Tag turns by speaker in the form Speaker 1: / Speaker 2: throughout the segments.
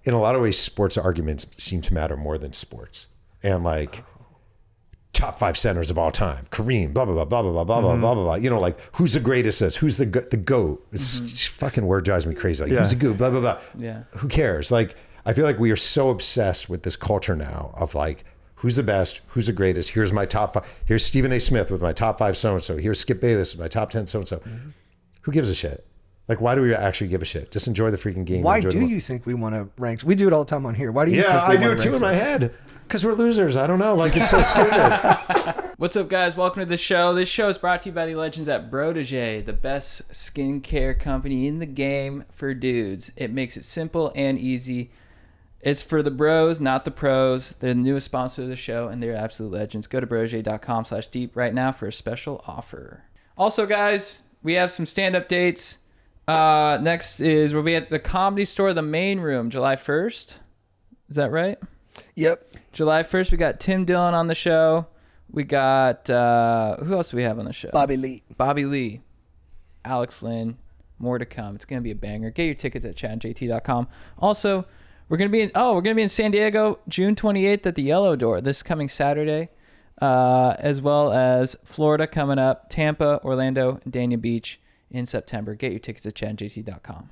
Speaker 1: in a lot of ways, sports arguments seem to matter more than sports. And like top 5 centers of all time, Kareem, blah, blah, blah, blah, blah, blah, blah, blah, blah, blah. You know, like who's the greatest is, who's the GOAT? It's just fucking word drives me crazy. Like who's the GOAT, blah, blah, blah.
Speaker 2: Yeah.
Speaker 1: Who cares? Like, I feel like we are so obsessed with this culture now of like, who's the best? Who's the greatest? Here's my top 5. Here's Stephen A. Smith with my top 5 so-and-so. Here's Skip Bayless with my top 10 so-and-so. Who gives a shit? Like, why do we actually give a shit? Just enjoy the freaking game.
Speaker 3: Why do you think we want to rank? We do it all the time on here. Why do you think we
Speaker 1: I do it too in my head. Because we're losers. I don't know. Like, it's so stupid.
Speaker 2: What's up, guys? Welcome to the show. This show is brought to you by the legends at Protégé, the best skincare company in the game for dudes. It makes it simple and easy. It's for the bros, not the pros. They're the newest sponsor of the show, and they're absolute legends. Go to protege.com/deep right now for a special offer. Also, guys, we have some stand-up dates. Next is we'll be at the Comedy Store, the main room, July 1st. Is that right?
Speaker 3: Yep.
Speaker 2: July 1st, we got Tim Dillon on the show. We got, who else do we have on the show?
Speaker 3: Bobby Lee.
Speaker 2: Alec Flynn. More to come. It's going to be a banger. Get your tickets at chadjt.com. Also, we're going to be in San Diego June 28th at the Yellow Door this coming Saturday, as well as Florida coming up, Tampa, Orlando, and Dania Beach in September. Get your tickets at chadjt.com.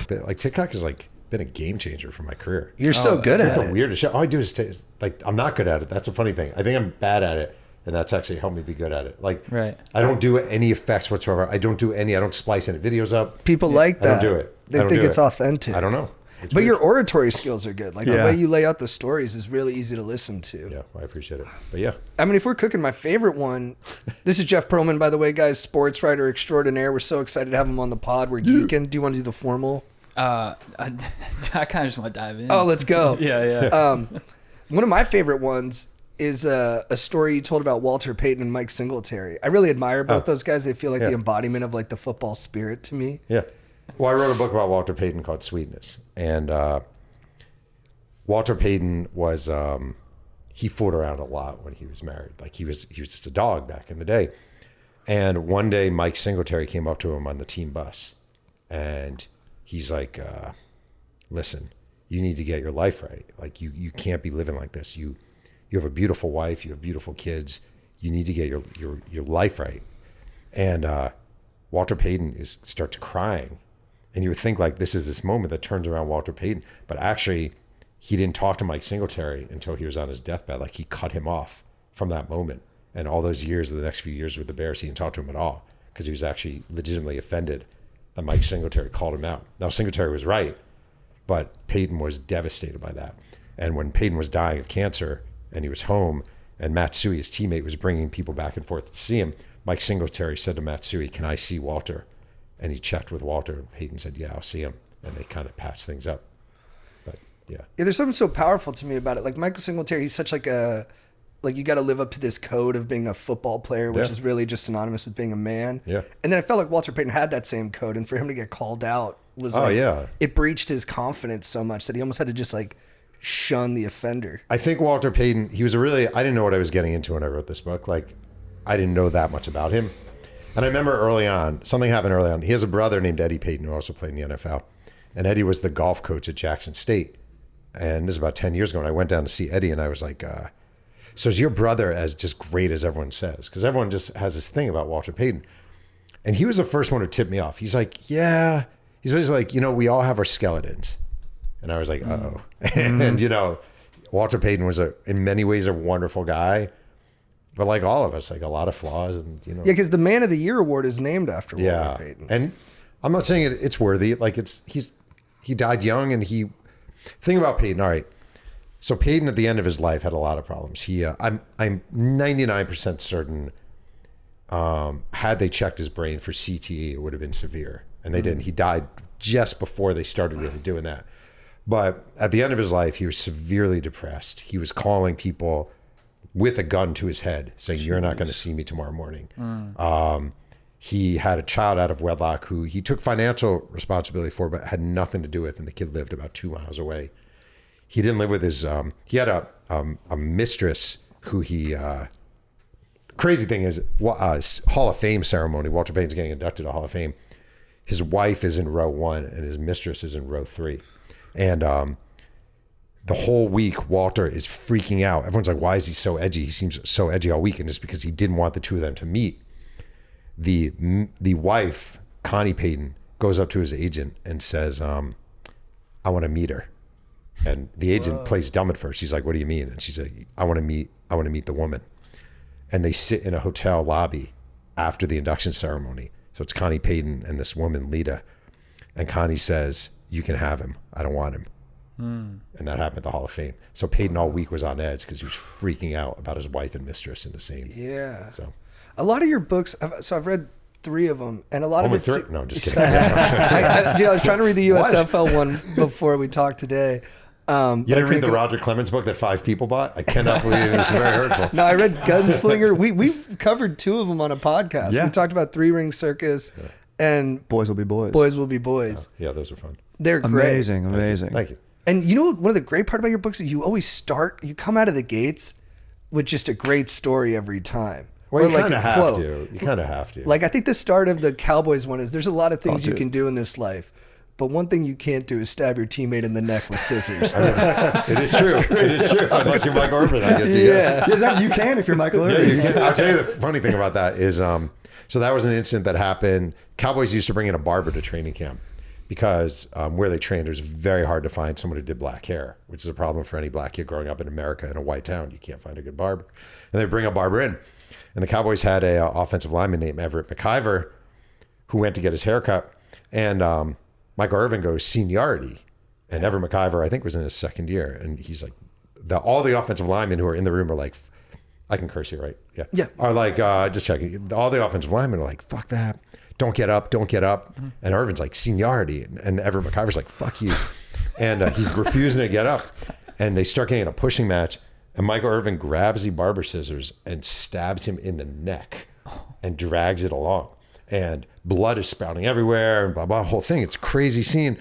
Speaker 1: Like TikTok has like been a game changer for my career.
Speaker 3: You're so good at
Speaker 1: like
Speaker 3: it.
Speaker 1: The weirdest shit. All I do is like, I'm not good at it. That's a funny thing. I think I'm bad at it, and that's actually helped me be good at it. Like,
Speaker 2: right.
Speaker 1: I don't do any effects whatsoever. I don't splice any videos up.
Speaker 3: People like that.
Speaker 1: I don't do it.
Speaker 3: They think it's authentic.
Speaker 1: I don't know.
Speaker 3: But weird. Your oratory skills are good. Like the way you lay out the stories is really easy to listen to.
Speaker 1: Yeah, I appreciate it. But yeah.
Speaker 3: I mean, if we're cooking, my favorite one, this is Jeff Pearlman, by the way, guys, sportswriter extraordinaire. We're so excited to have him on the pod. We're geeking. Do you want to do the formal?
Speaker 2: I kind of just want to dive in.
Speaker 3: Oh, let's go.
Speaker 2: Yeah.
Speaker 3: One of my favorite ones is a story you told about Walter Payton and Mike Singletary. I really admire both those guys. They feel like the embodiment of like the football spirit to me.
Speaker 1: Yeah. Well, I wrote a book about Walter Payton called Sweetness. And Walter Payton was, he fooled around a lot when he was married. Like he was just a dog back in the day. And one day Mike Singletary came up to him on the team bus and he's like, listen, you need to get your life right. Like you can't be living like this. You have a beautiful wife, you have beautiful kids. You need to get your life right. And Walter Payton starts crying. And you would think like this is this moment that turns around Walter Payton. But actually, he didn't talk to Mike Singletary until he was on his deathbed. Like he cut him off from that moment. And all those years, the next few years with the Bears, he didn't talk to him at all because he was actually legitimately offended that Mike Singletary called him out. Now, Singletary was right, but Peyton was devastated by that. And when Peyton was dying of cancer and he was home and Matsui, his teammate, was bringing people back and forth to see him, Mike Singletary said to Matsui, "Can I see Walter?" And he checked with Walter and Peyton said, "Yeah, I'll see him." And they kind of patched things up. But yeah.
Speaker 3: There's something so powerful to me about it. Like Michael Singletary, he's such like you got to live up to this code of being a football player, which is really just synonymous with being a man.
Speaker 1: Yeah.
Speaker 3: And then I felt like Walter Payton had that same code, and for him to get called out was it breached his confidence so much that he almost had to just like shun the offender.
Speaker 1: I think Walter Payton, I didn't know what I was getting into when I wrote this book. Like I didn't know that much about him. And I remember something happened early on. He has a brother named Eddie Payton who also played in the NFL. And Eddie was the golf coach at Jackson State. And this is about 10 years ago. And I went down to see Eddie and I was like, so is your brother as just great as everyone says? Because everyone just has this thing about Walter Payton. And he was the first one who tipped me off. He's like, yeah. He's basically like, we all have our skeletons. And I was like, uh-oh. And, Walter Payton was in many ways a wonderful guy. But like all of us, like a lot of flaws, and
Speaker 3: Yeah, because the Man of the Year award is named after Walter Payton.
Speaker 1: And I'm not saying it's worthy. Like he died young, and thing about Payton. All right, so Payton at the end of his life had a lot of problems. I'm 99% certain. Had they checked his brain for CTE, it would have been severe, and they didn't. He died just before they started really doing that. But at the end of his life, he was severely depressed. He was calling people with a gun to his head saying, "You're not going to see me tomorrow morning." he had a child out of wedlock who he took financial responsibility for, but had nothing to do with. And the kid lived about 2 miles away. He didn't live with his, he had a mistress who he, crazy thing is, Hall of Fame ceremony, Walter Payton's getting inducted to Hall of Fame. His wife is in row 1 and his mistress is in row 3. And the whole week, Walter is freaking out. Everyone's like, why is he so edgy? He seems so edgy all week. And it's because he didn't want the two of them to meet. The wife, Connie Payton, goes up to his agent and says, I want to meet her. And the agent plays dumb at first. She's like, what do you mean? And she's like, I want to meet the woman. And they sit in a hotel lobby after the induction ceremony. So it's Connie Payton and this woman, Lita. And Connie says, you can have him. I don't want him. And that happened at the Hall of Fame. So Payton all week was on edge because he was freaking out about his wife and mistress in the same.
Speaker 3: Yeah.
Speaker 1: So
Speaker 3: a lot of your books, so I've read 3 of them, and a lot
Speaker 1: only
Speaker 3: of
Speaker 1: three?
Speaker 3: it's...
Speaker 1: No, just kidding.
Speaker 3: I was trying to read the USFL one before we talked today.
Speaker 1: You didn't read the Roger Clemens book that 5 people bought? I cannot believe it. It's very hurtful.
Speaker 3: No, I read Gunslinger. We covered 2 of them on a podcast.
Speaker 4: Yeah.
Speaker 3: We talked about 3 Ring Circus and
Speaker 4: Boys Will Be Boys.
Speaker 3: Boys Will Be Boys.
Speaker 1: Yeah, those are fun.
Speaker 3: They're great.
Speaker 4: Amazing.
Speaker 1: Thank you.
Speaker 3: And you know, one of the great part about your books is you always you come out of the gates with just a great story every time.
Speaker 1: Well,
Speaker 3: Or
Speaker 1: you
Speaker 3: like
Speaker 1: kind
Speaker 3: a
Speaker 1: of have
Speaker 3: quote.
Speaker 1: to. You kind of have to.
Speaker 3: Like, I think the start of the Cowboys one is there's a lot of things you
Speaker 4: dude.
Speaker 3: can do in this life, but one thing you can't do is stab your teammate in the neck with scissors.
Speaker 1: It is true. It is true. Unless you're Mike Irvin, I guess.
Speaker 3: Yeah.
Speaker 4: Exactly. You can if you're Michael
Speaker 1: Yeah,
Speaker 4: Irvin.
Speaker 1: you can. I'll tell you the funny thing about that is, so that was an incident that happened. Cowboys used to bring in a barber to training camp because where they trained, it was very hard to find someone who did black hair, which is a problem for any black kid growing up in America in a white town. You can't find a good barber. And they bring a barber in. And the Cowboys had a offensive lineman named Everett McIver who went to get his haircut. And Michael Irvin goes, seniority. And Everett McIver, I think, was in his 2nd year. And he's like, all the offensive linemen who are in the room are like, I can curse here, right? Yeah.
Speaker 3: Yeah.
Speaker 1: Are like, just checking. All the offensive linemen are like, fuck that. Don't get up. Don't get up. Mm-hmm. And Irvin's like, seniority. And Everett McIver's like, fuck you. And he's refusing to get up. And they start getting in a pushing match. And Michael Irvin grabs the barber scissors and stabs him in the neck and drags it along. And blood is spouting everywhere and blah, blah, whole thing. It's a crazy scene.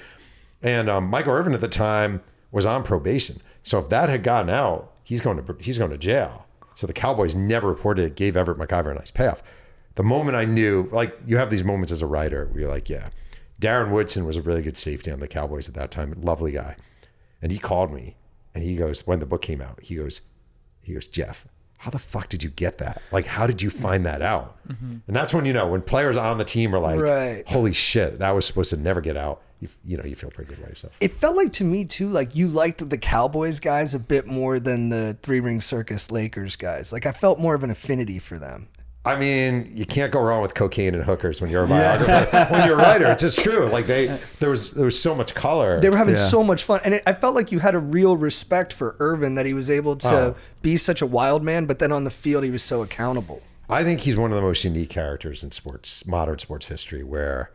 Speaker 1: And Michael Irvin at the time was on probation. So if that had gotten out, he's going to jail. So the Cowboys never reported it, gave Everett McIver a nice payoff. The moment I knew, like, you have these moments as a writer where you're like, yeah. Darren Woodson was a really good safety on the Cowboys at that time. Lovely guy. And he called me and he goes, when the book came out, he goes, Jeff, how the fuck did you get that? Like, how did you find that out? Mm-hmm. And that's when, when players on the team are like,
Speaker 3: Right.
Speaker 1: holy shit, that was supposed to never get out. You feel pretty good about yourself.
Speaker 3: It felt like to me too, like you liked the Cowboys guys a bit more than the 3 Ring Circus Lakers guys. Like I felt more of an affinity for them.
Speaker 1: I mean, you can't go wrong with cocaine and hookers when you're a biographer. When you're a writer, it's just true. Like there was so much color.
Speaker 3: They were having so much fun, and I felt like you had a real respect for Irvin, that he was able to be such a wild man, but then on the field he was so accountable.
Speaker 1: I think he's one of the most unique characters in modern sports history, where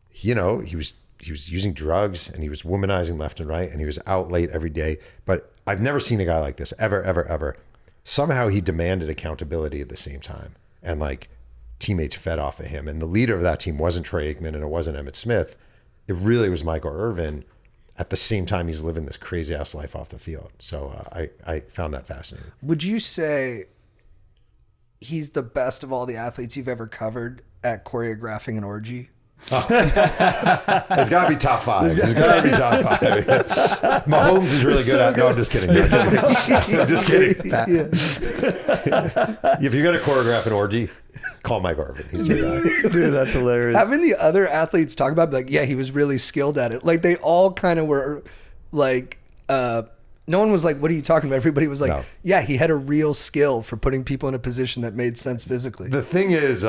Speaker 1: he was using drugs and he was womanizing left and right, and he was out late every day. But I've never seen a guy like this ever. Somehow he demanded accountability at the same time, and like teammates fed off of him. And the leader of that team wasn't Troy Aikman and it wasn't Emmitt Smith. It really was Michael Irvin. At the same time, he's living this crazy ass life off the field. So I found that fascinating.
Speaker 3: Would you say he's the best of all the athletes you've ever covered at choreographing an orgy?
Speaker 1: It's got to be top 5. There's got to be top 5. Mahomes is really good at. No, I'm just kidding. I'm just kidding. If you're going to choreograph an orgy, call Mike Irvin. He's your guy.
Speaker 4: Dude, that's hilarious.
Speaker 3: Having the other athletes talk about, like, yeah, he was really skilled at it. Like, they all kind of were like, no one was like, what are you talking about? Everybody was like,
Speaker 1: No.
Speaker 3: yeah, he had a real skill for putting people in a position that made sense physically.
Speaker 1: The thing is,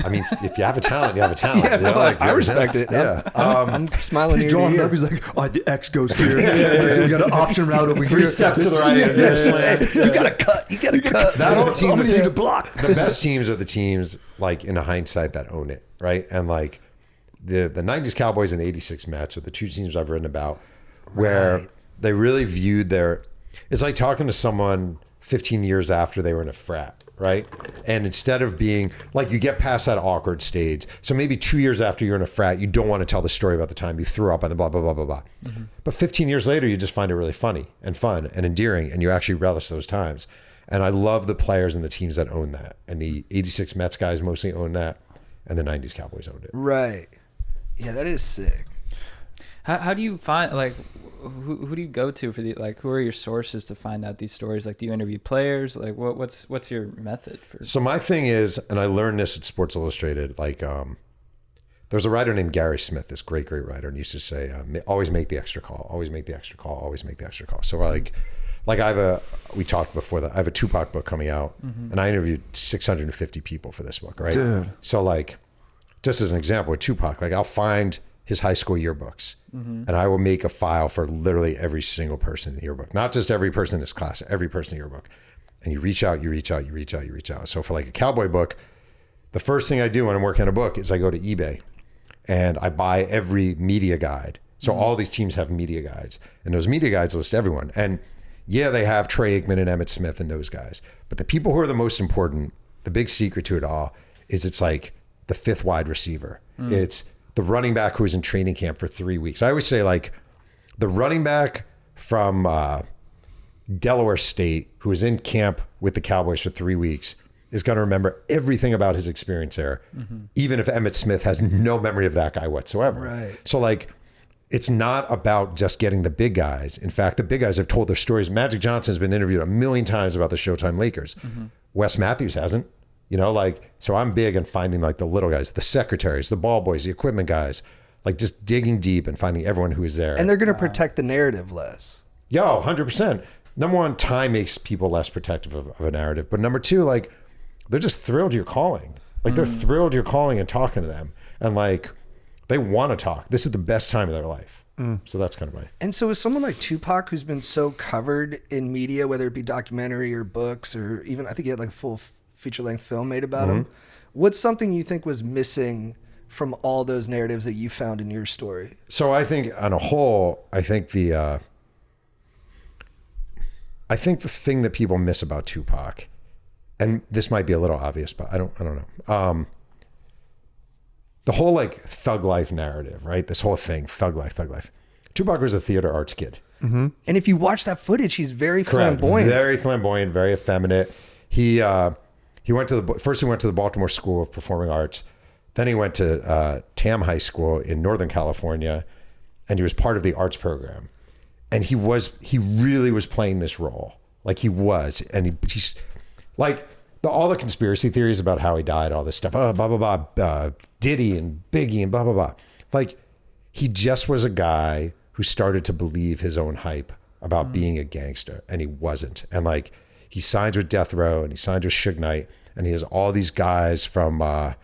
Speaker 1: I mean, if you have a talent, you have a talent.
Speaker 3: Yeah, no, I respect it.
Speaker 1: Yeah.
Speaker 3: I'm smiling
Speaker 4: He's
Speaker 3: ear
Speaker 4: drawing
Speaker 3: to
Speaker 4: it up.
Speaker 3: ear.
Speaker 4: He's like, oh, the X goes here. We got an option route over here.
Speaker 1: 3 steps to the right and then slam.
Speaker 3: You gotta cut. You gotta cut.
Speaker 1: That whole team,
Speaker 4: I'm
Speaker 1: the
Speaker 4: gonna need to block.
Speaker 1: The best teams are the teams, like, in hindsight, that own it, right? And like the 90s Cowboys and the 86 Mets are the 2 teams I've written about where they really viewed it's like talking to someone 15 years after they were in a frat, right? And instead of being like, you get past that awkward stage. So maybe 2 years after you're in a frat, you don't want to tell the story about the time you threw up on the blah, blah, blah, blah, blah. But 15 years later, you just find it really funny and fun and endearing, and you actually relish those times. And I love the players and the teams that own that. And the 86 Mets guys mostly own that, and the 90s Cowboys owned it.
Speaker 3: Right. Yeah, that is sick.
Speaker 2: How do you find, like, who do you go to for the, like, who are your sources to find out these stories? Like, do you interview players? Like, what's your method for?
Speaker 1: So my thing is, and I learned this at Sports Illustrated, like, there's a writer named Gary Smith, this great writer, and he used to say, always make the extra call, always make the extra call, always make the extra call. So like we talked before that, I have a Tupac book coming out, and I interviewed 650 people for this book, right?
Speaker 4: Dude.
Speaker 1: So like, just as an example with Tupac, like I'll find his high school yearbooks, and I will make a file for literally every single person in the yearbook, not just every person in his class, every person in the yearbook. And you reach out. So for like a cowboy book, the first thing I do when I'm working on a book is I go to eBay and I buy every media guide. So all these teams have media guides, and those media guides list everyone. And yeah, they have Trey Aikman and Emmitt Smith and those guys, but the people who are the most important, the big secret to it all is it's like the fifth wide receiver. It's the running back who was in training camp for 3 weeks. I always say, like, the running back from Delaware State who was in camp with the Cowboys for 3 weeks is going to remember everything about his experience there, even if Emmitt Smith has no memory of that guy whatsoever.
Speaker 3: Right.
Speaker 1: So like, it's not about just getting the big guys. In fact, the big guys have told their stories. Magic Johnson has been interviewed 1 million times about the Showtime Lakers. Wes Matthews hasn't. You know, like, so I'm big on finding like the little guys, the secretaries, the ball boys, the equipment guys, like just digging deep and finding everyone who is there.
Speaker 3: And they're going to protect the narrative less.
Speaker 1: Yo, 100%. Number one, time makes people less protective of a narrative. But number two, like, they're just thrilled you're calling. Like, they're thrilled you're calling and talking to them. And like, they want to talk. This is the best time of their life. So that's kind of my...
Speaker 3: And so is someone like Tupac, who's been so covered in media, whether it be documentary or books, or even, I think he had like a full feature-length film made about him. What's something you think was missing from all those narratives that you found in your story?
Speaker 1: So I think on a whole, I think the thing that people miss about Tupac, and this might be a little obvious, but I don't know. The whole like thug life narrative, right? This whole thing, thug life. Tupac was a theater arts kid.
Speaker 3: And if you watch that footage, he's very flamboyant.
Speaker 1: Very flamboyant, very effeminate. He went to the Baltimore School of Performing Arts. Then he went to TAM High School in Northern California, and he was part of the arts program. And he really was playing this role. Like he was. And he's like all the conspiracy theories about how he died, all this stuff, blah, blah, blah, Diddy and Biggie and blah, blah, blah. Like he just was a guy who started to believe his own hype about being a gangster, and he wasn't. And like, he signs with Death Row and he signs with Suge Knight, and he has all these guys from the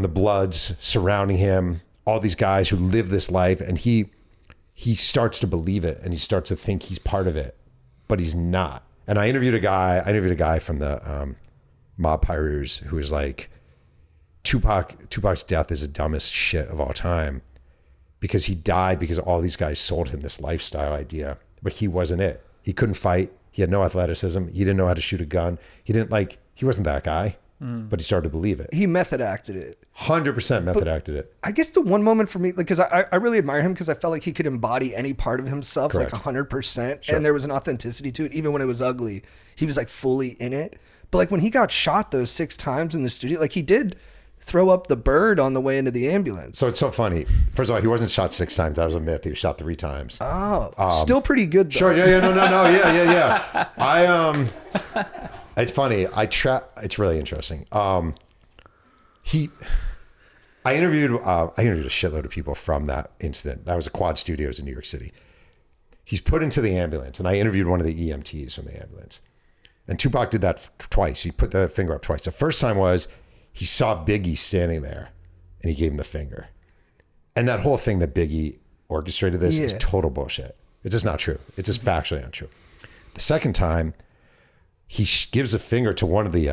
Speaker 1: Bloods surrounding him, all these guys who live this life, and he starts to believe it, and he starts to think he's part of it, but he's not. And I interviewed a guy from the Mob Pyrus who was like, Tupac's death is the dumbest shit of all time, because he died because all these guys sold him this lifestyle idea, but he wasn't it. He couldn't fight. He had no athleticism. He didn't know how to shoot a gun. He wasn't that guy, but he started to believe it.
Speaker 3: He method acted it.
Speaker 1: 100% method acted it.
Speaker 3: I guess the one moment for me, like, because I really admire him, because I felt like he could embody any part of himself,
Speaker 1: Correct.
Speaker 3: like 100%.
Speaker 1: Sure.
Speaker 3: And there was an authenticity to it. Even when it was ugly, he was like fully in it. But like when he got shot those 6 times in the studio, like he did throw up the bird on the way into the ambulance.
Speaker 1: So it's so funny. First of all, he wasn't shot 6 times. That was a myth. He was shot 3 times.
Speaker 3: Oh, still pretty good though.
Speaker 1: Sure. Yeah. No. Yeah. It's funny. It's really interesting. I interviewed a shitload of people from that incident. That was at Quad Studios in New York City. He's put into the ambulance, and I interviewed one of the EMTs from the ambulance. And Tupac did that twice. He put the finger up twice. The first time was he saw Biggie standing there, and he gave him the finger. And that whole thing that Biggie orchestrated this is total bullshit. It's just not true. It's just factually untrue. The second time, he gives a finger to one of the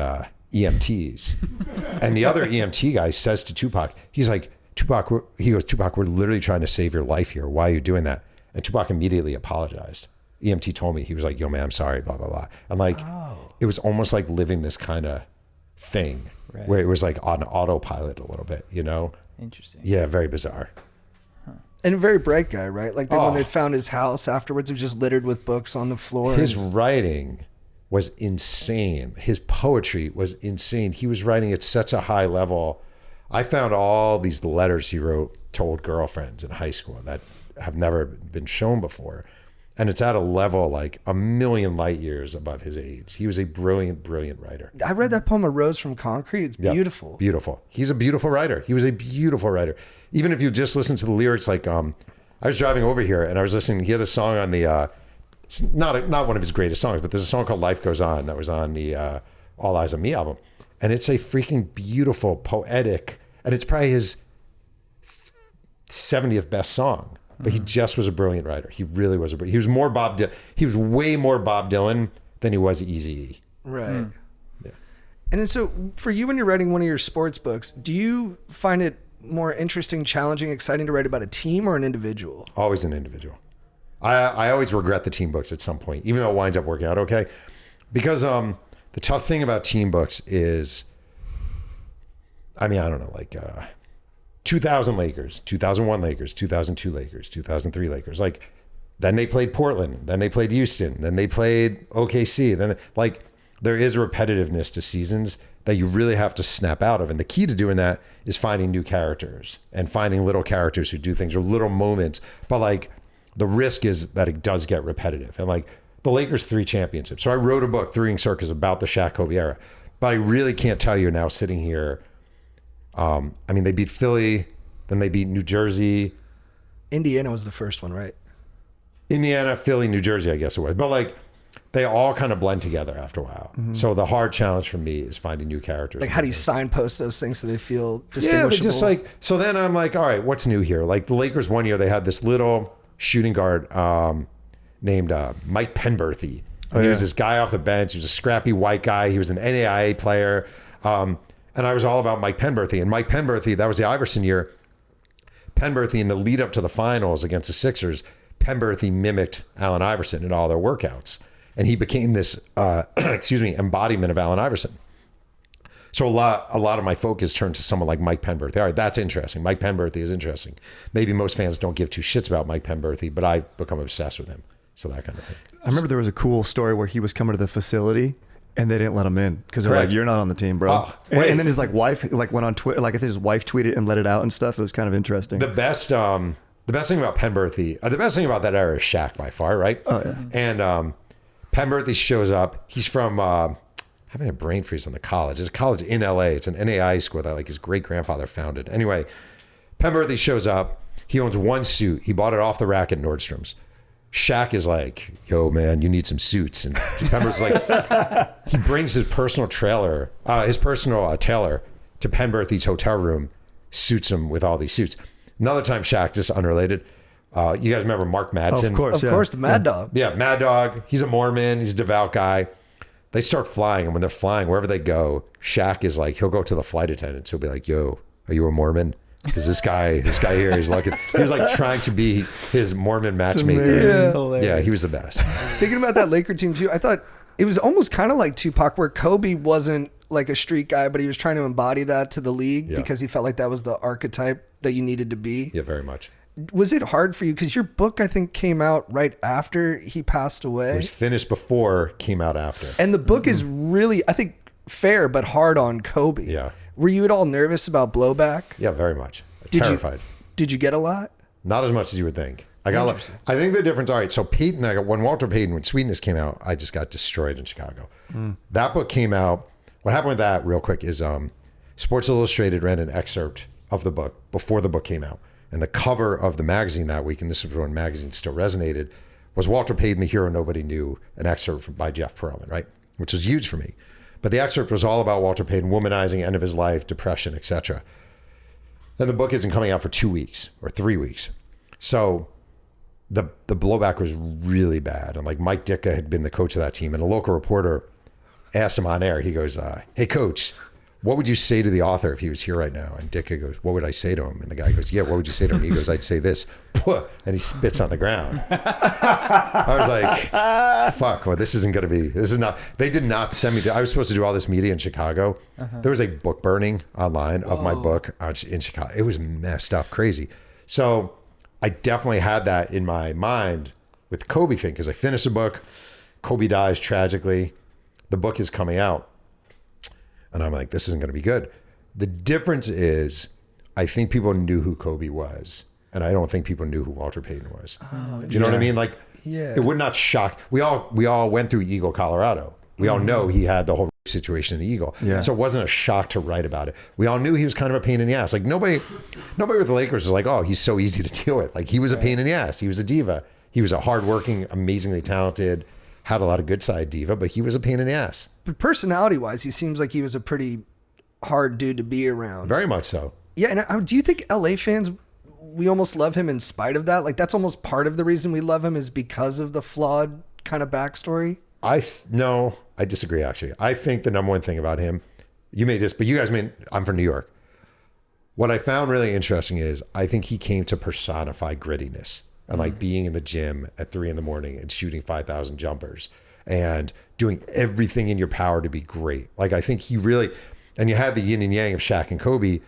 Speaker 1: EMTs, and the other EMT guy says to Tupac, he's like, Tupac, we're literally trying to save your life here. Why are you doing that? And Tupac immediately apologized. EMT told me, he was like, yo, man, I'm sorry, blah, blah, blah. And like, it was almost like living this kind of thing where it was like on autopilot a little bit, you know?
Speaker 2: Interesting.
Speaker 1: Yeah, very bizarre.
Speaker 3: And a very bright guy, right? Like when they found his house afterwards, it was just littered with books on the floor.
Speaker 1: His writing was insane. His poetry was insane. He was writing at such a high level. I found all these letters he wrote to old girlfriends in high school that have never been shown before. And it's at a level like a million light years above his age. He was a brilliant, brilliant writer.
Speaker 3: I read that poem, A Rose from Concrete. It's beautiful.
Speaker 1: Beautiful. He's a beautiful writer. He was a beautiful writer. Even if you just listen to the lyrics, like I was driving over here and I was listening. He had a song on the, it's not one of his greatest songs, but there's a song called Life Goes On that was on the All Eyes on Me album. And it's a freaking beautiful, poetic, and it's probably his 70th best song. But he just was a brilliant writer. He really was he was more he was way more Bob Dylan than he was Eazy-E.
Speaker 3: Right. Yeah. And then so for you, when you're writing one of your sports books, do you find it more interesting, challenging, exciting to write about a team or an individual?
Speaker 1: Always an individual. I always regret the team books at some point, even though it winds up working out okay. Because the tough thing about team books is, I mean, I don't know, like 2000 Lakers, 2001 Lakers, 2002 Lakers, 2003 Lakers. Like, then they played Portland, then they played Houston, then they played OKC. Then, like, there is repetitiveness to seasons that you really have to snap out of. And the key to doing that is finding new characters and finding little characters who do things or little moments. But like, the risk is that it does get repetitive. And like the Lakers 3 championships. So I wrote a book, 3 Ring Circus, about the Shaq Kobe era. But I really can't tell you now sitting here. I mean, they beat Philly, then they beat New Jersey.
Speaker 3: Indiana was the first one, right?
Speaker 1: Indiana, Philly, New Jersey, I guess it was. But like, they all kind of blend together after a while. Mm-hmm. So the hard challenge for me is finding new characters.
Speaker 3: Like, how do you signpost those things so they feel distinguishable?
Speaker 1: Yeah, but just like, so then I'm like, all right, what's new here? Like the Lakers one year, they had this little shooting guard named Mike Penberthy. And he was this guy off the bench. He was a scrappy white guy. He was an NAIA player. And I was all about Mike Penberthy. And Mike Penberthy, that was the Iverson year. Penberthy, in the lead up to the finals against the Sixers, Penberthy mimicked Allen Iverson in all their workouts. And he became this, embodiment of Allen Iverson. So a lot of my focus turned to someone like Mike Penberthy. All right, that's interesting. Mike Penberthy is interesting. Maybe most fans don't give 2 shits about Mike Penberthy, but I become obsessed with him. So that kind of thing.
Speaker 5: I remember there was a cool story where he was coming to the facility and they didn't let him in because they're like, "You're not on the team, bro."
Speaker 1: Oh,
Speaker 5: and then his wife went on Twitter. Like I think his wife tweeted and let it out and stuff. It was kind of interesting.
Speaker 1: The best thing about Penberthy, the best thing about that era is Shaq by far, right?
Speaker 5: Oh yeah.
Speaker 1: And Penberthy shows up. He's from having a brain freeze on the college. It's a college in LA. It's an NAIA school that like his great grandfather founded. Anyway, Penberthy shows up. He owns one suit. He bought it off the rack at Nordstrom's. Shaq is like, "Yo, man, you need some suits." And Penberthy's like, he brings his personal tailor to Penberthy's hotel room, suits him with all these suits. Another time, Shaq, just unrelated. You guys remember Mark Madsen?
Speaker 5: Of course,
Speaker 3: Of course, the Mad Dog.
Speaker 1: Yeah, Mad Dog. He's a Mormon. He's a devout guy. They start flying, and when they're flying, wherever they go, Shaq is like, he'll go to the flight attendants. He'll be like, "Yo, are you a Mormon?" Because this guy here is like, he was like trying to be his Mormon matchmaker. Yeah, he was the best.
Speaker 3: Thinking about that Laker team too, I thought it was almost kind of like Tupac, where Kobe wasn't like a street guy, but he was trying to embody that to the league because he felt like that was the archetype that you needed to be.
Speaker 1: Yeah, very much.
Speaker 3: Was it hard for you? Because your book, I think, came out right after he passed away.
Speaker 1: It was finished before, came out after.
Speaker 3: And the book is really, I think, fair but hard on Kobe.
Speaker 1: Yeah.
Speaker 3: Were you at all nervous about blowback?
Speaker 1: Yeah, very much. Terrified.
Speaker 3: Did you get a lot?
Speaker 1: Not as much as you would think. I think the difference, all right, so Peyton, when Walter Payton, when Sweetness came out, I just got destroyed in Chicago. That book came out. What happened with that, real quick, is Sports Illustrated ran an excerpt of the book before the book came out. And the cover of the magazine that week, and this is when magazines still resonated, was Walter Payton, the Hero Nobody Knew, an excerpt by Jeff Pearlman, right? Which was huge for me. But the excerpt was all about Walter Payton, womanizing, end of his life, depression, etc. And the book isn't coming out for 2 weeks or 3 weeks. So the blowback was really bad. And like Mike Ditka had been the coach of that team, and a local reporter asked him on air, he goes, "Hey coach, what would you say to the author if he was here right now? And Dick goes, what would I say to him? And the guy goes, yeah, what would you say to him? He goes, I'd say this. And he spits on the ground. I was like, fuck, well, this is not, they did not send me to, I was supposed to do all this media in Chicago. There was a book burning online of my book in Chicago. It was messed up, crazy. So I definitely had that in my mind with the Kobe thing, because I finished the book. Kobe dies tragically. The book is coming out. And I'm like, this isn't going to be good. The difference is, I think people knew who Kobe was, and I don't think people knew who Walter Payton was. Oh, you know what I mean? Like, it would not shock. We all went through Eagle, Colorado. We all know he had the whole situation in Eagle. Yeah. So it wasn't a shock to write about it. We all knew he was kind of a pain in the ass. Like nobody with the Lakers was like, oh, he's so easy to deal with. Like he was a pain in the ass. He was a diva. He was a hardworking, amazingly talented, had a lot of good side diva, but he was a pain in the ass.
Speaker 3: But personality-wise, he seems like he was a pretty hard dude to be around.
Speaker 1: Very much so.
Speaker 3: Yeah, and do you think LA fans, we almost love him in spite of that? Like that's almost part of the reason we love him is because of the flawed kind of backstory?
Speaker 1: No, I disagree actually. I think the number one thing about him, but you guys mean, I'm from New York. What I found really interesting is I think he came to personify grittiness. And like being in the gym at 3 a.m. and shooting 5,000 jumpers and doing everything in your power to be great. Like I think he really, and you had the yin and yang of Shaq and Kobe,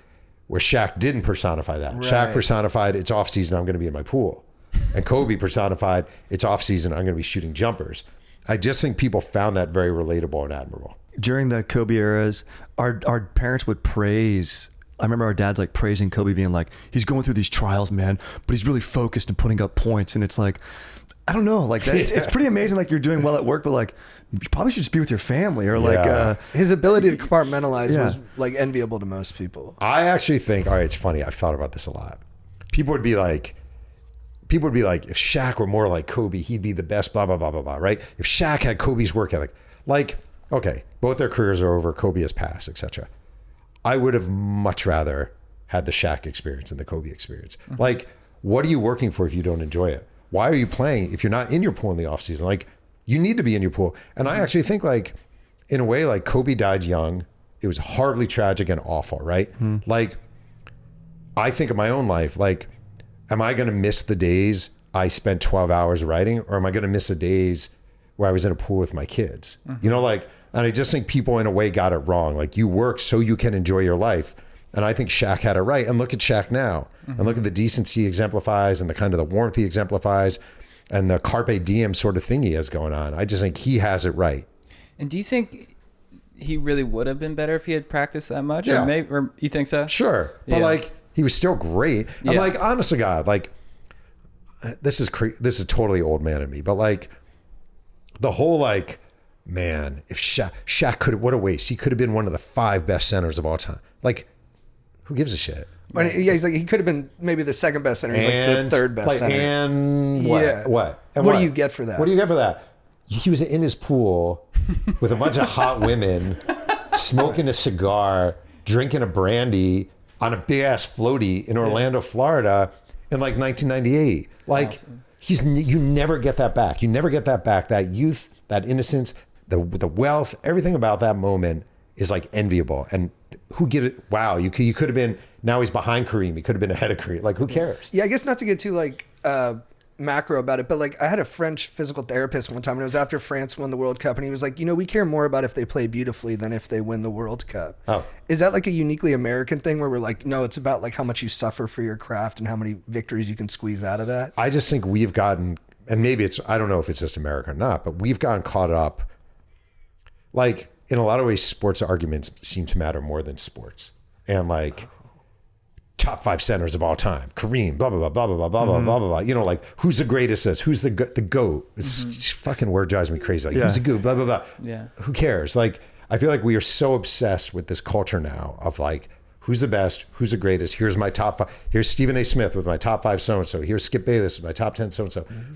Speaker 1: where Shaq didn't personify that. Right. Shaq personified, it's off season, I'm going to be in my pool. And Kobe personified, it's off season, I'm going to be shooting jumpers. I just think people found that very relatable and admirable.
Speaker 5: During the Kobe eras, our parents would praise, I remember our dad's like praising Kobe, being like, he's going through these trials, man, but he's really focused and putting up points. And it's like, I don't know, like that, it's pretty amazing. Like you're doing well at work, but like you probably should just be with your family or like
Speaker 3: his ability to compartmentalize was like enviable to most people.
Speaker 1: I actually think, all right, it's funny. I've thought about this a lot. People would be like, if Shaq were more like Kobe, he'd be the best, blah, blah, blah, blah, blah, right? If Shaq had Kobe's work ethic, like, okay, both their careers are over, Kobe has passed, etc. I would have much rather had the Shaq experience than the Kobe experience. Mm-hmm. Like, what are you working for if you don't enjoy it? Why are you playing if you're not in your pool in the off season? Like, you need to be in your pool. And I actually think, like, in a way, like Kobe died young. It was horribly tragic and awful, right? Mm-hmm. Like, I think of my own life, like, am I going to miss the days I spent 12 hours writing, or am I going to miss the days where I was in a pool with my kids? Mm-hmm. You know, like, and I just think people in a way got it wrong. Like you work so you can enjoy your life. And I think Shaq had it right. And look at Shaq now. Mm-hmm. And look at the decency he exemplifies and the kind of the warmth he exemplifies and the carpe diem sort of thing he has going on. I just think he has it right.
Speaker 2: And do you think he really would have been better if he had practiced that much?
Speaker 1: Yeah.
Speaker 2: Or you think so?
Speaker 1: Sure. But like he was still great. And like, honest to God, like this is totally old man in me, but like the whole like, man, if Shaq could have, what a waste. He could have been one of the 5 best centers of all time. Like, who gives a shit?
Speaker 3: Right. Yeah, he's like, he could have been maybe the 2nd best center. He's like the 3rd best center.
Speaker 1: And what?
Speaker 3: Yeah.
Speaker 1: What? And
Speaker 3: what do you get for that?
Speaker 1: What do you get for that? He was in his pool with a bunch of hot women, smoking a cigar, drinking a brandy on a big ass floaty in Orlando, Florida in like 1998. Like, awesome. You never get that back. You never get that back. That youth, that innocence, the wealth, everything about that moment is like enviable. And who get it? Wow, you could have been, now he's behind Kareem. He could have been ahead of Kareem. Like, who cares?
Speaker 3: Yeah, I guess not to get too like macro about it, but like I had a French physical therapist one time, and it was after France won the World Cup, and he was like, we care more about if they play beautifully than if they win the World Cup. Oh. Is that like a uniquely American thing where we're like, no, it's about like how much you suffer for your craft and how many victories you can squeeze out of that?
Speaker 1: I just think we've gotten, and maybe I don't know if it's just America or not, but we've gotten caught up. Like, in a lot of ways, sports arguments seem to matter more than sports. And like, top 5 centers of all time, Kareem, blah, blah, blah, blah, blah, blah, blah, blah, blah, blah. Like, who's the greatest? Who's the GOAT? It's fucking word drives me crazy. Like, who's the GOAT? Blah, blah, blah. Yeah. Who cares? Like, I feel like we are so obsessed with this culture now of like, who's the best? Who's the greatest? Here's my top 5. Here's Stephen A. Smith with my top 5 so-and-so. Here's Skip Bayless with my top 10 so-and-so. Mm-hmm.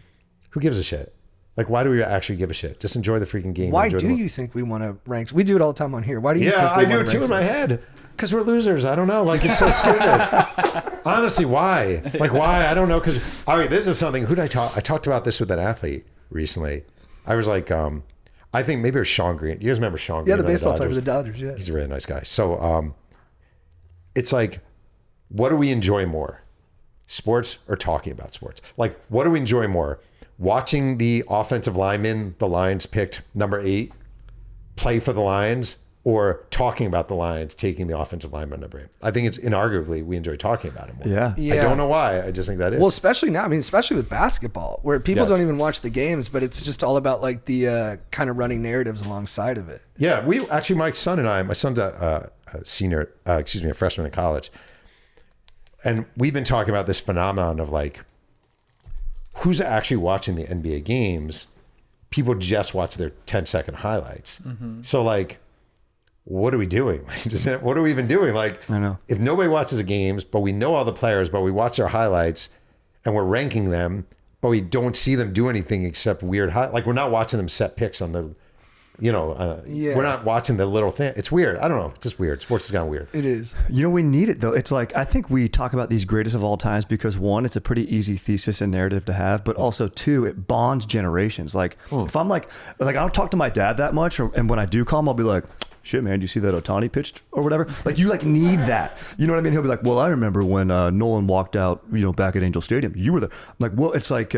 Speaker 1: Who gives a shit? Like, why do we actually give a shit? Just enjoy the freaking game.
Speaker 3: Why do you think we want to rank? We do it all the time on here. Why do you think
Speaker 1: I do it too in my head. Because we're losers. I don't know. Like, it's so stupid. Honestly, why? Like, why? I don't know. Because, all right, this is something. Who did I talk? I talked about this with an athlete recently. I was like, I think maybe it was Sean Green. You guys remember Sean Green?
Speaker 3: Yeah, the
Speaker 1: on
Speaker 3: baseball player
Speaker 1: Dodgers?
Speaker 3: for the Dodgers. Yeah.
Speaker 1: He's a really nice guy. So it's like, what do we enjoy more? Sports or talking about sports? Like, what do we enjoy more? Watching the offensive lineman the Lions picked number 8 play for the Lions, or talking about the Lions taking the offensive lineman number 8? I think it's inarguably we enjoy talking about it more.
Speaker 5: Yeah.
Speaker 3: Yeah.
Speaker 1: I don't know why. I just think that is.
Speaker 3: Well, especially now. I mean, especially with basketball, where people
Speaker 1: Yes.
Speaker 3: don't even watch the games, but it's just all about like the kind of running narratives alongside of it.
Speaker 1: Yeah, we actually, my son's a senior, a freshman in college. And we've been talking about this phenomenon of like, who's actually watching the NBA games? People just watch their 10-second highlights. So like, what are we doing? Like, what are we even doing? Like,
Speaker 5: I know.
Speaker 1: if nobody watches the games, but we know all the players, but we watch their highlights and we're ranking them, but we don't see them do anything except weird like we're not watching them set picks on the, we're not watching the little thing. It's weird. I don't know. It's just weird. Sports has gone weird.
Speaker 3: It is.
Speaker 5: You know, we need it though. It's like, I think we talk about these greatest of all times because one, it's a pretty easy thesis and narrative to have, but also two, it bonds generations. Like if I'm like I don't talk to my dad that much, and when I do call him, I'll be like, shit, man, do you see that Ohtani pitched or whatever? Like you like need that. You know what I mean? He'll be like, well, I remember when Nolan walked out, back at Angel Stadium. You were there. I'm like, well, it's like,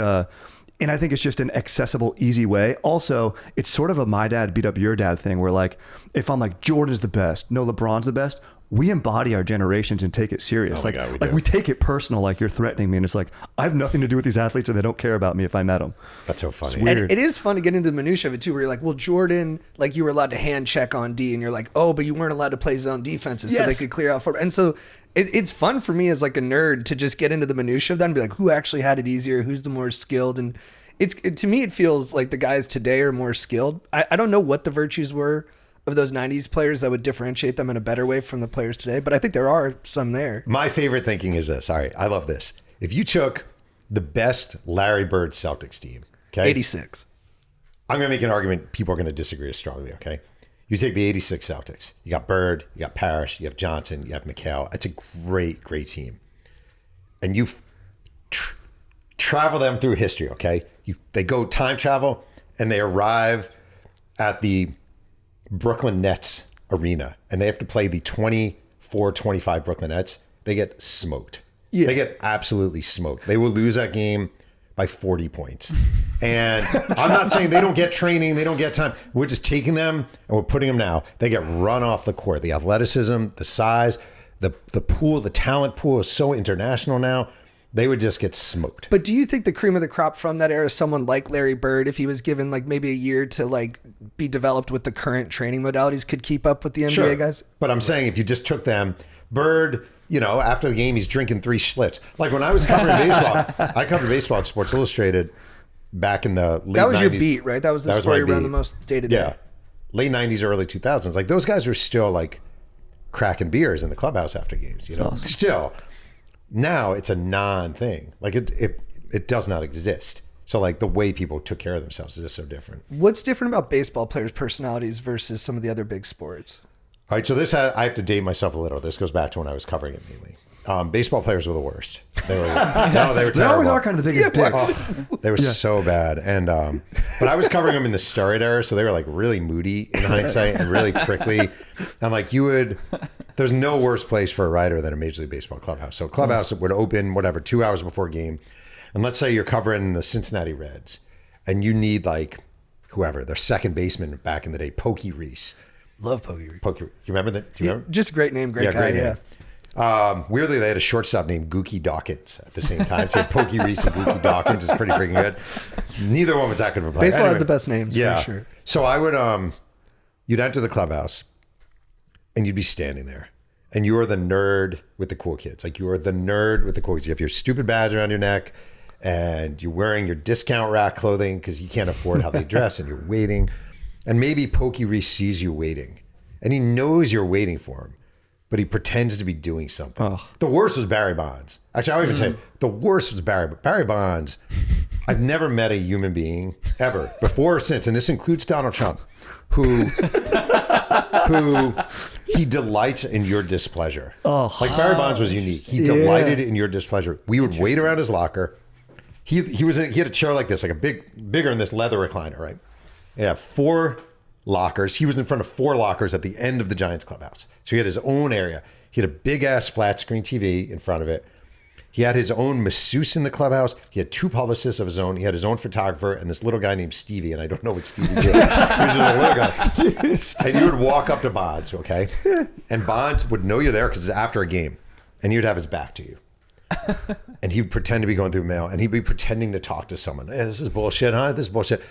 Speaker 5: and I think it's just an accessible, easy way. Also, it's sort of a my dad beat up your dad thing where like, if I'm like, Jordan's the best, no, LeBron's the best, we embody our generations and take it serious.
Speaker 1: Oh my
Speaker 5: like,
Speaker 1: God, we
Speaker 5: like
Speaker 1: do.
Speaker 5: we take it personal, like you're threatening me. And it's like, I have nothing to do with these athletes and they don't care about me if I met them.
Speaker 1: That's so funny.
Speaker 5: weird.
Speaker 3: And it is fun to get into the minutia of it too, where you're like, well, Jordan, like you were allowed to hand check on D, and you're like, oh, but you weren't allowed to play zone defenses, so they
Speaker 5: Yes.
Speaker 3: could clear out for. And so it's fun for me as like a nerd to just get into the minutia of that and be like, who actually had it easier, who's the more skilled, and to me it feels like the guys today are more skilled. I don't know what the virtues were of those 90s players that would differentiate them in a better way from the players today, but I think there are some there.
Speaker 1: My favorite thinking is this. All right, I love this. If you took the best Larry Bird Celtics team, okay?
Speaker 3: 86.
Speaker 1: I'm going to make an argument. People are going to disagree strongly, okay? You take the 86 Celtics. You got Bird, you got Parrish, you have Johnson, you have McHale. It's a great, great team. And you travel them through history, okay? They go time travel and they arrive at the Brooklyn Nets arena and they have to play the 24-25 Brooklyn Nets. They get smoked.
Speaker 3: Yeah.
Speaker 1: They get absolutely smoked. They will lose that game by 40 points. And I'm not saying they don't get training, they don't get time. We're just taking them and we're putting them now. They get run off the court. The athleticism, the size, the pool, the talent pool is so international now. They would just get smoked.
Speaker 3: But do you think the cream of the crop from that era, someone like Larry Bird, if he was given like maybe a year to like be developed with the current training modalities, could keep up with the NBA guys?
Speaker 1: But I'm saying if you just took them, Bird, after the game, he's drinking 3 Schlitz. Like when I was covering baseball, I covered baseball at Sports Illustrated back in the late 90s.
Speaker 3: That was your beat, right? That was the story around the most day to day.
Speaker 1: Yeah. Late 90s, early 2000s. Like those guys were still like cracking beers in the clubhouse after games,
Speaker 5: Awesome.
Speaker 1: Still. Now it's a non-thing. Like it does not exist. So like the way people took care of themselves is just so different.
Speaker 3: What's different about baseball players' personalities versus some of the other big sports?
Speaker 1: All right, so I have to date myself a little. This goes back to when I was covering it mainly. Baseball players were the worst. They were terrible.
Speaker 5: They always are kind of the biggest dicks.
Speaker 1: Oh, they were so bad. And but I was covering them in the steroid era, so they were like really moody in hindsight and really prickly. And like there's no worse place for a writer than a Major League Baseball clubhouse. So clubhouse would open 2 hours before game. And let's say you're covering the Cincinnati Reds and you need like whoever, their second baseman back in the day, Pokey Reese.
Speaker 3: Love Pokey Reese.
Speaker 1: You remember that? Do you remember?
Speaker 3: Just a great name, great guy,
Speaker 1: great name. Weirdly, they had a shortstop named Gookie Dawkins at the same time. So Pokey Reese and Gookie Dawkins is pretty freaking good. Neither one was that good of a player.
Speaker 3: Baseball has the best names,
Speaker 1: yeah.
Speaker 3: for sure.
Speaker 1: So I would, you'd enter the clubhouse and you'd be standing there and you are the nerd with the cool kids. Like you are the nerd with the cool kids. You have your stupid badge around your neck and you're wearing your discount rack clothing because you can't afford how they dress and you're waiting. And maybe Pokey Reese sees you waiting and he knows you're waiting for him, but he pretends to be doing something. Oh. The worst was Barry Bonds. Actually, I'll even tell you, the worst was Barry Bonds. I've never met a human being ever, before or since, and this includes Donald Trump, who he delights in your displeasure. Oh, like Barry Bonds was unique. He delighted in your displeasure. We would wait around his locker. He had a chair like this, like bigger than this leather recliner, right? He'd have 4 lockers. He was in front of 4 lockers at the end of the Giants clubhouse. So he had his own area. He had a big ass flat screen TV in front of it. He had his own masseuse in the clubhouse. He had 2 publicists of his own. He had his own photographer and this little guy named Stevie. And I don't know what Stevie did. He was a little guy. And you would walk up to Bonds, okay? And Bonds would know you're there because it's after a game. And you'd have his back to you. And he'd pretend to be going through mail. And he'd be pretending to talk to someone. Hey, this is bullshit, huh? This is bullshit.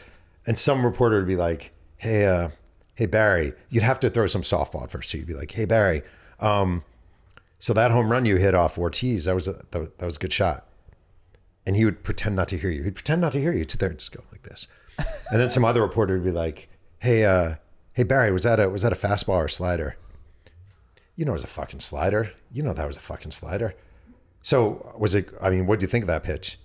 Speaker 1: And some reporter would be like, hey Barry, you'd have to throw some softball at first. So you'd be like, hey, Barry, so that home run you hit off Ortiz, that was a good shot. And he would pretend not to hear you. He'd pretend not to hear you. He'd sit there and just go like this. And then some other reporter would be like, hey Barry, was that a fastball or a slider? You know it was a fucking slider. You know that was a fucking slider. So what do you think of that pitch?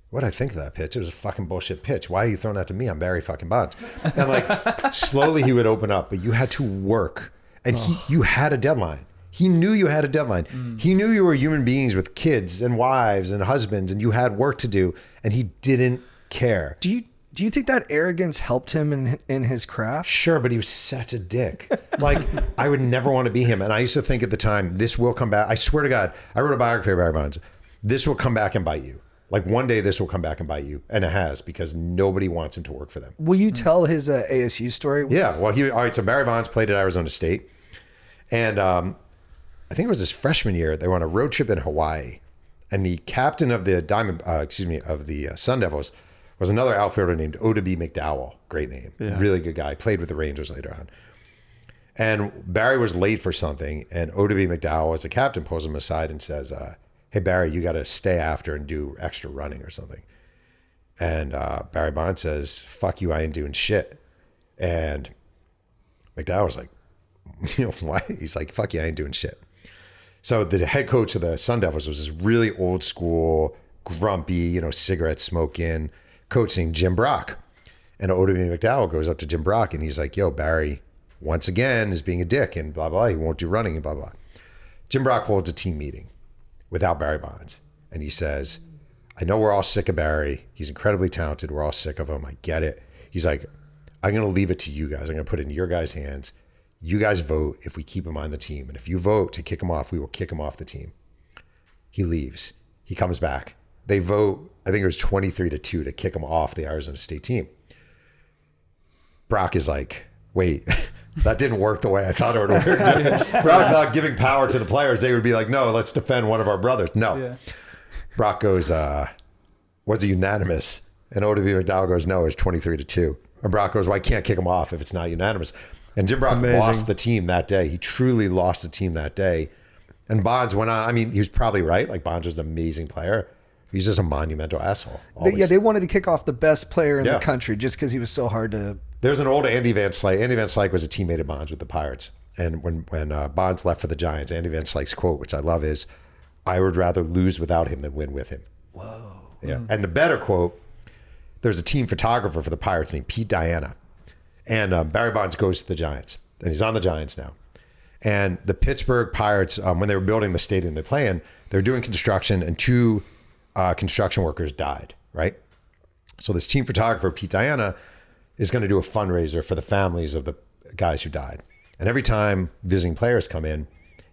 Speaker 1: What did I think of that pitch? It was a fucking bullshit pitch. Why are you throwing that to me? I'm Barry fucking Bonds. And like slowly he would open up, but you had to work. And you had a deadline. He knew you had a deadline. He knew you were human beings with kids and wives and husbands and you had work to do and he didn't care.
Speaker 3: Do you think that arrogance helped him in his craft?
Speaker 1: Sure, but he was such a dick. Like, I would never want to be him. And I used to think at the time, this will come back. I swear to God, I wrote a biography of Barry Bonds. This will come back and bite you. Like, one day this will come back and bite you. And it has, because nobody wants him to work for them.
Speaker 3: Will you tell his ASU story?
Speaker 1: Yeah. Well, all right, so Barry Bonds played at Arizona State. And I think it was his freshman year. They were on a road trip in Hawaii. And the captain of the Sun Devils was another outfielder named Oddibe McDowell. Great name. Yeah. Really good guy. Played with the Rangers later on. And Barry was late for something. And Oddibe McDowell, as a captain, pulls him aside and says, hey, Barry, you got to stay after and do extra running or something. And Barry Bonds says, fuck you, I ain't doing shit. And McDowell was like, why? He's like, fuck you, I ain't doing shit. So the head coach of the Sun Devils was this really old school, grumpy, cigarette smoking coach named Jim Brock. And Oddibe McDowell goes up to Jim Brock and he's like, yo, Barry, once again, is being a dick and blah, blah, he won't do running and blah, blah. Jim Brock holds a team meeting without Barry Bonds. And he says, I know we're all sick of Barry. He's incredibly talented. We're all sick of him. I get it. He's like, I'm going to leave it to you guys. I'm going to put it in your guys' hands. You guys vote if we keep him on the team. And if you vote to kick him off, we will kick him off the team. He leaves. He comes back. They vote, I think it was 23-2 to kick him off the Arizona State team. Brock is like, wait, that didn't work the way I thought it would work. Brock thought giving power to the players, they would be like, no, let's defend one of our brothers. No. Yeah. Brock goes, was it unanimous? And Oddibe McDowell goes, no, it's 23-2. And Brock goes, well, I can't kick him off if it's not unanimous. And Jim Brock lost the team that day. He truly lost the team that day. And Bonds went on. I mean, he was probably right. Like, Bonds was an amazing player. He's just a monumental asshole.
Speaker 3: They wanted to kick off the best player in the country just because he was so hard to...
Speaker 1: There's an old Andy Van Slyke. Andy Van Slyke was a teammate of Bonds with the Pirates. And when Bonds left for the Giants, Andy Van Slyke's quote, which I love, is, I would rather lose without him than win with him.
Speaker 3: Whoa.
Speaker 1: Yeah. And the better quote, there's a team photographer for the Pirates named Pete Diana. And Barry Bonds goes to the Giants. And he's on the Giants now. And the Pittsburgh Pirates, when they were building the stadium they play in, they were doing construction and 2 construction workers died, right? So this team photographer, Pete Diana, is going to do a fundraiser for the families of the guys who died. And every time visiting players come in,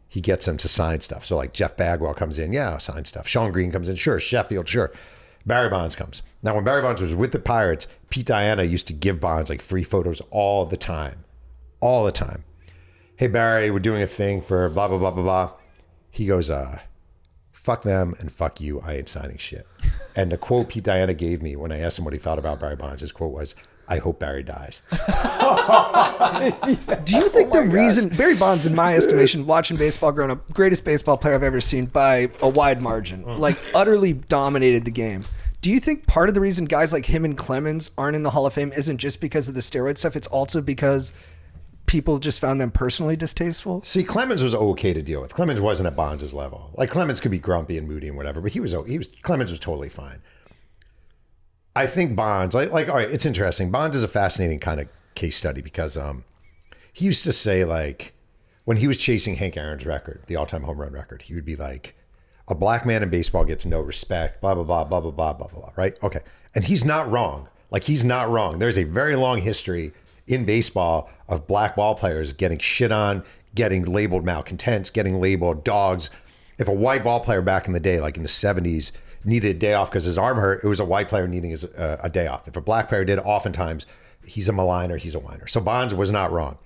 Speaker 1: he gets them to sign stuff. So like Jeff Bagwell comes in, yeah, I'll sign stuff. Sean Green comes in, sure. Sheffield, sure. Barry Bonds comes. Now, when Barry Bonds was with the Pirates, Pete Diana used to give Bonds like free photos all the time. All the time. Hey, Barry, we're doing a thing for blah, blah, blah, blah, blah. He goes, fuck them and fuck you. I ain't signing shit. And the quote Pete Diana gave me when I asked him what he thought about Barry Bonds, his quote was, I hope Barry dies.
Speaker 3: Do you think the reason Barry Bonds, in my estimation, watching baseball growing up, greatest baseball player I've ever seen by a wide margin, like utterly dominated the game. Do you think part of the reason guys like him and Clemens aren't in the Hall of Fame isn't just because of the steroid stuff? It's also because people just found them personally distasteful?
Speaker 1: See, Clemens was okay to deal with. Clemens wasn't at Bonds' level. Like, Clemens could be grumpy and moody and whatever, but Clemens was totally fine. I think Bonds, all right, it's interesting. Bonds is a fascinating kind of case study because he used to say, like, when he was chasing Hank Aaron's record, the all-time home run record, he would be like, a black man in baseball gets no respect, blah, blah, blah, blah, blah, blah, blah, blah, right? Okay. And he's not wrong. Like, he's not wrong. There's a very long history in baseball of black ball players getting shit on, getting labeled malcontents, getting labeled dogs. If a white ball player back in the day, like in the 70s, needed a day off because his arm hurt, it was a white player needing a day off. If a black player did, oftentimes he's a maligner, he's a whiner. So Bonds was not wrong.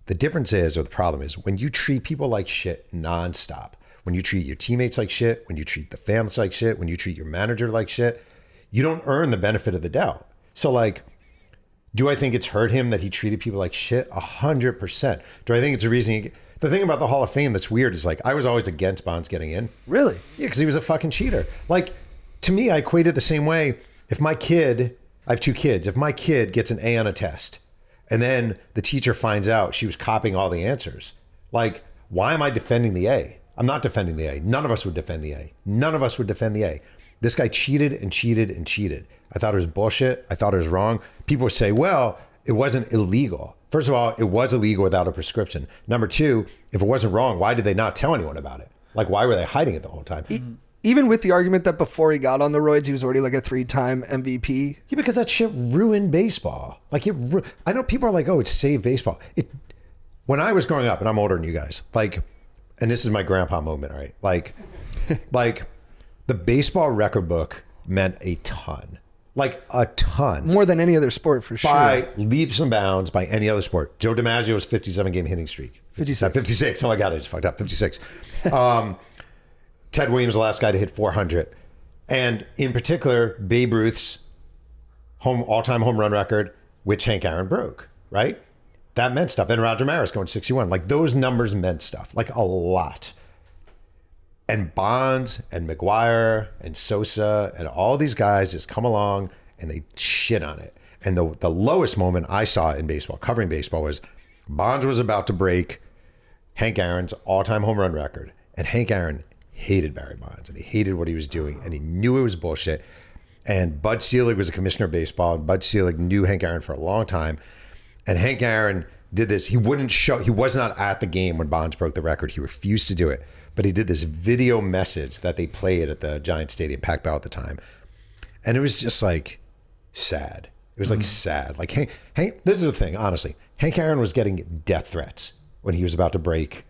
Speaker 1: The difference is, or the problem is, when you treat people like shit nonstop, when you treat your teammates like shit, when you treat the fans like shit, when you treat your manager like shit, you don't earn the benefit of the doubt. So like, do I think it's hurt him that he treated people like shit? 100%. Do I think it's a reason the thing about the Hall of Fame that's weird is like, I was always against Bonds getting in.
Speaker 3: Really?
Speaker 1: Yeah, because he was a fucking cheater. Like, to me, I equate it the same way. If my kid, I have 2 kids, if my kid gets an A on a test and then the teacher finds out she was copying all the answers, like, why am I defending the A? I'm not defending the A. None of us would defend the A. None of us would defend the A. This guy cheated and cheated and cheated. I thought it was bullshit. I thought it was wrong. People would say, well, it wasn't illegal. First of all, it was illegal without a prescription. Number 2, if it wasn't wrong, why did they not tell anyone about it? Like, why were they hiding it the whole time?
Speaker 3: Even with the argument that before he got on the roids, he was already like a 3-time MVP.
Speaker 1: Yeah, because that shit ruined baseball. Like, I know people are like, oh, it saved baseball. When I was growing up, and I'm older than you guys, like, and this is my grandpa moment, all right? Like the baseball record book meant a ton. Like a ton.
Speaker 3: More than any other sport, for sure.
Speaker 1: By leaps and bounds by any other sport. Joe DiMaggio's 57-game hitting streak.
Speaker 3: 56.
Speaker 1: 56. Oh my God, I just fucked up. 56. Ted Williams, the last guy to hit 400. And in particular, Babe Ruth's all-time home run record, which Hank Aaron broke, right? That meant stuff. And Roger Maris going 61. Like, those numbers meant stuff. Like, a lot. And Bonds and McGuire and Sosa and all these guys just come along and they shit on it. And the lowest moment I saw in baseball, covering baseball, was Bonds was about to break Hank Aaron's all-time home run record. And Hank Aaron hated Barry Bonds and he hated what he was doing and he knew it was bullshit. And Bud Selig was a commissioner of baseball, and Bud Selig knew Hank Aaron for a long time. And Hank Aaron did this. He was not at the game when Bonds broke the record. He refused to do it. But he did this video message that they played at the Giant Stadium, packed out at the time. And it was just like sad. It was like sad. Like Hank, this is the thing, honestly. Hank Aaron was getting death threats when he was about to break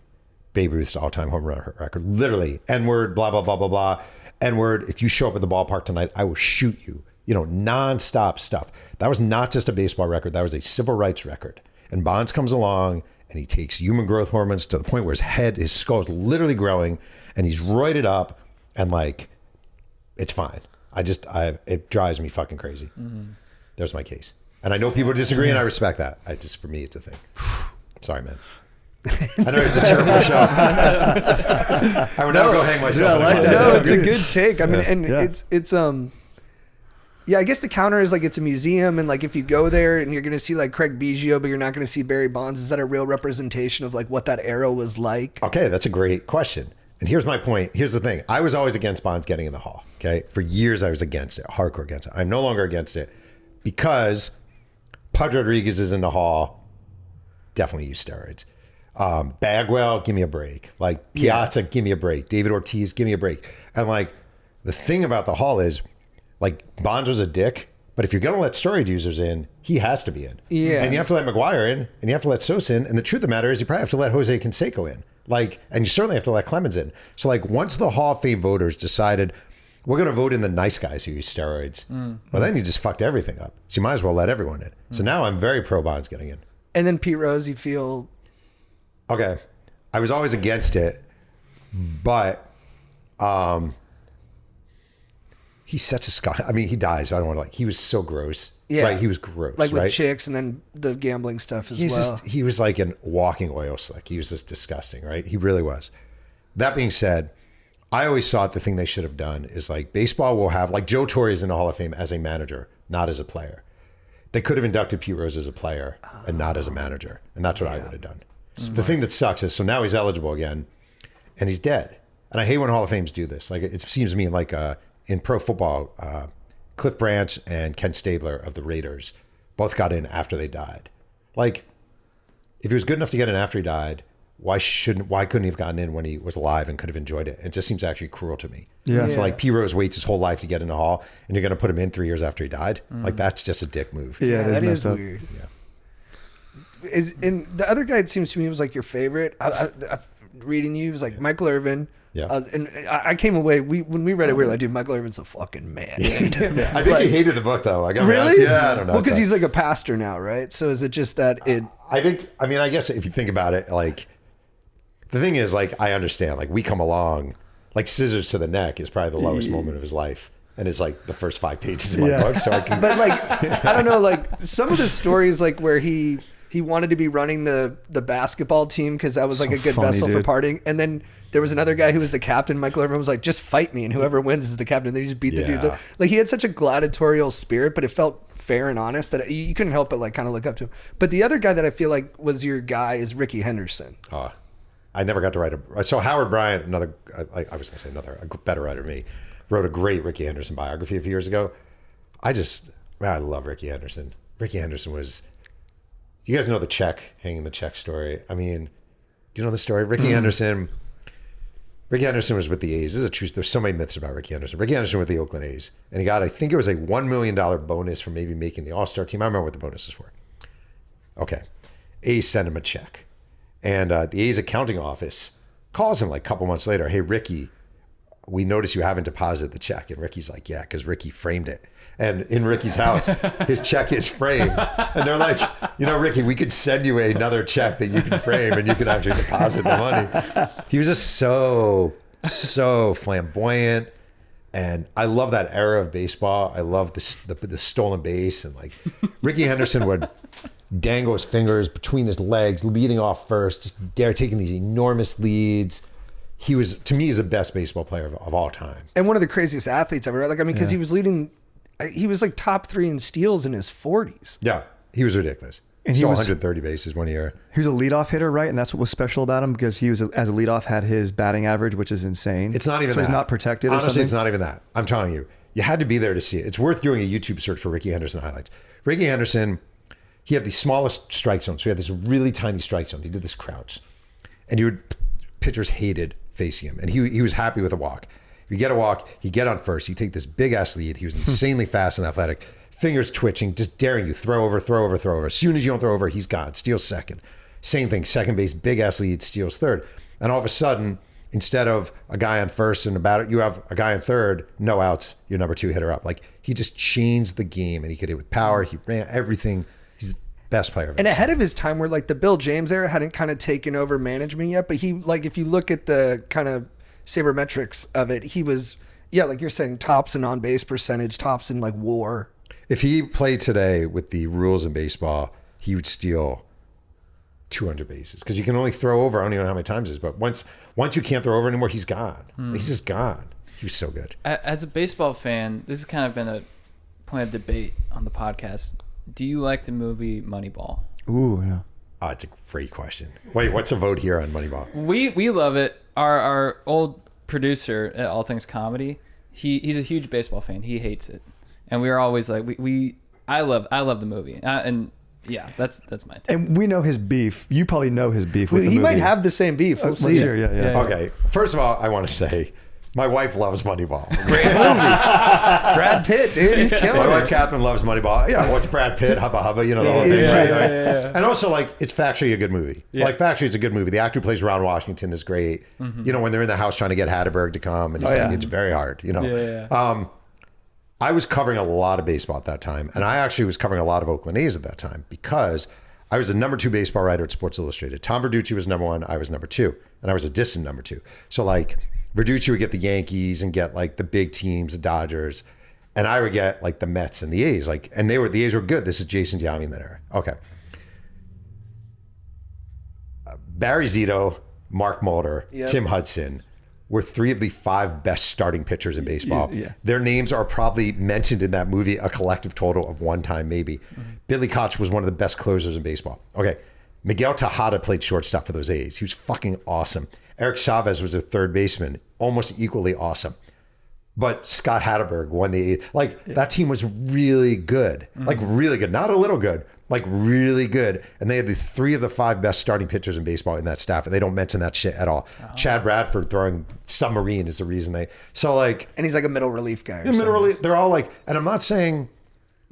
Speaker 1: Babe Ruth's all-time home run record. Literally, N-word, blah, blah, blah, blah, blah. N-word, if you show up at the ballpark tonight, I will shoot you. You know, nonstop stuff. That was not just a baseball record. That was a civil rights record. And Bonds comes along and he takes human growth hormones to the point where his skull is literally growing and he's roided up and like, it's fine. It drives me fucking crazy. There's my case. And I know people disagree and I respect that. For me, it's a thing. Sorry, man. I know it's a terrible show. I would now go hang myself.
Speaker 3: Yeah, like that. No, it's a good take. I mean, and it's yeah, I guess the counter is like, it's a museum, and like if you go there and you're gonna see like Craig Biggio, but you're not gonna see Barry Bonds, is that a real representation of like what that era was like?
Speaker 1: Okay, that's a great question. And here's my point. Here's the thing. I was always against Bonds getting in the Hall. Okay, for years I was against it, hardcore against it. I'm no longer against it because Pudge Rodriguez is in the Hall. Definitely use steroids. Bagwell, give me a break. Like Piazza, give me a break. David Ortiz, give me a break. And like the thing about the Hall is, like, Bonds was a dick, but if you're gonna let steroid users in, he has to be in.
Speaker 3: Yeah.
Speaker 1: And you have to let McGuire in, and you have to let Sosa in. And the truth of the matter is, you probably have to let Jose Canseco in. Like, and you certainly have to let Clemens in. So like, once the Hall of Fame voters decided we're gonna vote in the nice guys who use steroids, well, then you just fucked everything up. So you might as well let everyone in. So now I'm very pro Bonds getting in.
Speaker 3: And then Pete Rose, you feel?
Speaker 1: Okay, I was always against it, but he's such a Scott. I mean, he dies. I don't want to he was so gross. Yeah. Right. He was gross.
Speaker 3: Like with
Speaker 1: right?
Speaker 3: chicks and then the gambling stuff as well.
Speaker 1: He was like a walking oil slick. He was just disgusting, right? He really was. That being said, I always thought the thing they should have done is like baseball will have, like Joe Torre is in the Hall of Fame as a manager, not as a player. They could have inducted Pete Rose as a player and not as a manager. And that's what I would have done. Smart. The thing that sucks is, so now he's eligible again and he's dead. And I hate when Hall of Fames do this. Like it seems to me like in pro football, Cliff Branch and Ken Stabler of the Raiders both got in after they died. Like, if he was good enough to get in after he died, why couldn't he have gotten in when he was alive and could have enjoyed it? It just seems actually cruel to me.
Speaker 5: Yeah.
Speaker 1: So like P. Rose waits his whole life to get in the Hall, and you're going to put him in 3 years after he died. Like that's just a dick move.
Speaker 5: Yeah,
Speaker 3: that
Speaker 5: messed
Speaker 3: is
Speaker 5: up.
Speaker 3: weird.
Speaker 1: Yeah.
Speaker 3: And the other guy, it seems to me, was like your favorite. I reading you was like Michael Irvin.
Speaker 1: Yeah.
Speaker 3: And I came away. When we read it, we were like, dude, Michael Irvin's a fucking man.
Speaker 1: I think he hated the book though. I got
Speaker 3: Really?
Speaker 1: Yeah, I don't know.
Speaker 3: Well, because he's like a pastor now, right? So is it just that it?
Speaker 1: I guess if you think about it, like the thing is, like I understand, like we come along, like scissors to the neck is probably the lowest moment of his life, and it's like the first 5 pages of my book. So I can,
Speaker 3: But like, I don't know, like some of the stories, like where he wanted to be running the basketball team because that was like
Speaker 5: So
Speaker 3: a good
Speaker 5: funny,
Speaker 3: vessel
Speaker 5: dude.
Speaker 3: for partying, and then there was another guy who was the captain. Michael Irvin was like, just fight me, and whoever wins is the captain. And then he just beat the dudes up. Like he had such a gladiatorial spirit, but it felt fair and honest that you couldn't help but like kind of look up to him. But the other guy that I feel like was your guy is Rickey Henderson.
Speaker 1: I never got to write so Howard Bryant, I was going to say a better writer than me, wrote a great Rickey Henderson biography a few years ago. I love Rickey Henderson. Rickey Henderson was, you guys know the hanging the check story. I mean, do you know the story? Rickey Henderson was with the A's. This is a truth. There's so many myths about Rickey Henderson. Rickey Henderson with the Oakland A's. And he got, I think it was a $1 million bonus for maybe making the All-Star team. I don't remember what the bonus is for. Okay. A's sent him a check. And the A's accounting office calls him like a couple months later. Hey, Rickey, we noticed you haven't deposited the check. And Ricky's like, yeah, because Rickey framed it. And in Ricky's house, his check is framed. And they're like, Rickey, we could send you another check that you can frame and you can actually deposit the money. He was just so flamboyant. And I love that era of baseball. I love the stolen base. And like Rickey Henderson would dangle his fingers between his legs, leading off first, just taking these enormous leads. He was, to me, he's the best baseball player of all time.
Speaker 3: And one of the craziest athletes ever. Like, I mean, because he was like top 3 in steals in his 40s.
Speaker 1: Yeah, he was ridiculous.
Speaker 5: And
Speaker 1: Stole
Speaker 5: he was
Speaker 1: 130 bases one year.
Speaker 5: He was a leadoff hitter, right? And that's what was special about him because he was, as a leadoff, had his batting average, which is insane.
Speaker 1: It's not even
Speaker 5: so
Speaker 1: that.
Speaker 5: He's not protected or
Speaker 1: Honestly,
Speaker 5: something?
Speaker 1: it's not even that. I'm telling you. You had to be there to see it. It's worth doing a YouTube search for Rickey Henderson highlights. Rickey Henderson, he had the smallest strike zone. So he had this really tiny strike zone. He did this crouch. And pitchers hated facing him. And he was happy with a walk. If you get a walk, he'd get on first. He'd take this big ass lead. He was insanely fast and athletic. Fingers twitching, just daring you. Throw over. As soon as you don't throw over, he's gone. Steals second. Same thing. Second base, big ass lead, steals third. And all of a sudden, instead of a guy on first and a batter, you have a guy on third, no outs, your number 2 hitter up. Like he just changed the game and he could hit with power. He ran everything. He's the best player.
Speaker 3: And ahead of his time, where like the Bill James era hadn't kind of taken over management yet, but he, like, if you look at the kind of sabermetrics of it, he was, like you're saying, tops in on-base percentage, tops in like WAR.
Speaker 1: If he played today with the rules in baseball, he would steal 200 bases because you can only throw over. I don't even know how many times it is, but once you can't throw over anymore, he's gone. He's just gone. He was so good.
Speaker 2: As a baseball fan, this has kind of been a point of debate on the podcast. Do you like the movie Moneyball?
Speaker 5: Ooh, yeah.
Speaker 1: Oh, it's a great question. Wait, what's the vote here on Moneyball?
Speaker 2: We love it. Our old producer at All Things Comedy, he's a huge baseball fan. He hates it. And we were always like, I love the movie, and yeah, that's my take.
Speaker 5: And we know his beef. You probably know his beef with the
Speaker 3: He
Speaker 5: movie.
Speaker 3: might have the same beef. We'll see.
Speaker 5: Let's hear, yeah.
Speaker 1: Okay, first of all, I want to say my wife loves Moneyball.
Speaker 3: Great movie. Brad Pitt, dude, he's killing
Speaker 1: My wife
Speaker 3: it.
Speaker 1: Catherine loves Moneyball. Yeah, what's Brad Pitt? Hubba hubba, the whole thing. Right? And also, like, it's factually a good movie.
Speaker 2: Yeah.
Speaker 1: Like, factually, it's a good movie. The actor who plays Ron Washington is great. When they're in the house trying to get Hatterberg to come, and he's like, it's very hard. I was covering a lot of baseball at that time, and I actually was covering a lot of Oakland A's at that time because I was the number 2 baseball writer at Sports Illustrated. Tom Verducci was number 1, I was number 2, and I was a distant number 2. So like Verducci would get the Yankees and get like the big teams, the Dodgers, and I would get like the Mets and the A's. And the A's were good. This is Jason Giambi in that era. Okay. Barry Zito, Mark Mulder, Tim Hudson were 3 of the 5 best starting pitchers in baseball.
Speaker 5: Yeah.
Speaker 1: Their names are probably mentioned in that movie a collective total of 1 time, maybe. Billy Koch was one of the best closers in baseball. Okay. Miguel Tejada played shortstop for those A's. He was fucking awesome. Eric Chavez was a third baseman, almost equally awesome. But Scott Hatterberg won the A's. That team was really good. Like really good. Not a little good. like really good. And they had the 3 of the 5 best starting pitchers in baseball in that staff. And they don't mention that shit at all. Chad Bradford throwing submarine is the reason so like.
Speaker 3: And he's like a middle relief guy.
Speaker 1: They're all like, and I'm not saying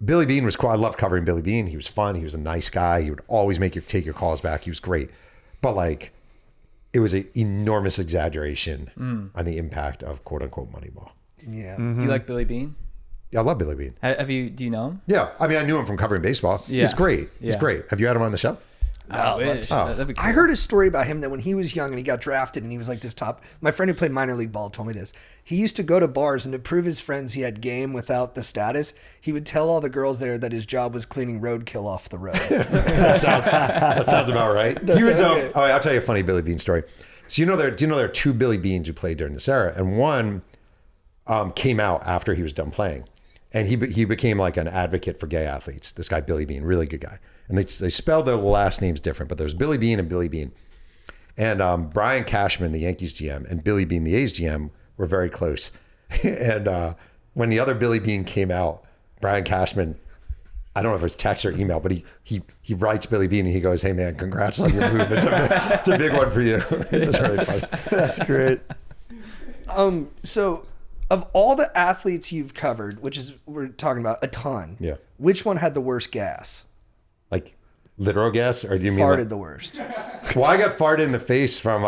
Speaker 1: Billy Beane was cool. I loved covering Billy Beane. He was fun. He was a nice guy. He would always take your calls back. He was great. But like, it was an enormous exaggeration on the impact of quote unquote Moneyball.
Speaker 3: Yeah.
Speaker 2: Do you like Billy Beane?
Speaker 1: Yeah, I love Billy Beane.
Speaker 2: Do you know him?
Speaker 1: Yeah. I mean, I knew him from covering baseball.
Speaker 2: Yeah.
Speaker 1: He's great. He's
Speaker 2: Yeah.
Speaker 1: great. Have you had him on the show?
Speaker 2: I wish. That'd be cool.
Speaker 3: I heard a story about him that when he was young and he got drafted and he was like this top. My friend who played minor league ball told me this. He used to go to bars and to prove his friends he had game without the status, he would tell all the girls there that his job was cleaning roadkill off the road.
Speaker 1: that sounds about right. He was. I'll tell you a funny Billy Beane story. So do you know there are 2 Billy Beanes who played during this era, and one came out after he was done playing, and he became like an advocate for gay athletes. This guy Billy Beane, really good guy. And they spelled their last names different, but there's Billy Beane and Billy Beane. And Brian Cashman, the Yankees GM, and Billy Beane, the A's GM, were very close. And when the other Billy Beane came out, Brian Cashman, I don't know if it's text or email, but he writes Billy Beane and he goes, "Hey man, congrats on your move. It's a big one for you." It's just really funny.
Speaker 5: That's great.
Speaker 3: So of all the athletes you've covered, which is we're talking about a ton,
Speaker 1: Yeah.
Speaker 3: which one had the worst gas?
Speaker 1: Like literal gas, or do you mean
Speaker 3: Farted
Speaker 1: like,
Speaker 3: the worst?
Speaker 1: Well, I got farted in the face from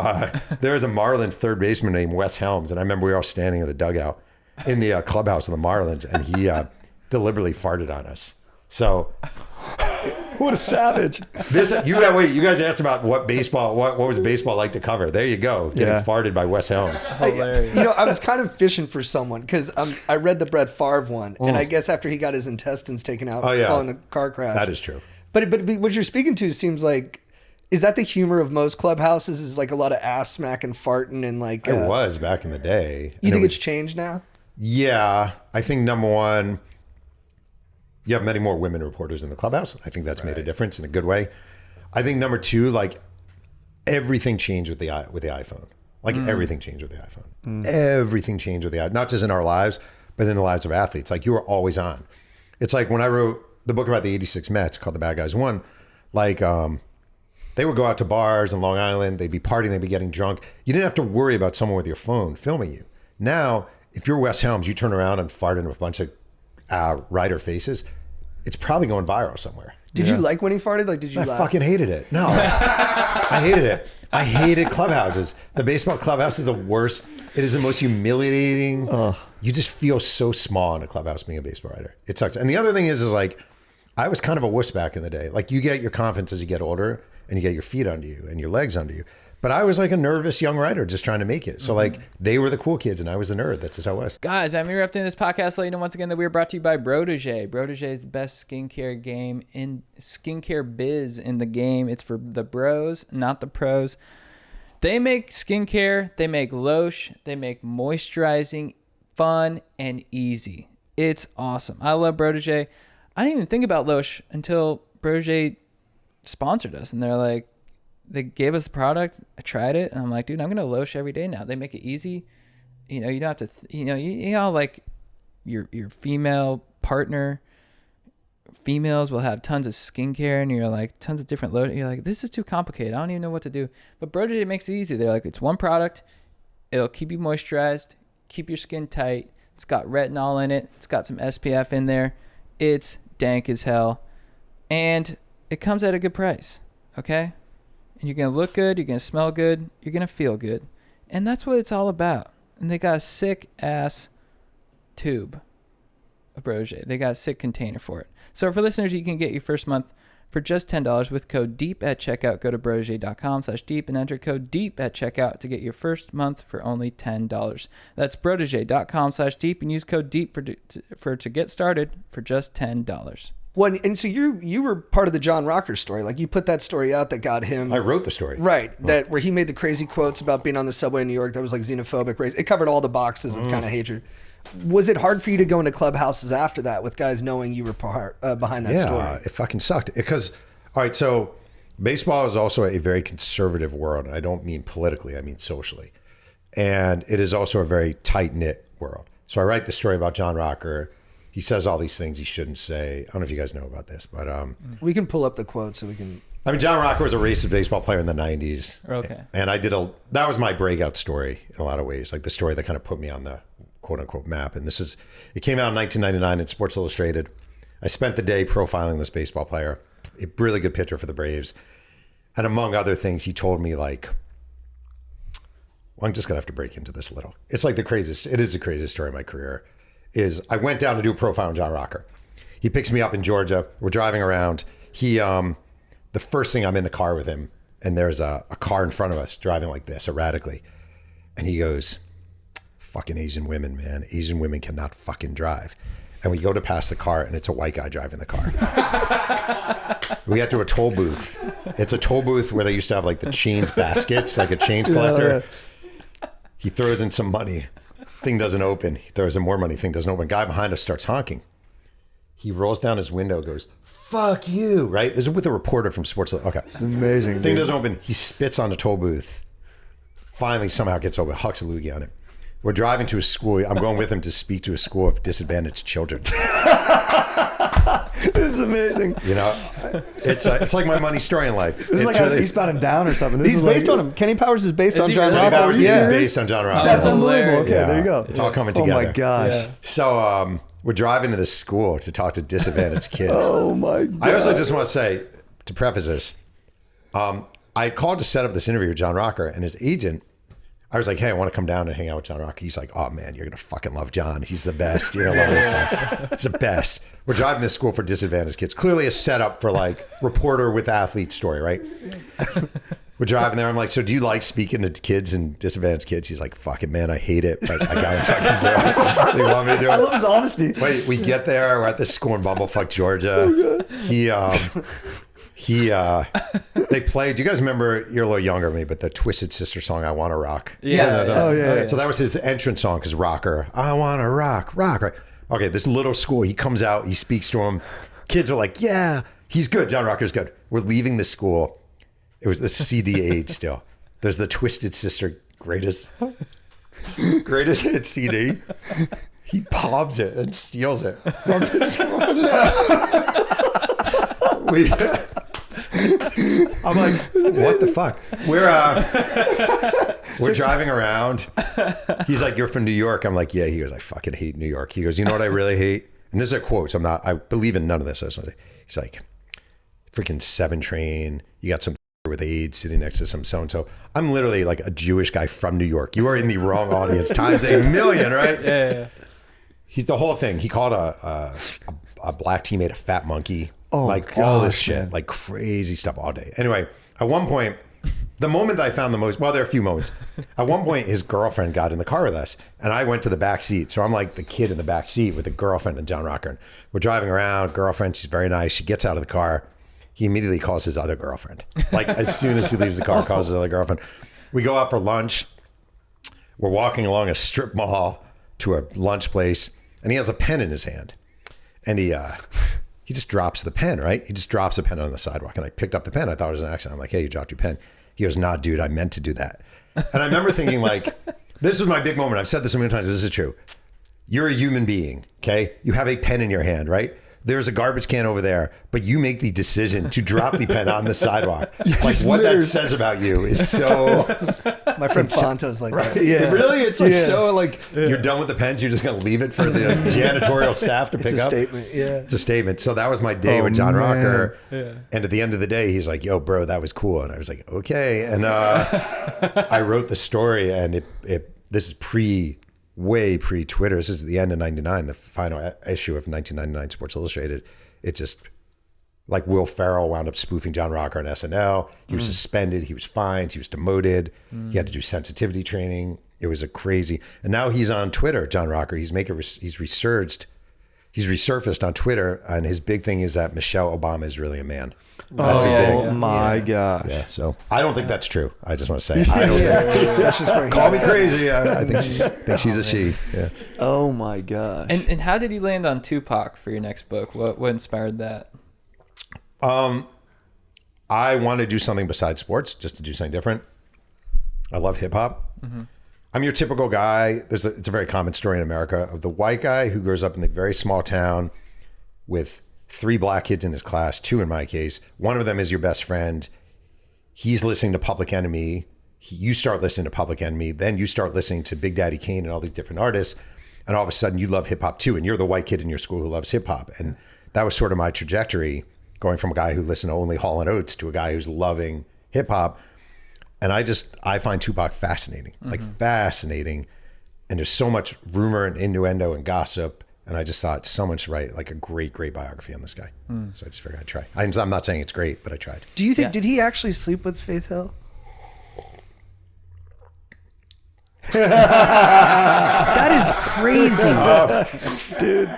Speaker 1: there was a Marlins third baseman named Wes Helms, and I remember we were all standing in the dugout in the clubhouse of the Marlins, and he deliberately farted on us. So
Speaker 5: What a savage.
Speaker 1: You guys asked about what was baseball like to cover. There you go, getting
Speaker 5: Yeah.
Speaker 1: farted by Wes Helms.
Speaker 2: Hilarious.
Speaker 3: I was kind of fishing for someone because I read the Brett Favre one, and I guess after he got his intestines taken out following the car crash.
Speaker 1: That is true.
Speaker 3: But what you're speaking to seems like, is that the humor of most clubhouses? Is like a lot of ass smack and farting and like.
Speaker 1: It was back in the day.
Speaker 3: You think it's changed now?
Speaker 1: Yeah, I think number one, you have many more women reporters in the clubhouse. I think that's made a difference in a good way. I think number two, like everything changed with the iPhone. Like everything changed with the iPhone. Everything changed with the iPhone, not just in our lives, but in the lives of athletes. Like you were always on. It's like when I wrote the book about the '86 Mets called The Bad Guys Won, like they would go out to bars in Long Island. They'd be partying. They'd be getting drunk. You didn't have to worry about someone with your phone filming you. Now, if you're Wes Helms, you turn around and fart into a bunch of writer faces, it's probably going viral somewhere.
Speaker 3: Did you like when he farted? Like, did you
Speaker 1: I
Speaker 3: laugh?
Speaker 1: fucking hated it. No, I hated it. I hated clubhouses. The baseball clubhouse is the worst. It is the most humiliating. You just feel so small in a clubhouse being a baseball writer. It sucks. And the other thing is like, I was kind of a wuss back in the day. Like you get your confidence as you get older and you get your feet under you and your legs under you. But I was like a nervous young writer just trying to make it. So like they were the cool kids and I was the nerd. That's just how it was.
Speaker 2: Guys, I'm interrupting this podcast letting you know once again that we're brought to you by Protégé. Protégé is the best skincare game in skincare biz in the game. It's for the bros, not the pros. They make skincare, they make lotion, they make moisturizing fun and easy. It's awesome. I love Protégé. I didn't even think about lotion until Protégé sponsored us and they're like, they gave us the product. I tried it, and I'm like, dude, I'm gonna lotion every day now. They make it easy. You know, you don't have to. You know, like your female partner. Females will have tons of skincare, and you're like tons of different lotion. You're like, this is too complicated. I don't even know what to do. But Protégé makes it easy. They're like, it's one product. It'll keep you moisturized, keep your skin tight. It's got retinol in it. It's got some SPF in there. It's dank as hell, and it comes at a good price. Okay. And you're going to look good, you're going to smell good, you're going to feel good. And that's what it's all about. And they got a sick-ass tube of Protégé. They got a sick container for it. So for listeners, you can get your first month for just $10 with code DEEP at checkout. Go to protege.com/deep and enter code DEEP at checkout to get your first month for only $10. That's protege.com/deep and use code DEEP to get started for just $10.
Speaker 3: Well, and so you were part of the John Rocker story. Like you put that story out that got him.
Speaker 1: I wrote the story.
Speaker 3: Right. That where he made the crazy quotes about being on the subway in New York that was like xenophobic, race. It covered all the boxes of kind of hatred. Was it hard for you to go into clubhouses after that with guys knowing you were behind that story?
Speaker 1: Yeah, it fucking sucked. Because, all right, so baseball is also a very conservative world. And I don't mean politically, I mean socially. And it is also a very tight-knit world. So I write the story about John Rocker. he says all these things he shouldn't say. I don't know if you guys know about this, but
Speaker 3: We can pull up the quote so we can.
Speaker 1: I mean, John Rocker was a racist baseball player in the 90s.
Speaker 2: Okay.
Speaker 1: And that was my breakout story in a lot of ways, like the story that kind of put me on the quote unquote map. And it came out in 1999 in Sports Illustrated. I spent the day profiling this baseball player, a really good pitcher for the Braves. And among other things, he told me like, well, I'm just going to have to break into this a little. It's like it is the craziest story of my career, is I went down to do a profile on John Rocker. He picks me up in Georgia. We're driving around. The first thing I'm in the car with him, and there's a car in front of us driving like this erratically. And he goes, fucking Asian women, man. Asian women cannot fucking drive. And we go to pass the car, and it's a white guy driving the car. We get to a toll booth. It's a toll booth where they used to have like the chains baskets, like a chains collector. He throws in some money. Thing doesn't open. He throws in more money. Thing doesn't open. Guy behind us starts honking. He rolls down his window, goes, fuck you, right? This is with a reporter from Sports. Okay.
Speaker 3: It's amazing.
Speaker 1: Thing doesn't open. He spits on the toll booth. Finally, somehow gets open. Hucks a loogie on it. We're driving to a school. I'm going with him to speak to a school of disadvantaged children.
Speaker 5: This is amazing.
Speaker 1: You know, it's like my money story in life.
Speaker 5: This is like
Speaker 1: really,
Speaker 5: Eastbound and Down or something.
Speaker 4: He's based on him. Kenny Powers is based on
Speaker 2: he
Speaker 4: John
Speaker 2: really?
Speaker 4: Rocker.
Speaker 1: Powers
Speaker 4: Are you
Speaker 1: is
Speaker 4: serious?
Speaker 1: based on John Rocker.
Speaker 4: That's unbelievable.
Speaker 2: hilarious.
Speaker 4: Okay, there you go.
Speaker 1: It's all coming together.
Speaker 5: Oh my gosh.
Speaker 2: Yeah.
Speaker 1: So we're driving to this school to talk to disadvantaged kids.
Speaker 4: Oh my God.
Speaker 1: I also just want to say, to preface this, I called to set up this interview with John Rocker, and his agent, I was like, hey, I want to come down and hang out with John Rocker. He's like, oh man, you're going to fucking love John. He's the best. You're going to love this guy. It's the best. We're driving this school for disadvantaged kids. Clearly a setup for like reporter with athlete story, right? We're driving there. I'm like, so do you like speaking to kids and disadvantaged kids? He's like, fucking man, I hate it, but I got to fucking do it. They want me to do it.
Speaker 4: I love his honesty.
Speaker 1: Wait, we get there. We're at this school in Bumblefuck, Georgia. They played. Do you guys remember? You're a little younger than me, but the Twisted Sister song, "I Wanna Rock."
Speaker 2: Yeah.
Speaker 4: Oh yeah.
Speaker 1: So that was his entrance song, because rocker, I wanna rock, right? Okay, this little school. He comes out. He speaks to him. Kids are like, yeah, he's good. John Rocker's good. We're leaving the school. It was the CD age still. There's the Twisted Sister greatest hit CD. He palms it and steals it from this I'm like, what the fuck? We're driving around. He's like, you're from New York. I'm like, yeah. He goes, I fucking hate New York. He goes, you know what I really hate? And this is a quote. So I believe in none of this. He's like, freaking 7 train. You got some with AIDS sitting next to some so-and-so. I'm literally like a Jewish guy from New York. You are in the wrong audience times 1,000,000, right?
Speaker 2: Yeah.
Speaker 1: He's the whole thing. He called a black teammate a fat monkey.
Speaker 4: Oh,
Speaker 1: like all this
Speaker 4: gosh,
Speaker 1: shit,
Speaker 4: man.
Speaker 1: like crazy stuff all day. Anyway, at one point, the moment that I found the most, well, there are a few moments. At one point, his girlfriend got in the car with us, and I went to the back seat. So I'm like the kid in the back seat with the girlfriend and John Rocker. We're driving around. Girlfriend, she's very nice. She gets out of the car. He immediately calls his other girlfriend. Like as soon as he leaves the car, calls his other girlfriend. We go out for lunch. We're walking along a strip mall to a lunch place, and he has a pen in his hand, and he just drops the pen, right? He just drops a pen on the sidewalk, and I picked up the pen. I thought it was an accident. I'm like, hey, you dropped your pen. He goes, nah, dude, I meant to do that. And I remember thinking like, this was my big moment. I've said this so many times. This is true. You're a human being, okay? You have a pen in your hand, right? There's a garbage can over there, but you make the decision to drop the pen on the sidewalk. Like what that says about you is so...
Speaker 3: My friend Fonto's like
Speaker 1: Right?
Speaker 3: that. Yeah.
Speaker 1: Really? It's like
Speaker 3: Yeah.
Speaker 1: so like you're done with the pens. You're just going to leave it for the janitorial staff to pick
Speaker 3: It's a
Speaker 1: up.
Speaker 3: statement. Yeah.
Speaker 1: It's a statement. So that was my day with John Rocker. Yeah. And at the end of the day, he's like, yo, bro, that was cool. And I was like, okay. And I wrote the story, and this is way pre-Twitter. This is the end of 99, the final issue of 1999 Sports Illustrated. It just, like Will Ferrell wound up spoofing John Rocker on SNL. He was suspended. He was fined. He was demoted. He had to do sensitivity training. It was a crazy, and now he's on Twitter, John Rocker. He's resurfaced on Twitter, and his big thing is that Michelle Obama is really a man. That's his big.
Speaker 4: Oh my gosh.
Speaker 1: Yeah, so I don't think that's true. I just want to say, I don't think.
Speaker 3: That's just where
Speaker 1: Call me crazy. I think she's a she. Yeah.
Speaker 4: Oh my gosh.
Speaker 2: And how did you land on Tupac for your next book? What inspired that?
Speaker 1: I wanted to do something besides sports, just to do something different. I love hip hop. I'm your typical guy. It's a very common story in America of the white guy who grows up in the very small town with 3 black kids in his class, 2 in my case. One of them is your best friend. He's listening to Public Enemy. You start listening to Public Enemy. Then you start listening to Big Daddy Kane and all these different artists. And all of a sudden you love hip hop too. And you're the white kid in your school who loves hip hop. And that was sort of my trajectory, going from a guy who listened to only Hall & Oates to a guy who's loving hip hop. And I find Tupac fascinating, like fascinating. And there's so much rumor and innuendo and gossip. And I just thought someone should write like a great biography on this guy. So I just figured I'd try. I'm not saying it's great, but I tried.
Speaker 3: Do you think, did he actually sleep with Faith Hill? That is crazy.
Speaker 1: Dude.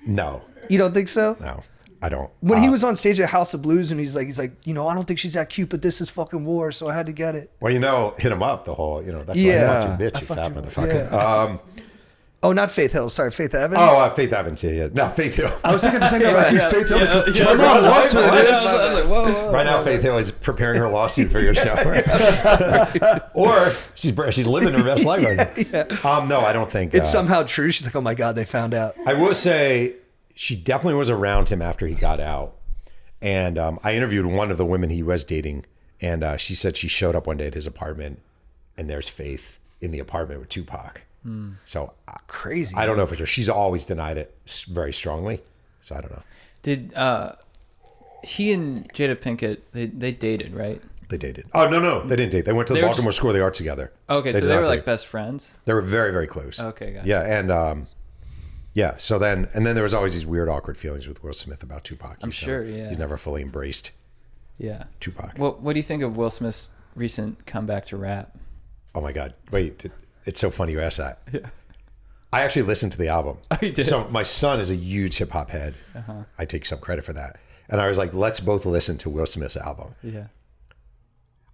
Speaker 1: No.
Speaker 3: You don't think so?
Speaker 1: No, I don't.
Speaker 3: When he was on stage at House of Blues and he's like, I don't think she's that cute, but this is fucking war, so I had to get it.
Speaker 1: Well, hit him up the whole, that's why I fucked your bitch, you fat motherfucker.
Speaker 3: Yeah. Oh, not Faith Hill. Sorry, Faith Evans.
Speaker 1: Oh, Faith Evans. Yeah. No, Faith Hill.
Speaker 4: I was thinking the same thing. Like, dude, Faith Hill.
Speaker 2: My mom loves her, dude. I was like, whoa.
Speaker 1: Right now, Faith Hill is preparing her lawsuit for your show. Or she's living her best life right now. No, I don't think.
Speaker 3: It's somehow true. She's like, oh my God, they found out.
Speaker 1: I will say she definitely was around him after he got out. And I interviewed one of the women he was dating. And she said she showed up one day at his apartment and there's Faith in the apartment with Tupac. So
Speaker 3: crazy.
Speaker 1: I don't know for sure. She's always denied it very strongly. So I don't know.
Speaker 2: Did he and Jada Pinkett, they dated, right?
Speaker 1: They dated. Oh, no. They didn't date. They went to the Baltimore School of the Arts together.
Speaker 2: Okay, so they were like best friends?
Speaker 1: They were very, very close.
Speaker 2: Okay, got it.
Speaker 1: Yeah, and so then there was always these weird, awkward feelings with Will Smith about Tupac.
Speaker 2: I'm sure, yeah.
Speaker 1: He's never fully embraced Tupac.
Speaker 2: What do you think of Will Smith's recent comeback to rap?
Speaker 1: Oh my God. Wait, it's so funny you asked that.
Speaker 2: Yeah.
Speaker 1: I actually listened to the album.
Speaker 2: Oh, you did?
Speaker 1: So my son is a huge hip hop head. I take some credit for that. And I was like, let's both listen to Will Smith's album.
Speaker 2: Yeah.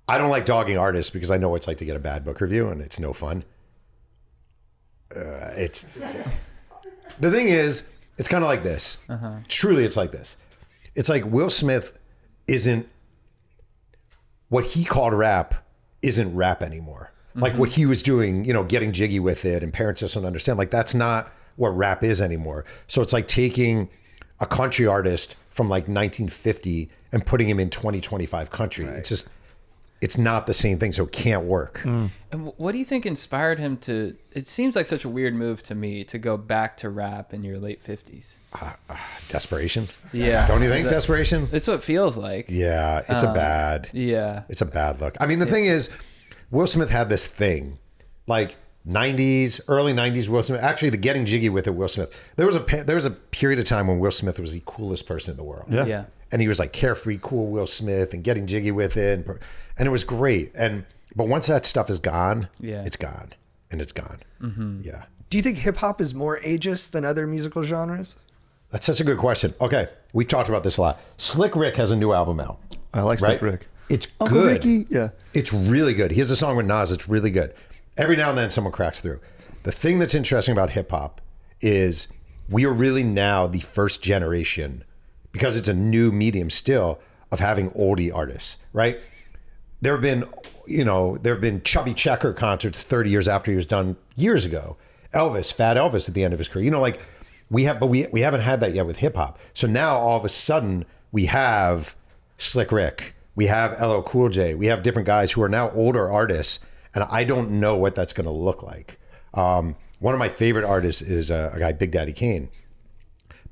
Speaker 1: I don't like dogging artists because I know what it's like to get a bad book review and it's no fun. The thing is, it's kind of like this. Truly, it's like this. It's like Will Smith isn't, what he called rap isn't rap anymore. Like what he was doing, getting jiggy with it, and parents just don't understand. Like that's not what rap is anymore. So it's like taking a country artist from like 1950 and putting him in 2025 country. Right. It's not the same thing, so it can't work.
Speaker 2: And what do you think inspired him to, it seems like such a weird move to me, to go back to rap in your late 50s?
Speaker 1: Desperation?
Speaker 2: Yeah.
Speaker 1: Don't you think desperation?
Speaker 2: It's what it feels like.
Speaker 1: Yeah, it's it's a bad look. I mean, the thing is, Will Smith had this thing, like early 90s Will Smith, actually the getting jiggy with it Will Smith. There was a period of time when Will Smith was the coolest person in the world.
Speaker 2: Yeah.
Speaker 1: And he was like carefree, cool Will Smith and getting jiggy with it. And it was great. But once that stuff is gone, it's gone. And it's gone. Yeah.
Speaker 3: Do you think hip hop is more ageist than other musical genres?
Speaker 1: That's such a good question. Okay. We've talked about this a lot. Slick Rick has a new album out.
Speaker 5: I like Slick Rick.
Speaker 1: It's
Speaker 4: Uncle
Speaker 1: good.
Speaker 4: Ricky, yeah.
Speaker 1: It's really good. He has a song with Nas. It's really good. Every now and then someone cracks through. The thing that's interesting about hip hop is we are really now the first generation, because it's a new medium still, of having oldie artists, right? There have been Chubby Checker concerts 30 years after he was done years ago. Elvis, Fat Elvis at the end of his career. We haven't had that yet with hip hop. So now all of a sudden we have Slick Rick. We have LL Cool J. We have different guys who are now older artists, and I don't know what that's going to look like. One of my favorite artists is a guy, Big Daddy Kane.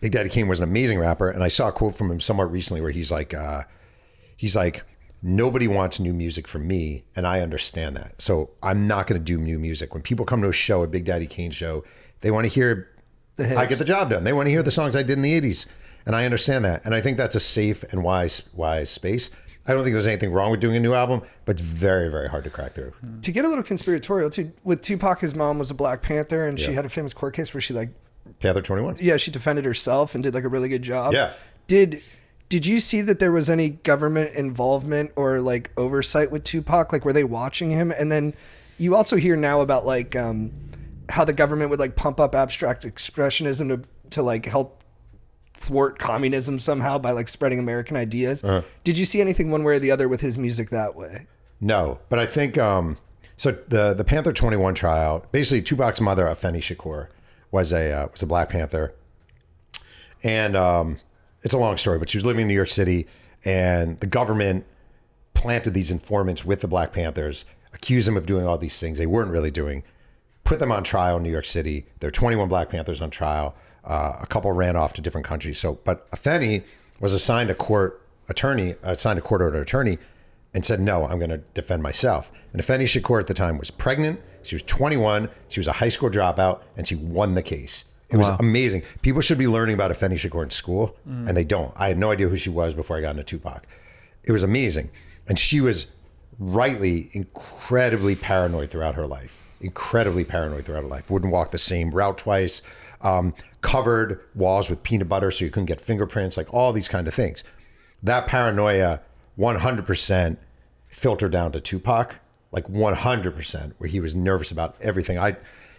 Speaker 1: Big Daddy Kane was an amazing rapper, and I saw a quote from him somewhat recently where he's like, nobody wants new music from me, and I understand that. So I'm not going to do new music. When people come to a show, a Big Daddy Kane show, they want to hear I get the job done. They want to hear the songs I did in the 80s, and I understand that. And I think that's a safe and wise space. I don't think there's anything wrong with doing a new album, but it's very, very hard to crack through.
Speaker 3: To get a little conspiratorial, too, with Tupac, his mom was a Black Panther, and she had a famous court case where she
Speaker 1: Panther 21.
Speaker 3: Yeah, she defended herself and did a really good job.
Speaker 1: Yeah.
Speaker 3: Did you see that there was any government involvement or oversight with Tupac? Were they watching him? And then you also hear now about how the government would pump up abstract expressionism to help thwart communism somehow by spreading American ideas. Did you see anything one way or the other with his music that way?
Speaker 1: No, but I think So the Panther 21 trial, basically Tupac's mother, Afeni Shakur, was a Black Panther. And it's a long story, but she was living in New York City, and the government planted these informants with the Black Panthers, accused them of doing all these things they weren't really doing, put them on trial in New York City. There are 21 Black Panthers on trial. A couple ran off to different countries. But Afeni was assigned a court order attorney, and said, no, I'm going to defend myself. And Afeni Shakur at the time was pregnant. She was 21. She was a high school dropout, and she won the case. It was amazing. People should be learning about Afeni Shakur in school, and they don't. I had no idea who she was before I got into Tupac. It was amazing. And she was rightly incredibly paranoid throughout her life. Wouldn't walk the same route twice. Covered walls with peanut butter so you couldn't get fingerprints, like all these kind of things. That paranoia 100% filtered down to Tupac, like 100%, where he was nervous about everything.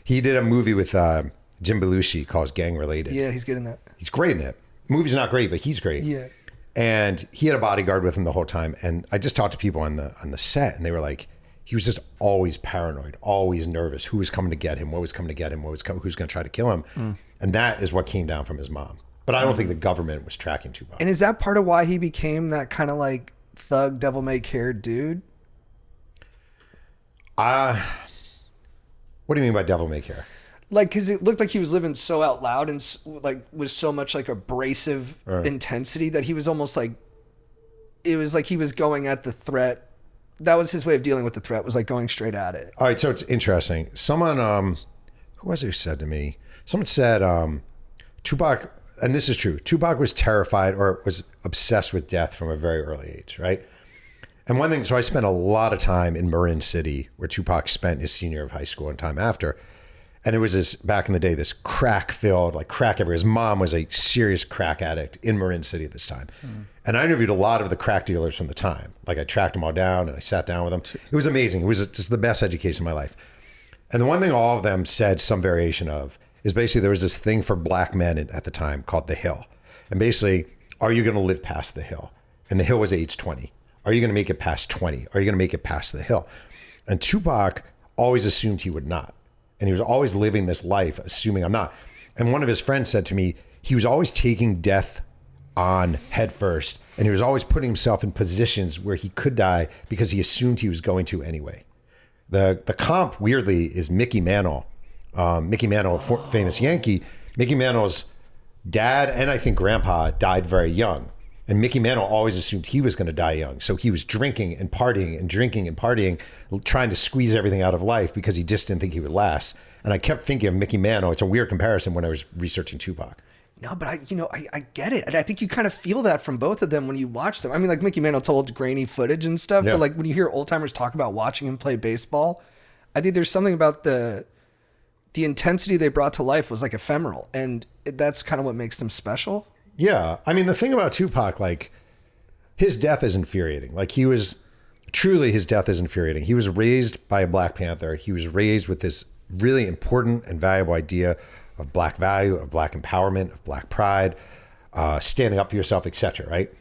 Speaker 1: He did a movie with Jim Belushi called Gang Related.
Speaker 3: Yeah, he's good in that.
Speaker 1: He's great in it. Movie's not great, but he's great.
Speaker 3: Yeah.
Speaker 1: And he had a bodyguard with him the whole time. And I just talked to people on the set, and they were like, he was just always paranoid, always nervous. Who was coming to get him? What was coming to get him? Who's going to try to kill him? And that is what came down from his mom. But I don't think the government was tracking Tupac.
Speaker 3: And is that part of why he became that kind of like thug, devil-may-care dude?
Speaker 1: What do you mean by devil-may-care?
Speaker 3: Like, because it looked like he was living so out loud and like was so much like abrasive intensity that he was almost like, it was like he was going at the threat. That was his way of dealing with the threat, was like going straight at it.
Speaker 1: All right, so it's interesting. Someone, who was it who said to me? Someone said Tupac, and this is true, Tupac was terrified or was obsessed with death from a very early age, right? And one thing, so I spent a lot of time in Marin City, where Tupac spent his senior year of high school and time after. And it was this, back in the day, this crack-filled, like crack everywhere. His mom was a serious crack addict in Marin City at this time. And I interviewed a lot of the crack dealers from the time. Like, I tracked them all down and I sat down with them. It was amazing. It was just the best education of my life. And the one thing all of them said some variation of is basically there was this thing for black men at the time called the hill. And basically, are you going to live past the hill? And the hill was age 20. Are you going to make it past 20? Are you going to make it past the hill? And Tupac always assumed he would not. And he was always living this life assuming I'm not. And one of his friends said to me, he was always taking death on head first. And he was always putting himself in positions where he could die because he assumed he was going to anyway. The comp, weirdly, is Mickey Mantle. Mickey Mantle, famous Yankee. Mickey Mantle's dad and I think grandpa died very young. And Mickey Mantle always assumed he was going to die young. So he was drinking and partying and drinking and partying, trying to squeeze everything out of life because he just didn't think he would last. And I kept thinking of Mickey Mantle. It's a weird comparison when I was researching Tupac.
Speaker 3: No, but I get it. And I think you kind of feel that from both of them when you watch them. I mean, like Mickey Mantle told grainy footage and stuff,
Speaker 1: Yeah.
Speaker 3: but like when you hear old timers talk about watching him play baseball, I think there's something about the intensity they brought to life was like ephemeral. And that's kind of what makes them special.
Speaker 1: Yeah. I mean, the thing about Tupac, like, his death is infuriating. Like, his death is infuriating. He was raised by a Black Panther. He was raised with this really important and valuable idea of Black value, of Black empowerment, of Black pride, standing up for yourself, etc. Right?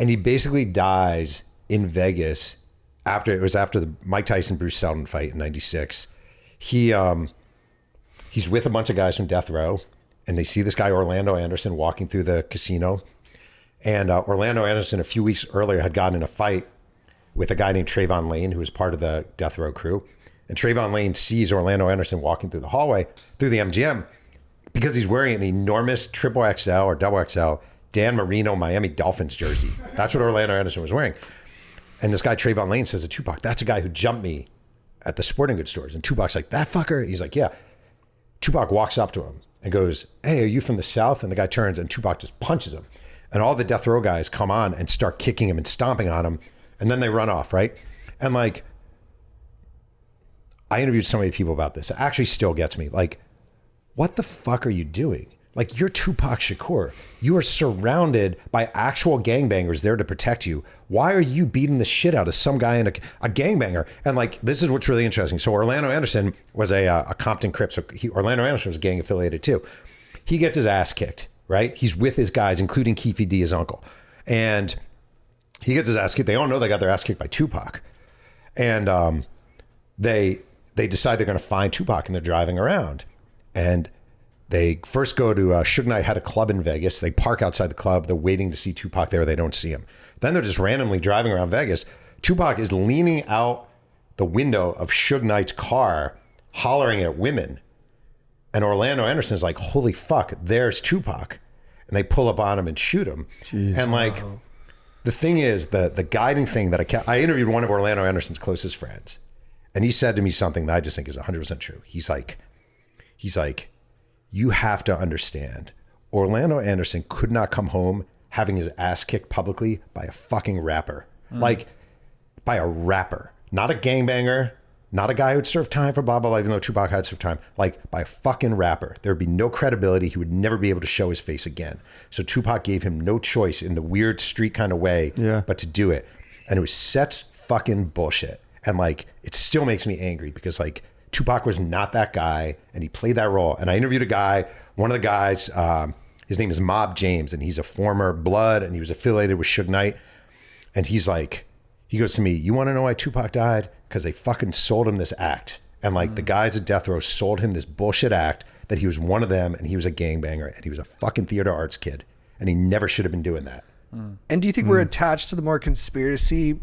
Speaker 1: And he basically dies in Vegas after the Mike Tyson Bruce Seldon fight in '96. He's with a bunch of guys from Death Row, and they see this guy Orlando Anderson walking through the casino. And Orlando Anderson a few weeks earlier had gotten in a fight with a guy named Trayvon Lane, who was part of the Death Row crew. And Trayvon Lane sees Orlando Anderson walking through the hallway through the MGM because he's wearing an enormous XXL or XXL Dan Marino Miami Dolphins jersey. That's what Orlando Anderson was wearing. And this guy Trayvon Lane says to Tupac, "That's a guy who jumped me at the sporting goods stores." And Tupac's like, "That fucker?" He's like, "Yeah." Tupac walks up to him and goes, "Hey, are you from the South?" And the guy turns and Tupac just punches him. And all the Death Row guys come on and start kicking him and stomping on him. And then they run off, right? And like, I interviewed so many people about this. It actually still gets me. Like, what the fuck are you doing? Like, you're Tupac Shakur. You are surrounded by actual gangbangers there to protect you. Why are you beating the shit out of some guy in a gangbanger? And like, this is what's really interesting. So Orlando Anderson was a Compton Crip. So Orlando Anderson was gang affiliated too. He gets his ass kicked, right? He's with his guys, including Keefe D, his uncle. And he gets his ass kicked. They all know they got their ass kicked by Tupac. And they decide they're going to find Tupac, and they're driving around, and they first go to Suge Knight had a club in Vegas. They park outside the club. They're waiting to see Tupac there. They don't see him. Then they're just randomly driving around Vegas. Tupac is leaning out the window of Suge Knight's car, hollering at women. And Orlando Anderson's like, holy fuck, there's Tupac. And they pull up on him and shoot him. Jeez. And like, the thing is, the guiding thing that I interviewed one of Orlando Anderson's closest friends. And he said to me something that I just think is 100% true. He's like, you have to understand, Orlando Anderson could not come home having his ass kicked publicly by a fucking rapper. Like, by a rapper. Not a gangbanger, not a guy who'd serve time for blah, blah, blah, even though Tupac had served time. Like, by a fucking rapper. There would be no credibility. He would never be able to show his face again. So Tupac gave him no choice in the weird street kind of way, but to do it. And it was such fucking bullshit. And like, it still makes me angry because like, Tupac was not that guy, and he played that role. And I interviewed a guy, one of the guys, his name is Mob James, and he's a former Blood, and he was affiliated with Suge Knight. And he's like, he goes to me, you want to know why Tupac died? Because they fucking sold him this act. And like the guys at Death Row sold him this bullshit act that he was one of them, and he was a gangbanger, and he was a fucking theater arts kid, and he never should have been doing that.
Speaker 3: And do you think we're attached to the more conspiracy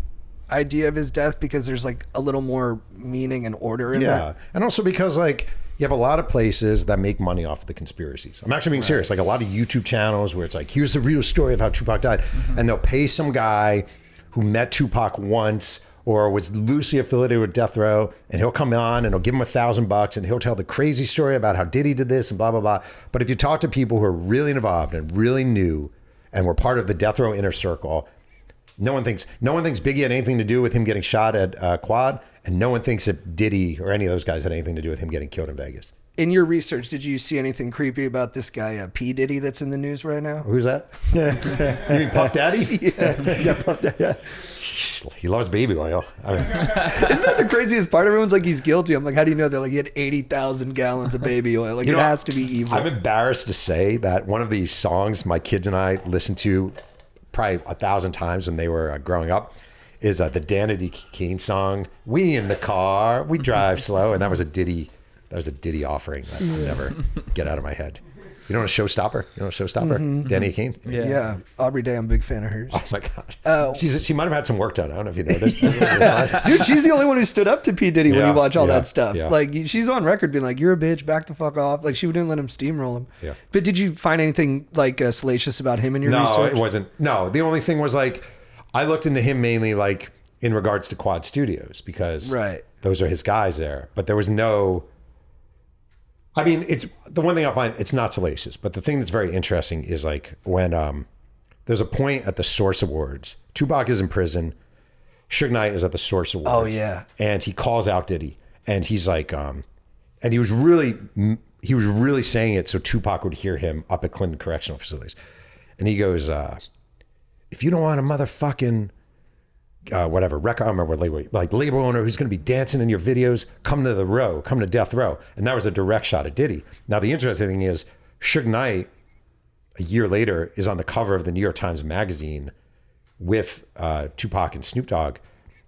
Speaker 3: idea of his death because there's like a little more meaning and order in that?
Speaker 1: And also because like you have a lot of places that make money off of the conspiracies. I'm actually being serious. Like a lot of YouTube channels where it's like, here's the real story of how Tupac died. And they'll pay some guy who met Tupac once or was loosely affiliated with Death Row, and he'll come on and he'll give him $1,000 and he'll tell the crazy story about how Diddy did this and blah, blah, blah. But if you talk to people who are really involved and really new and were part of the Death Row inner circle, no one thinks Biggie had anything to do with him getting shot at Quad, and no one thinks that Diddy or any of those guys had anything to do with him getting killed in Vegas.
Speaker 3: In your research, did you see anything creepy about this guy, P. Diddy, that's in the news right now?
Speaker 1: Who's that? You mean Puff Daddy?
Speaker 3: Yeah, Puff Daddy. Yeah.
Speaker 1: He loves baby oil. I mean,
Speaker 3: isn't that the craziest part? Everyone's like, he's guilty. I'm like, how do you know? They're like, he had 80,000 gallons of baby oil. Like, has to be evil.
Speaker 1: I'm embarrassed to say that one of these songs my kids and I listened to probably 1,000 times when they were growing up is the Danity Kane song, "We in the Car, We Drive Slow," and that was a Diddy offering that I'll never get out of my head. You know what a showstopper? Danny Kane.
Speaker 3: Yeah. Aubrey Day, I'm a big fan of hers.
Speaker 1: Oh my god. She might have had some work done. I don't know if you know this.
Speaker 3: Dude, she's the only one who stood up to P. Diddy when you watch all that stuff.
Speaker 1: Yeah.
Speaker 3: Like, she's on record being like, you're a bitch, back the fuck off. Like, she wouldn't let him steamroll him.
Speaker 1: Yeah.
Speaker 3: But did you find anything like salacious about him in your research?
Speaker 1: No, it wasn't. No, the only thing was like, I looked into him mainly like in regards to Quad Studios because those are his guys there. But there was no... I mean, it's the one thing I find, it's not salacious, but the thing that's very interesting is like when there's a point at the Source Awards, Tupac is in prison, Suge Knight is at the Source Awards.
Speaker 3: Oh yeah.
Speaker 1: And he calls out Diddy and he's like, and he was really saying it so Tupac would hear him up at Clinton Correctional Facilities. And he goes, if you don't want a motherfucking whatever record, I don't remember what label, like label owner who's going to be dancing in your videos, come to Death Row. And that was a direct shot at Diddy. Now, the interesting thing is Suge Knight, a year later, is on the cover of the New York Times Magazine with Tupac and Snoop Dogg.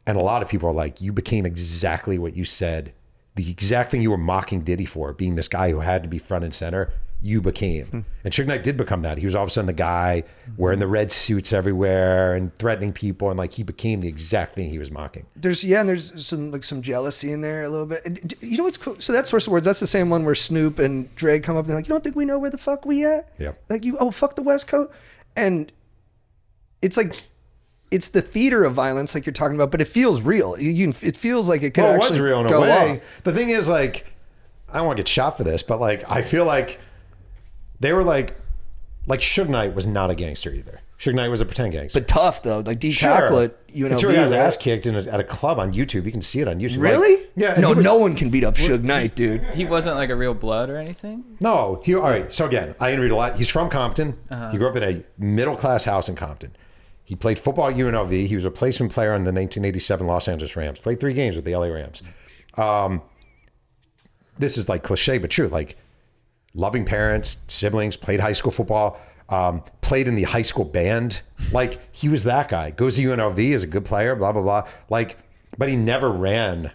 Speaker 1: And a lot of people are like, you became exactly what you said, the exact thing you were mocking Diddy for, being this guy who had to be front and center. You became. And Suge Knight did become that. He was all of a sudden the guy wearing the red suits everywhere and threatening people, and like he became the exact thing he was mocking.
Speaker 3: There's some jealousy in there a little bit. You know what's cool? So that Source Awards, that's the same one where Snoop and Dre come up and they're like, you don't think we know where the fuck we at?
Speaker 1: Yeah.
Speaker 3: Like fuck the West Coast. And it's like, it's the theater of violence like you're talking about, but it feels real. It feels like it could actually
Speaker 1: it was real in a way. The thing is, like, I don't want to get shot for this, but like I feel like they were like Suge Knight was not a gangster either. Suge Knight was a pretend gangster.
Speaker 3: But tough though, like tackle it.
Speaker 1: Until he got his ass kicked at a club on YouTube. You can see it on YouTube.
Speaker 3: Really?
Speaker 1: Like, yeah.
Speaker 3: No one can beat up Suge Knight, dude.
Speaker 2: He wasn't like a real Blood or anything?
Speaker 1: No. All right. So again, I interviewed a lot. He's from Compton. He grew up in a middle class house in Compton. He played football at UNLV. He was a replacement player on the 1987 Los Angeles Rams. Played 3 games with the LA Rams. This is like cliche, but true. Like, loving parents, siblings, played high school football, played in the high school band. Like, he was that guy. Goes to UNLV, is a good player, blah, blah, blah. Like, but he never ran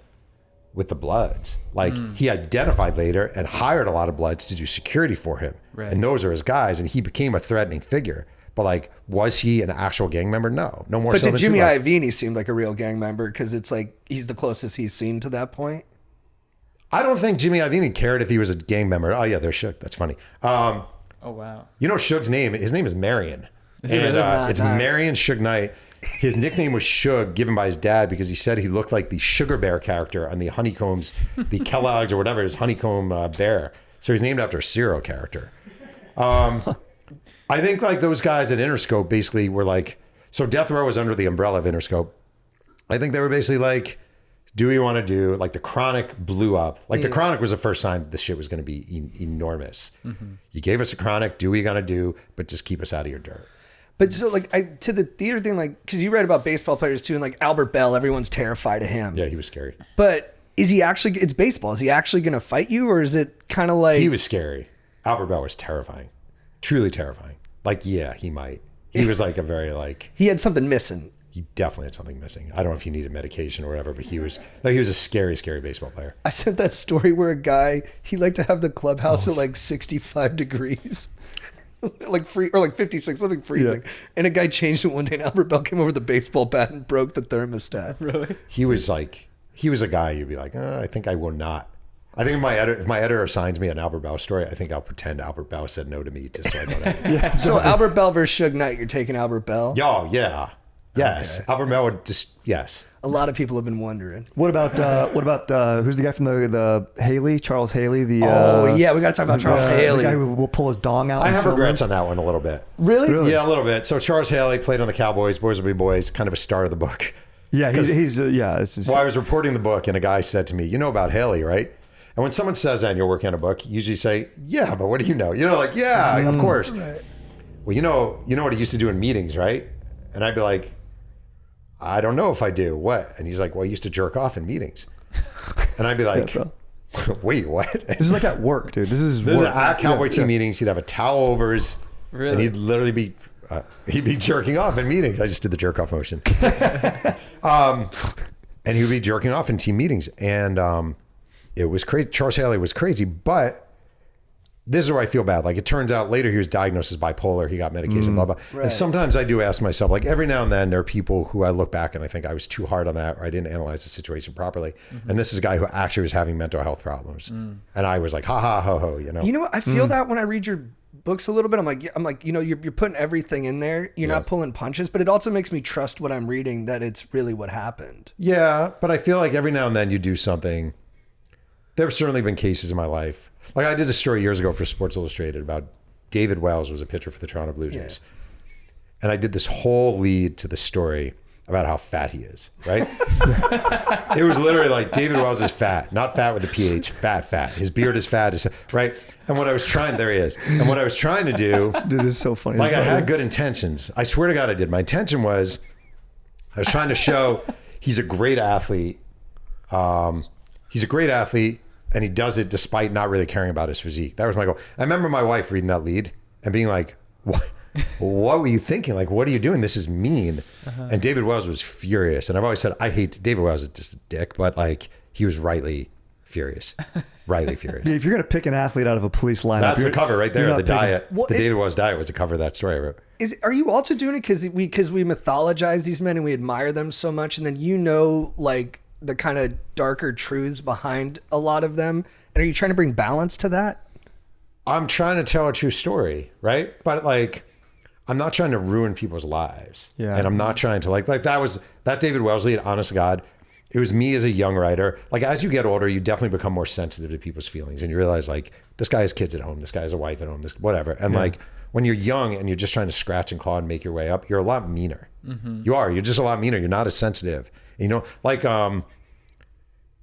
Speaker 1: with the Bloods. Like he identified later and hired a lot of Bloods to do security for him.
Speaker 2: Right.
Speaker 1: And those are his guys. And he became a threatening figure. But like, was he an actual gang member? No more.
Speaker 3: But
Speaker 1: so
Speaker 3: to
Speaker 1: than
Speaker 3: Jimmy
Speaker 1: Tupac.
Speaker 3: Iovine seemed like a real gang member because it's like he's the closest he's seen to that point.
Speaker 1: I don't think Jimmy Iovine cared if he was a gang member. Oh yeah, there's Suge. That's funny.
Speaker 2: Oh wow.
Speaker 1: You know Suge's name? His name is Marion.
Speaker 2: Is it
Speaker 1: And
Speaker 2: really?
Speaker 1: it's Marion Suge Knight. His nickname was Suge, given by his dad because he said he looked like the Sugar Bear character on the Honeycombs, the Kellogg's or whatever, his Honeycomb Bear. So he's named after a cereal character. I think like those guys at Interscope basically were like, so Death Row was under the umbrella of Interscope. I think they were basically like, do we want to do, like the Chronic blew up. Like the Chronic was the first sign that this shit was going to be enormous. You gave us a Chronic, do what you got to do, but just keep us out of your dirt.
Speaker 3: But so like to the theater thing, like, because you read about baseball players too, and like Albert Bell, everyone's terrified of him.
Speaker 1: Yeah, he was scary.
Speaker 3: But is he actually, it's baseball, is he actually going to fight you, or is it kind of like...
Speaker 1: He was scary. Albert Bell was terrifying. Truly terrifying. Like, yeah, he might. He was like a very like...
Speaker 3: He had something missing.
Speaker 1: He definitely had something missing. I don't know if he needed medication or whatever, but he was a scary, scary baseball player.
Speaker 3: I sent that story where a guy, he liked to have the clubhouse at like 65 degrees. Like free or like 56, something freezing. Yeah. And a guy changed it one day and Albert Bell came over with a baseball bat and broke the thermostat.
Speaker 2: Really?
Speaker 1: He was a guy you'd be like, I think I will not. I think if my editor assigns me an Albert Bell story, I think I'll pretend Albert Bell said no to me just so I don't have
Speaker 3: So Albert Bell versus Suge Knight, you're taking Albert Bell?
Speaker 1: Oh, yeah. Yes. Okay. Albert Bell would just, yes.
Speaker 3: A lot of people have been wondering.
Speaker 5: What about who's the guy from the Haley, Charles Haley?
Speaker 3: We got to talk about Charles Haley.
Speaker 5: The guy who will pull his dong out.
Speaker 1: I have regrets on that one a little bit.
Speaker 3: Really?
Speaker 1: Yeah, a little bit. So Charles Haley played on the Cowboys, Boys Will Be Boys, kind of a star of the book.
Speaker 5: Yeah, he's
Speaker 1: Well, I was reporting the book and a guy said to me, you know about Haley, right? And when someone says that and you're working on a book, you usually say, yeah, but what do you know? You know, like, yeah, of course. Right. Well, you know what he used to do in meetings, right? And I'd be like, I don't know if I do. What? And he's like, well, I used to jerk off in meetings. And I'd be like, wait, what?
Speaker 5: This is like at work, dude. This is
Speaker 1: work.
Speaker 5: At
Speaker 1: Cowboy team meetings, he'd have a towel over his,
Speaker 2: really?
Speaker 1: And he'd literally be, he'd be jerking off in meetings. I just did the jerk off motion. And he would be jerking off in team meetings. And it was crazy. Charles Haley was crazy, but this is where I feel bad. Like, it turns out later he was diagnosed as bipolar. He got medication, blah, blah.
Speaker 3: Right.
Speaker 1: And sometimes I do ask myself, like every now and then there are people who I look back and I think I was too hard on that or I didn't analyze the situation properly. And this is a guy who actually was having mental health problems. And I was like, ha ha, ho ho, you know?
Speaker 3: You know what? I feel that when I read your books a little bit, I'm like, you know, you're putting everything in there. You're not pulling punches, but it also makes me trust what I'm reading, that it's really what happened.
Speaker 1: Yeah, but I feel like every now and then you do something. There have certainly been cases in my life. Like I did a story years ago for Sports Illustrated about David Wells was a pitcher for the Toronto Blue Jays. And I did this whole lead to the story about how fat he is, right? It was literally like David Wells is fat, not fat with a PH, fat. His beard is fat, right? And what I was trying, there he is. And what I was trying to do,
Speaker 5: dude, this is so funny.
Speaker 1: Like I had good intentions. I swear to God I did. My intention was, I was trying to show he's a great athlete. He's a great athlete. And he does it despite not really caring about his physique. That was my goal. I remember my wife reading that lead and being like, what were you thinking? Like, what are you doing? This is mean. And David Wells was furious. And I've always said, I hate, David Wells is just a dick, but like, he was rightly furious. Rightly furious.
Speaker 5: If you're going to pick an athlete out of a police lineup.
Speaker 1: That's the cover right there. The diet.
Speaker 3: Well,
Speaker 1: the David Wells diet was the cover of that story I wrote.
Speaker 3: Are you also doing it because we mythologize these men and we admire them so much, and then like the kind of darker truths behind a lot of them, and are you trying to bring balance to that?
Speaker 1: I'm trying to tell a true story, right? But like, I'm not trying to ruin people's lives.
Speaker 5: Yeah.
Speaker 1: And I'm not trying to like that David Wells lead, honest to God, it was me as a young writer. Like, as you get older, you definitely become more sensitive to people's feelings, and you realize like, this guy has kids at home, this guy has a wife at home, this whatever. And like, when you're young and you're just trying to scratch and claw and make your way up, you're a lot meaner. You're just a lot meaner. You're not as sensitive. You know, like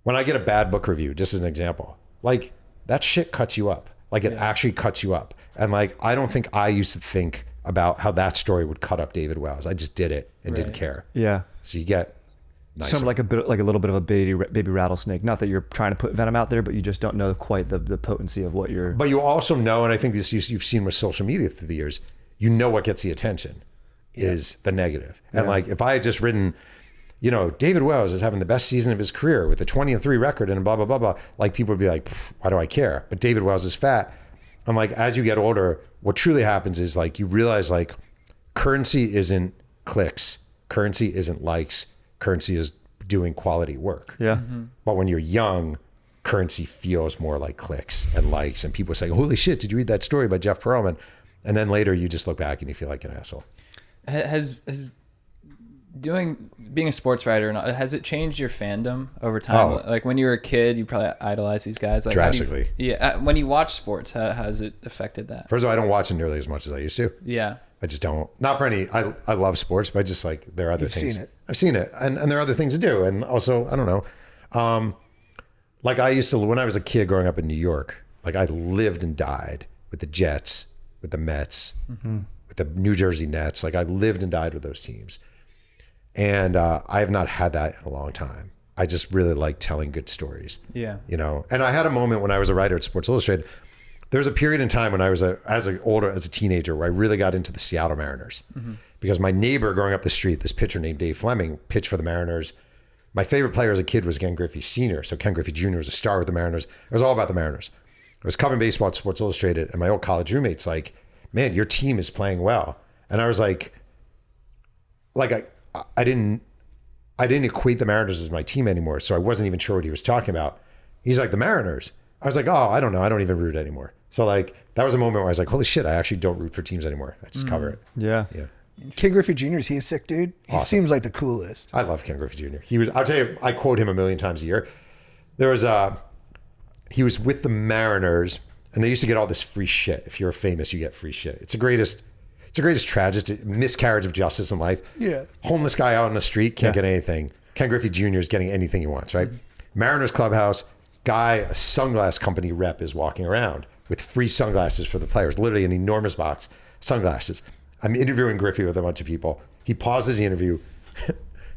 Speaker 1: when I get a bad book review, just as an example, like that shit cuts you up. Like it actually cuts you up. And like, I don't think I used to think about how that story would cut up David Wells. I just did it and didn't care.
Speaker 5: Yeah.
Speaker 1: So you get nicer.
Speaker 5: Something like a little bit of a baby rattlesnake. Not that you're trying to put venom out there, but you just don't know quite the potency of what you're.
Speaker 1: But you also know, and I think this you've seen with social media through the years, you know what gets the attention is the negative. And like, if I had just written, you know, David Wells is having the best season of his career with a 20-3 record and blah, blah, blah, blah. Like people would be like, why do I care? But David Wells is fat. I'm like, as you get older, what truly happens is like, you realize like currency isn't clicks. Currency isn't likes. Currency is doing quality work.
Speaker 5: Yeah.
Speaker 1: But when you're young, currency feels more like clicks and likes, and people say, holy shit, did you read that story by Jeff Pearlman? And then later you just look back and you feel like an asshole.
Speaker 2: Has being a sports writer, has it changed your fandom over time?
Speaker 1: Oh.
Speaker 2: Like when you were a kid, you probably idolized these guys. Like
Speaker 1: Drastically.
Speaker 2: When you watch sports, how has it affected that?
Speaker 1: First of all, I don't watch it nearly as much as I used to.
Speaker 2: Yeah.
Speaker 1: I just don't. Not for any. I love sports, but I just like there are other things.
Speaker 3: Seen it.
Speaker 1: I've seen it, and there are other things to do. And also, I don't know. Like I used to when I was a kid growing up in New York. Like I lived and died with the Jets, with the Mets, with the New Jersey Nets. Like I lived and died with those teams, and I have not had that in a long time. I just really like telling good stories.
Speaker 2: Yeah.
Speaker 1: You know, and I had a moment when I was a writer at Sports Illustrated. There was a period in time when I was as a teenager where I really got into the Seattle Mariners because my neighbor growing up the street, this pitcher named Dave Fleming, pitched for the Mariners. My favorite player as a kid was Ken Griffey Sr. So Ken Griffey Jr. was a star with the Mariners. It was all about the Mariners. I was covering baseball at Sports Illustrated, and my old college roommate's like, man, your team is playing well. And I was like I didn't equate the Mariners as my team anymore, so I wasn't even sure what he was talking about. He's like, the Mariners. I was like, oh, I don't know. I don't even root anymore. So like that was a moment where I was like, holy shit, I actually don't root for teams anymore. I just cover it.
Speaker 5: Yeah.
Speaker 1: Yeah.
Speaker 3: Ken Griffey Jr., is he a sick dude? He
Speaker 1: Awesome.
Speaker 3: seems like the coolest.
Speaker 1: I love Ken Griffey Jr. I'll tell you, I quote him a million times a year. He was with the Mariners, and they used to get all this free shit. If you're famous, you get free shit. It's the greatest tragedy, miscarriage of justice in life.
Speaker 3: Yeah.
Speaker 1: Homeless guy out on the street can't get anything. Ken Griffey Jr. is getting anything he wants, right? Mariners clubhouse, guy, a sunglass company rep is walking around with free sunglasses for the players, literally an enormous box, sunglasses. I'm interviewing Griffey with a bunch of people. He pauses the interview,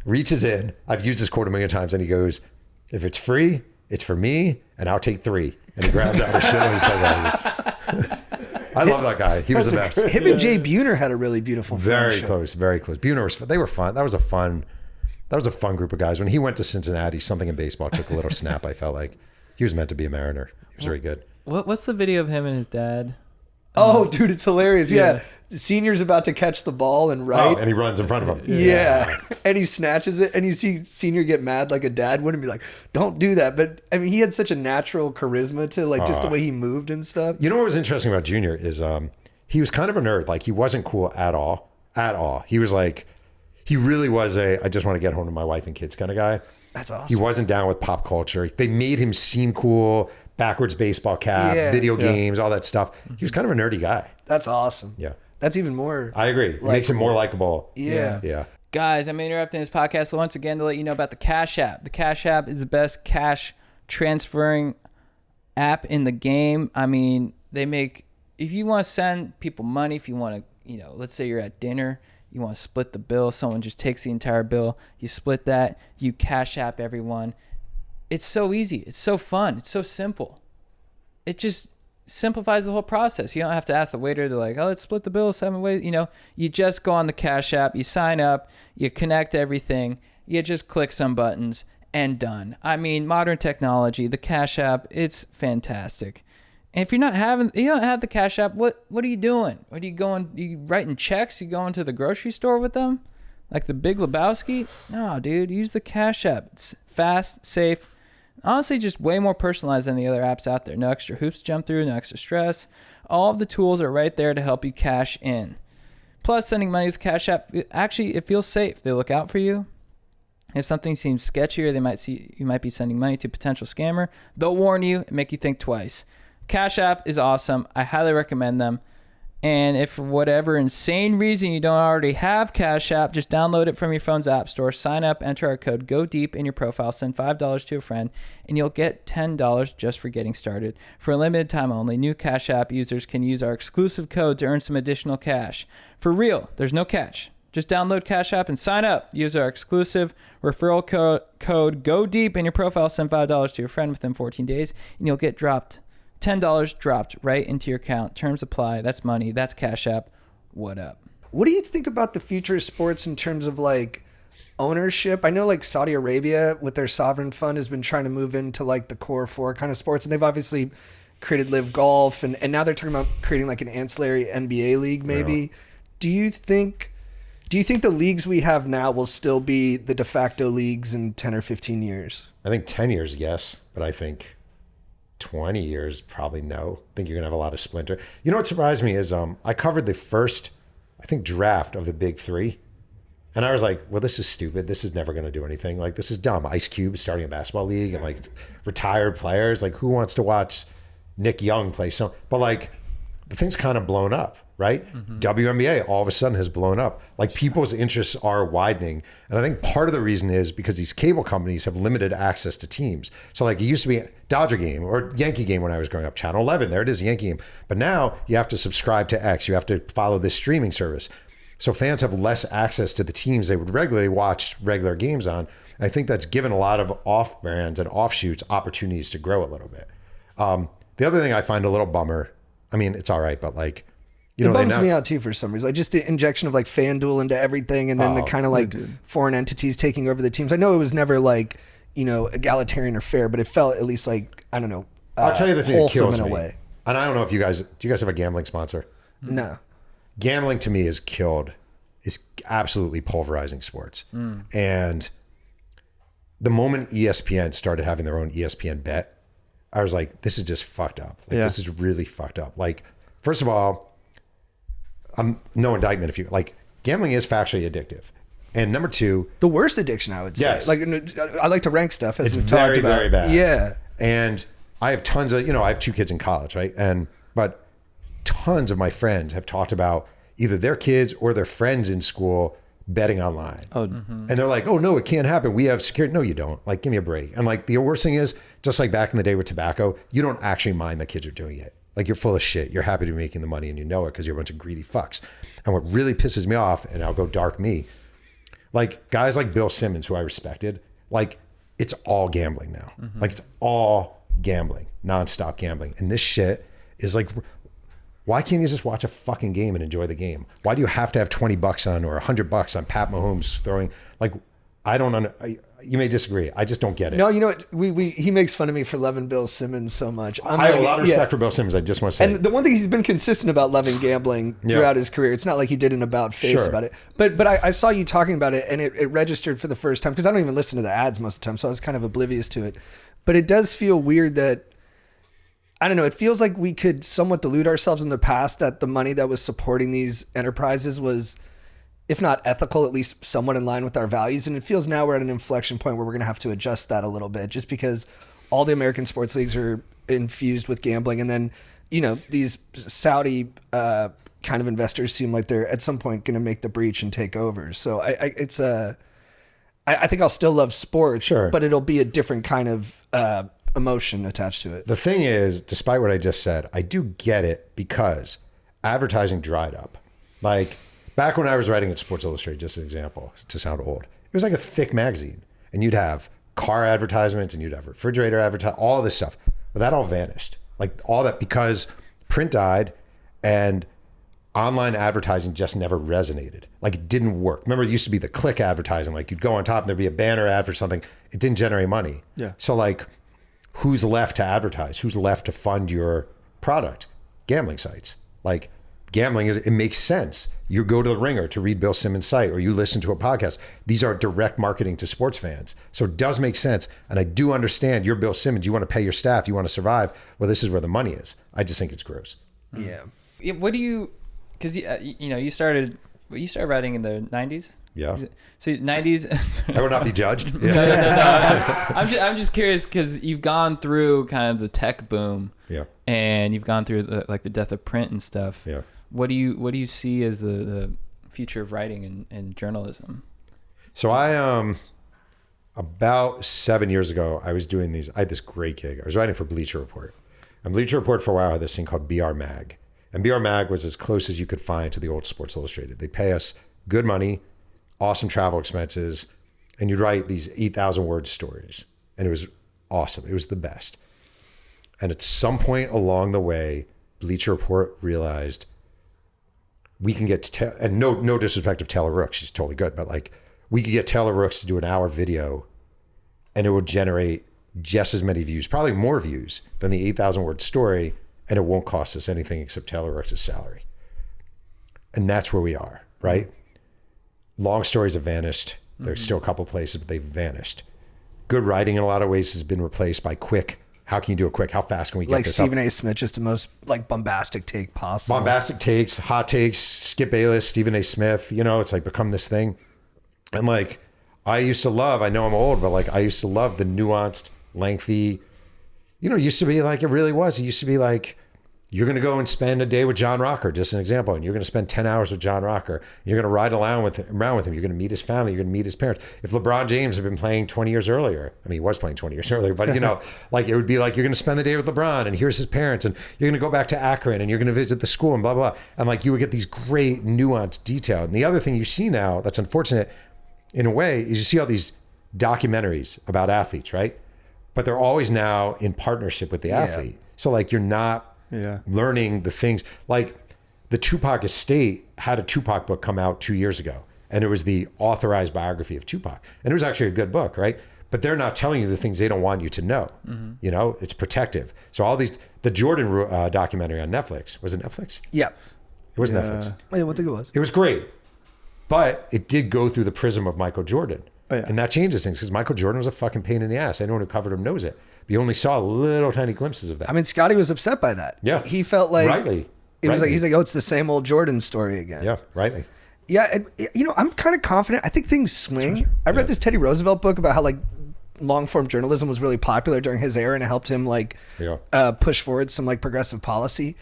Speaker 1: reaches in. I've used this quote a million times, and he goes, if it's free, it's for me, and I'll take 3. And he grabs out a shit on his sunglasses. I love that guy. He was the best.
Speaker 3: Him and Jay Buhner had a really beautiful
Speaker 1: Very
Speaker 3: friendship.
Speaker 1: close, very close. Buhner they were fun. That was a fun group of guys. When he went to Cincinnati, something in baseball took a little snap. I felt like he was meant to be a Mariner. He was very good.
Speaker 2: What's the video of him and his dad?
Speaker 3: Oh, dude, it's hilarious.
Speaker 2: Yeah.
Speaker 3: Yeah. The senior's about to catch the ball and right.
Speaker 1: Oh, and he runs in front of him.
Speaker 3: Yeah. And he snatches it, and you see senior get mad like a dad wouldn't, be like, don't do that. But I mean, he had such a natural charisma to like just the way he moved and stuff.
Speaker 1: You know what was interesting about Junior is he was kind of a nerd. Like he wasn't cool at all. At all. He was like, he really was I just want to get home to my wife and kids kind of guy.
Speaker 3: That's awesome.
Speaker 1: He wasn't down with pop culture. They made him seem cool, backwards baseball cap, video games, all that stuff. He was kind of a nerdy guy.
Speaker 3: That's awesome.
Speaker 1: Yeah.
Speaker 3: That's even more.
Speaker 1: I agree. It makes him more likable.
Speaker 3: Yeah.
Speaker 1: Yeah.
Speaker 2: Guys, I'm interrupting this podcast once again to let you know about the Cash App. The Cash App is the best cash transferring app in the game. I mean, if you want to send people money, if you want to, let's say you're at dinner, you want to split the bill, someone just takes the entire bill, you split that, you Cash App everyone. It's so easy. It's so fun. It's so simple. It just simplifies the whole process. You don't have to ask the waiter to like, oh, let's split the bill 7 ways. You just go on the Cash App, you sign up, you connect everything, you just click some buttons and done. I mean, modern technology, the Cash App, it's fantastic. And if you don't have the Cash App, what are you doing? What are you going? You writing checks? You going to the grocery store with them, like the Big Lebowski? No, dude, use the Cash App. It's fast, safe. Honestly, just way more personalized than the other apps out there. No extra hoops to jump through, no extra stress. All of the tools are right there to help you cash in. Plus, sending money with Cash App, it feels safe. They look out for you. If something seems sketchy or you might be sending money to a potential scammer, they'll warn you and make you think twice. Cash App is awesome. I highly recommend them. And if for whatever insane reason you don't already have Cash App, just download it from your phone's app store, sign up, enter our code, go deep in your profile, send $5 to a friend, and you'll get $10 just for getting started. For a limited time only, new Cash App users can use our exclusive code to earn some additional cash. For real, there's no catch. Just download Cash App and sign up. Use our exclusive referral code, go deep in your profile, send $5 to your friend within 14 days, and you'll get $10 dropped right into your account. Terms apply. That's money. That's Cash App. What up?
Speaker 3: What do you think about the future of sports in terms of like ownership? I know like Saudi Arabia with their sovereign fund has been trying to move into like the core four kind of sports, and they've obviously created Live Golf, and now they're talking about creating like an ancillary NBA league maybe.
Speaker 1: Yeah.
Speaker 3: Do you think the leagues we have now will still be the de facto leagues in 10 or 15 years?
Speaker 1: I think 10 years, yes, but I think 20 years, probably no. I think you're gonna have a lot of splinter. You know what surprised me is I covered the first, I think, draft of the big three. And I was like, well, this is stupid. This is never gonna do anything. Like, this is dumb. Ice Cube starting a basketball league and like retired players. Like, who wants to watch Nick Young play some? But like, the thing's kind of blown up, right? WNBA all of a sudden has blown up. Like, people's interests are widening. And I think part of the reason is because these cable companies have limited access to teams. So like, it used to be Dodger game or Yankee game when I was growing up, Channel 11, there it is, Yankee game. But now you have to subscribe to X. You have to follow this streaming service. So fans have less access to the teams they would regularly watch regular games on. I think that's given a lot of off brands and offshoots opportunities to grow a little bit. The other thing I find a little bummer, I mean, it's all right, but like,
Speaker 3: it bums me out too for some reason. Like just the injection of like FanDuel into everything, and then the kind of like foreign entities taking over the teams. I know it was never like, egalitarian or fair, but it felt at least like, I don't know.
Speaker 1: I'll tell you the thing that kills me.
Speaker 3: Way.
Speaker 1: And I don't know if do you guys have a gambling sponsor?
Speaker 3: No.
Speaker 1: Gambling to me is absolutely pulverizing sports. And the moment ESPN started having their own ESPN bet, I was like, this is just fucked up. Like, this is really fucked up. Like, first of all, I'm no indictment if you like, gambling is factually addictive. And number two,
Speaker 3: the worst addiction, I would say.
Speaker 1: Yes.
Speaker 3: Like, I like to rank stuff as
Speaker 1: it's
Speaker 3: we've
Speaker 1: very,
Speaker 3: talked about.
Speaker 1: very bad.
Speaker 3: Yeah.
Speaker 1: And I have tons of, I have 2 kids in college, right? But tons of my friends have talked about either their kids or their friends in school betting online. And they're like, oh no, it can't happen. We have security. No, you don't. Like, give me a break. And like, the worst thing is, just like back in the day with tobacco, you don't actually mind that kids are doing it. Like, you're full of shit. You're happy to be making the money and you know it because you're a bunch of greedy fucks. And what really pisses me off, and I'll go dark me, like guys like Bill Simmons, who I respected, like, it's all gambling now. Like, it's all gambling, nonstop gambling. And this shit is like, why can't you just watch a fucking game and enjoy the game? Why do you have to have $20 on or $100 on Pat Mahomes throwing? Like, I don't you may disagree. I just don't get it.
Speaker 3: No, you know what? He makes fun of me for loving Bill Simmons so much.
Speaker 1: I have a lot of respect for Bill Simmons. I just want to say.
Speaker 3: And the one thing he's been consistent about loving gambling throughout his career. It's not like he did an about face about it. But I saw you talking about it, and it registered for the first time, because I don't even listen to the ads most of the time, so I was kind of oblivious to it. But it does feel weird that, I don't know, it feels like we could somewhat delude ourselves in the past that the money that was supporting these enterprises was, if not ethical, at least somewhat in line with our values. And it feels now we're at an inflection point where we're going to have to adjust that a little bit, just because all the American sports leagues are infused with gambling. And then, these Saudi kind of investors seem like they're at some point going to make the breach and take over. So I think I'll still love sports, but it'll be a different kind of emotion attached to it.
Speaker 1: The thing is, despite what I just said, I do get it because advertising dried up. Like, back when I was writing at Sports Illustrated, just an example, to sound old, it was like a thick magazine, and you'd have car advertisements and you'd have refrigerator advertising, all this stuff. But that all vanished. Like, all that, because print died and online advertising just never resonated. Like, it didn't work. Remember, it used to be the click advertising. Like, you'd go on top and there'd be a banner ad for something. It didn't generate money.
Speaker 5: Yeah.
Speaker 1: So like, who's left to advertise? Who's left to fund your product? Gambling sites. Like, gambling it makes sense. You go to the Ringer to read Bill Simmons' site, or you listen to a podcast. These are direct marketing to sports fans. So it does make sense. And I do understand, you're Bill Simmons. You want to pay your staff. You want to survive. Well, this is where the money is. I just think it's gross.
Speaker 3: Yeah.
Speaker 2: What do you, because you started writing in the 90s?
Speaker 1: Yeah.
Speaker 2: So 90s.
Speaker 1: I will not be judged. Yeah.
Speaker 2: No. I'm just curious, because you've gone through kind of the tech boom.
Speaker 1: Yeah.
Speaker 2: And you've gone through the death of print and stuff.
Speaker 1: Yeah.
Speaker 2: What do you see as the future of writing and journalism?
Speaker 1: So I about 7 years ago, I had this great gig. I was writing for Bleacher Report. And Bleacher Report for a while had this thing called BR Mag. And BR Mag was as close as you could find to the old Sports Illustrated. They pay us good money, awesome travel expenses, and you'd write these 8,000 word stories. And it was awesome. It was the best. And at some point along the way, Bleacher Report realized we can get and no disrespect of Taylor Rook, she's totally good, but like, we could get Taylor Rooks to do an hour video and it would generate just as many views, probably more views than the 8,000 word story. And it won't cost us anything except Taylor Rooks' salary. And that's where we are, right? Long stories have vanished. There's still a couple places, but they've vanished. Good writing in a lot of ways has been replaced by quick. How can you do it quick? How fast can we get
Speaker 3: like
Speaker 1: this
Speaker 3: Stephen
Speaker 1: up?
Speaker 3: A. Smith, just the most like bombastic take possible.
Speaker 1: Bombastic takes, hot takes, Skip Bayless, Stephen A. Smith, you know, it's like become this thing. And like, I used to love, I know I'm old, but like I used to love the nuanced, lengthy, you know, it used to be like, it really was. It used to be like, you're going to go and spend a day with John Rocker, just an example, and you're going to spend 10 hours with John Rocker. You're going to ride around with him. You're going to meet his family. You're going to meet his parents. If LeBron James had been playing 20 years earlier, I mean, he was playing 20 years earlier, but you know, like it would be like, you're going to spend the day with LeBron and here's his parents and you're going to go back to Akron and you're going to visit the school and blah, blah, blah. And like, you would get these great nuanced detail. And the other thing you see now that's unfortunate in a way is you see all these documentaries about athletes, right? But they're always now in partnership with the athlete. So like, you're not learning the things like the Tupac estate had a Tupac book come out 2 years ago, and it was the authorized biography of Tupac, and it was actually a good book, right? But they're not telling you the things they don't want you to know. You know, it's protective. So all these, the Jordan documentary on Netflix, was it Netflix?
Speaker 3: Yeah.
Speaker 1: It was Netflix.
Speaker 3: Yeah, what think it was?
Speaker 1: It was great, but it did go through the prism of Michael Jordan. And that changes things because Michael Jordan was a fucking pain in the ass. Anyone who covered him knows it. But you only saw little tiny glimpses of that.
Speaker 3: I mean, Scotty was upset by that.
Speaker 1: Yeah.
Speaker 3: He felt like
Speaker 1: rightly.
Speaker 3: It was like, he's like, oh, it's the same old Jordan story again.
Speaker 1: Yeah, rightly.
Speaker 3: Yeah, you know, I'm kind of confident. I think things swing. I read this Teddy Roosevelt book about how like long form journalism was really popular during his era, and it helped him like push forward some like progressive policy.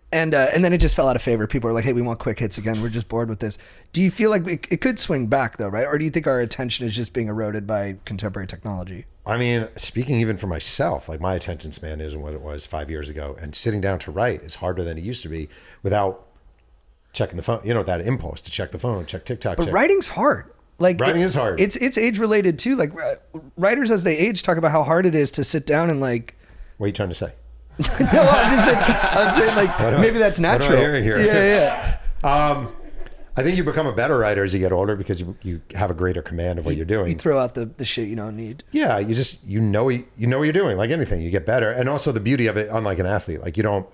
Speaker 3: And then it just fell out of favor. People are like, hey, we want quick hits again. We're just bored with this. Do you feel like it could swing back though, right? Or do you think our attention is just being eroded by contemporary technology?
Speaker 1: I mean, speaking even for myself, like my attention span isn't what it was 5 years ago. And sitting down to write is harder than it used to be without checking the phone, you know, that impulse to check the phone, check TikTok.
Speaker 3: But writing's hard. Like
Speaker 1: writing is hard.
Speaker 3: It's age related too. Like writers as they age talk about how hard it is to sit down and like.
Speaker 1: What are you trying to say?
Speaker 3: No, I'm saying like maybe that's natural.
Speaker 1: What am I hearing here?
Speaker 3: Yeah.
Speaker 1: I think you become a better writer as you get older because you have a greater command of what you're doing.
Speaker 3: You throw out the shit you don't need.
Speaker 1: Yeah, you know what you're doing. Like anything, you get better. And also the beauty of it, unlike an athlete, like you don't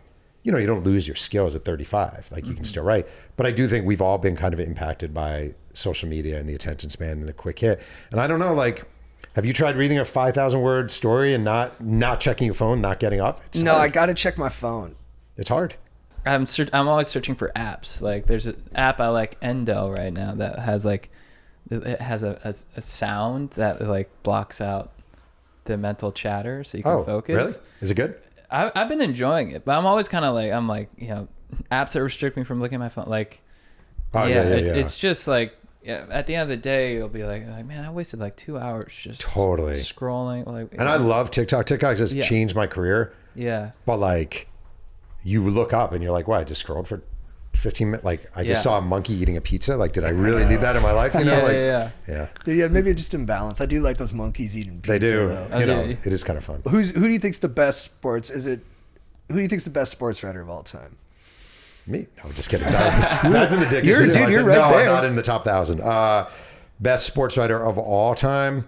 Speaker 1: lose your skills at 35. Like you can still write. But I do think we've all been kind of impacted by social media and the attention span and a quick hit. And I don't know, like, have you tried reading a 5,000 word story and not checking your phone, not getting up? It's
Speaker 3: no,
Speaker 1: hard.
Speaker 3: I got to check my phone.
Speaker 1: It's hard.
Speaker 2: I'm always searching for apps. Like there's an app I like, Endo, right now that has like it has a sound that like blocks out the mental chatter so you can focus.
Speaker 1: Really? Is it good?
Speaker 2: I've been enjoying it, but I'm always kind of like you know, apps that restrict me from looking at my phone. Like it's just like at the end of the day you'll be like man, I wasted like 2 hours just
Speaker 1: totally
Speaker 2: scrolling. Like,
Speaker 1: and I love TikTok. TikTok just changed my career.
Speaker 2: Yeah.
Speaker 1: But like you look up and you're like, wow, I just scrolled for 15 minutes. Like I just saw a monkey eating a pizza. Like, did I really need that in my life? You know, yeah.
Speaker 3: Dude, maybe it's just imbalance. I do like those monkeys eating pizza.
Speaker 1: They do.
Speaker 3: Though.
Speaker 1: You know, it is kind of fun.
Speaker 3: Who do you think's the best sports? Who do you think's the best sports writer of all time?
Speaker 1: Me? No, just kidding. That's in the dick.
Speaker 3: You're right there.
Speaker 1: Not in the top 1,000. Best sports writer of all time.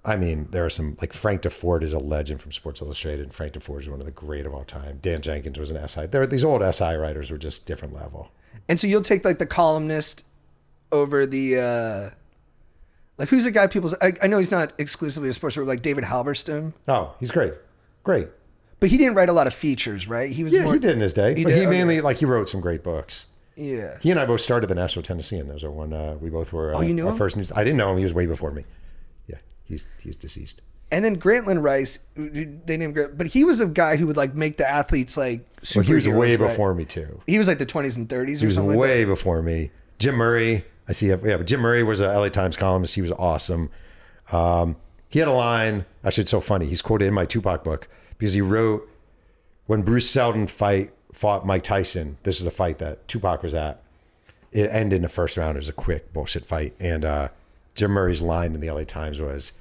Speaker 1: I mean, there are some, like Frank DeFord is a legend from Sports Illustrated. Frank DeFord is one of the great of all time. Dan Jenkins was an SI. These old SI writers were just different level.
Speaker 3: And so you'll take like the columnist over the, like who's the guy I know he's not exclusively a sports writer, like David Halberstam.
Speaker 1: Oh, he's great. Great.
Speaker 3: But he didn't write a lot of features, right? He was
Speaker 1: he did in his day. He mainly, like he wrote some great books.
Speaker 3: Yeah.
Speaker 1: He and I both started the Nashville Tennessean. Those are when we both were
Speaker 3: you knew
Speaker 1: our
Speaker 3: him?
Speaker 1: first news. I didn't know him. He was way before me. Yeah, he's deceased.
Speaker 3: And then Grantland Rice, they named Grant, but he was a guy who would like make the athletes like superheroes.
Speaker 1: Well, he was way
Speaker 3: right?
Speaker 1: before me too.
Speaker 3: He was like the 20s and 30s.
Speaker 1: He was
Speaker 3: something
Speaker 1: way
Speaker 3: like that.
Speaker 1: before me. Jim Murray, I see. Yeah, but Jim Murray was a LA Times columnist. He was awesome. He had a line. Actually, it's so funny. He's quoted in my Tupac book because he wrote when Bruce Seldon fought Mike Tyson. This is a fight that Tupac was at. It ended in the first round. It was a quick bullshit fight. And Jim Murray's line in the LA Times was,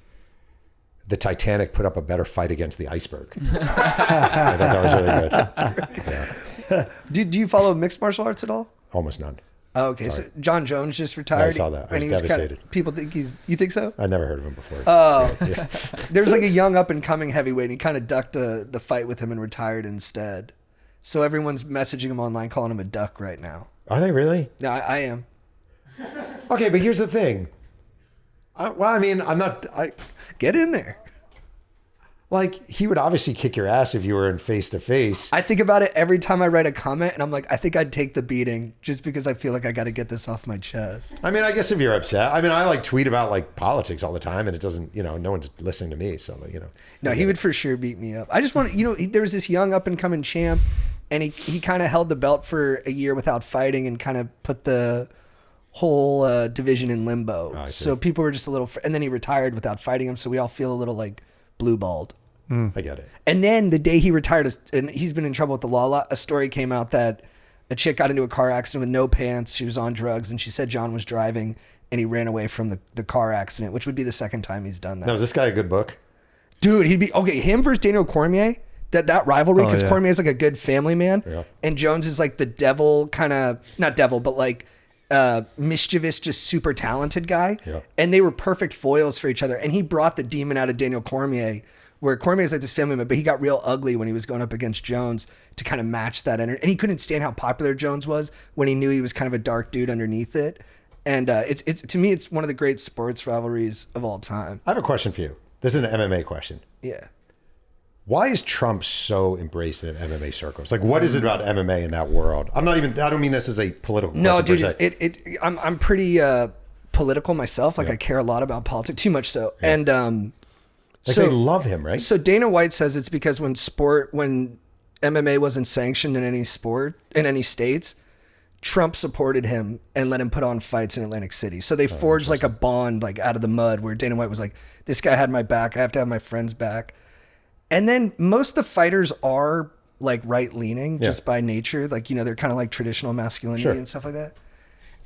Speaker 1: "The Titanic put up a better fight against the iceberg." I thought that was really good. Yeah.
Speaker 3: Do you follow mixed martial arts at all?
Speaker 1: Almost none.
Speaker 3: Oh, okay,
Speaker 1: Sorry.
Speaker 3: so John Jones just retired.
Speaker 1: I saw that. I was
Speaker 3: and he kinda-
Speaker 1: devastated.
Speaker 3: people think you think so?
Speaker 1: I never heard of him before.
Speaker 3: Oh,
Speaker 1: Yeah.
Speaker 3: there's like a young up and coming heavyweight. And he kind of ducked the fight with him and retired instead. So everyone's messaging him online, calling him a duck right now.
Speaker 1: Are they really?
Speaker 3: No, I am.
Speaker 1: Okay, but here's the thing. I'm not.
Speaker 3: Get in there.
Speaker 1: Like, he would obviously kick your ass if you were in face to face.
Speaker 3: I think about it every time I write a comment, and I'm like, I think I'd take the beating just because I feel like I got to get this off my chest.
Speaker 1: I mean, I guess if you're upset. I mean, I like tweet about like politics all the time, and it doesn't, no one's listening to me. So,
Speaker 3: No, he would for sure beat me up. I just want to, there was this young up and coming champ, and he kind of held the belt for a year without fighting and kind of put the whole division in limbo.
Speaker 1: Oh, I see.
Speaker 3: So people were just a little, and then he retired without fighting him. So we all feel a little like blue-balled.
Speaker 1: I get it.
Speaker 3: And then the day he retired, and he's been in trouble with the law a lot, a story came out that a chick got into a car accident with no pants. She was on drugs, and she said John was driving, and he ran away from the car accident, which would be the second time he's done that.
Speaker 1: Now, is this guy a good book?
Speaker 3: Dude, he'd be okay. Him versus Daniel Cormier, that rivalry, because Cormier's like a good family man, and Jones is like the devil, kind of not devil, but like mischievous, just super talented guy.
Speaker 1: Yeah.
Speaker 3: And they were perfect foils for each other. And he brought the demon out of Daniel Cormier, where Cormier's like this family man, but he got real ugly when he was going up against Jones to kind of match that energy. And he couldn't stand how popular Jones was when he knew he was kind of a dark dude underneath it. And it's to me, it's one of the great sports rivalries of all time.
Speaker 1: I have a question for you. This is an MMA question.
Speaker 3: Yeah.
Speaker 1: Why is Trump so embraced in MMA circles? Like, what is it about MMA in that world? I don't mean this as a political question.
Speaker 3: No, dude,
Speaker 1: per se.
Speaker 3: I'm pretty political myself. Like I care a lot about politics, too much so.
Speaker 1: Yeah.
Speaker 3: And
Speaker 1: Like, they love him, right?
Speaker 3: So Dana White says it's because when MMA wasn't sanctioned in any sport, in any states, Trump supported him and let him put on fights in Atlantic City. So they forged like a bond, like out of the mud, where Dana White was like, this guy had my back. I have to have my friend's back. And then most of the fighters are like right leaning just by nature. Like, they're kind of like traditional masculinity and stuff like that.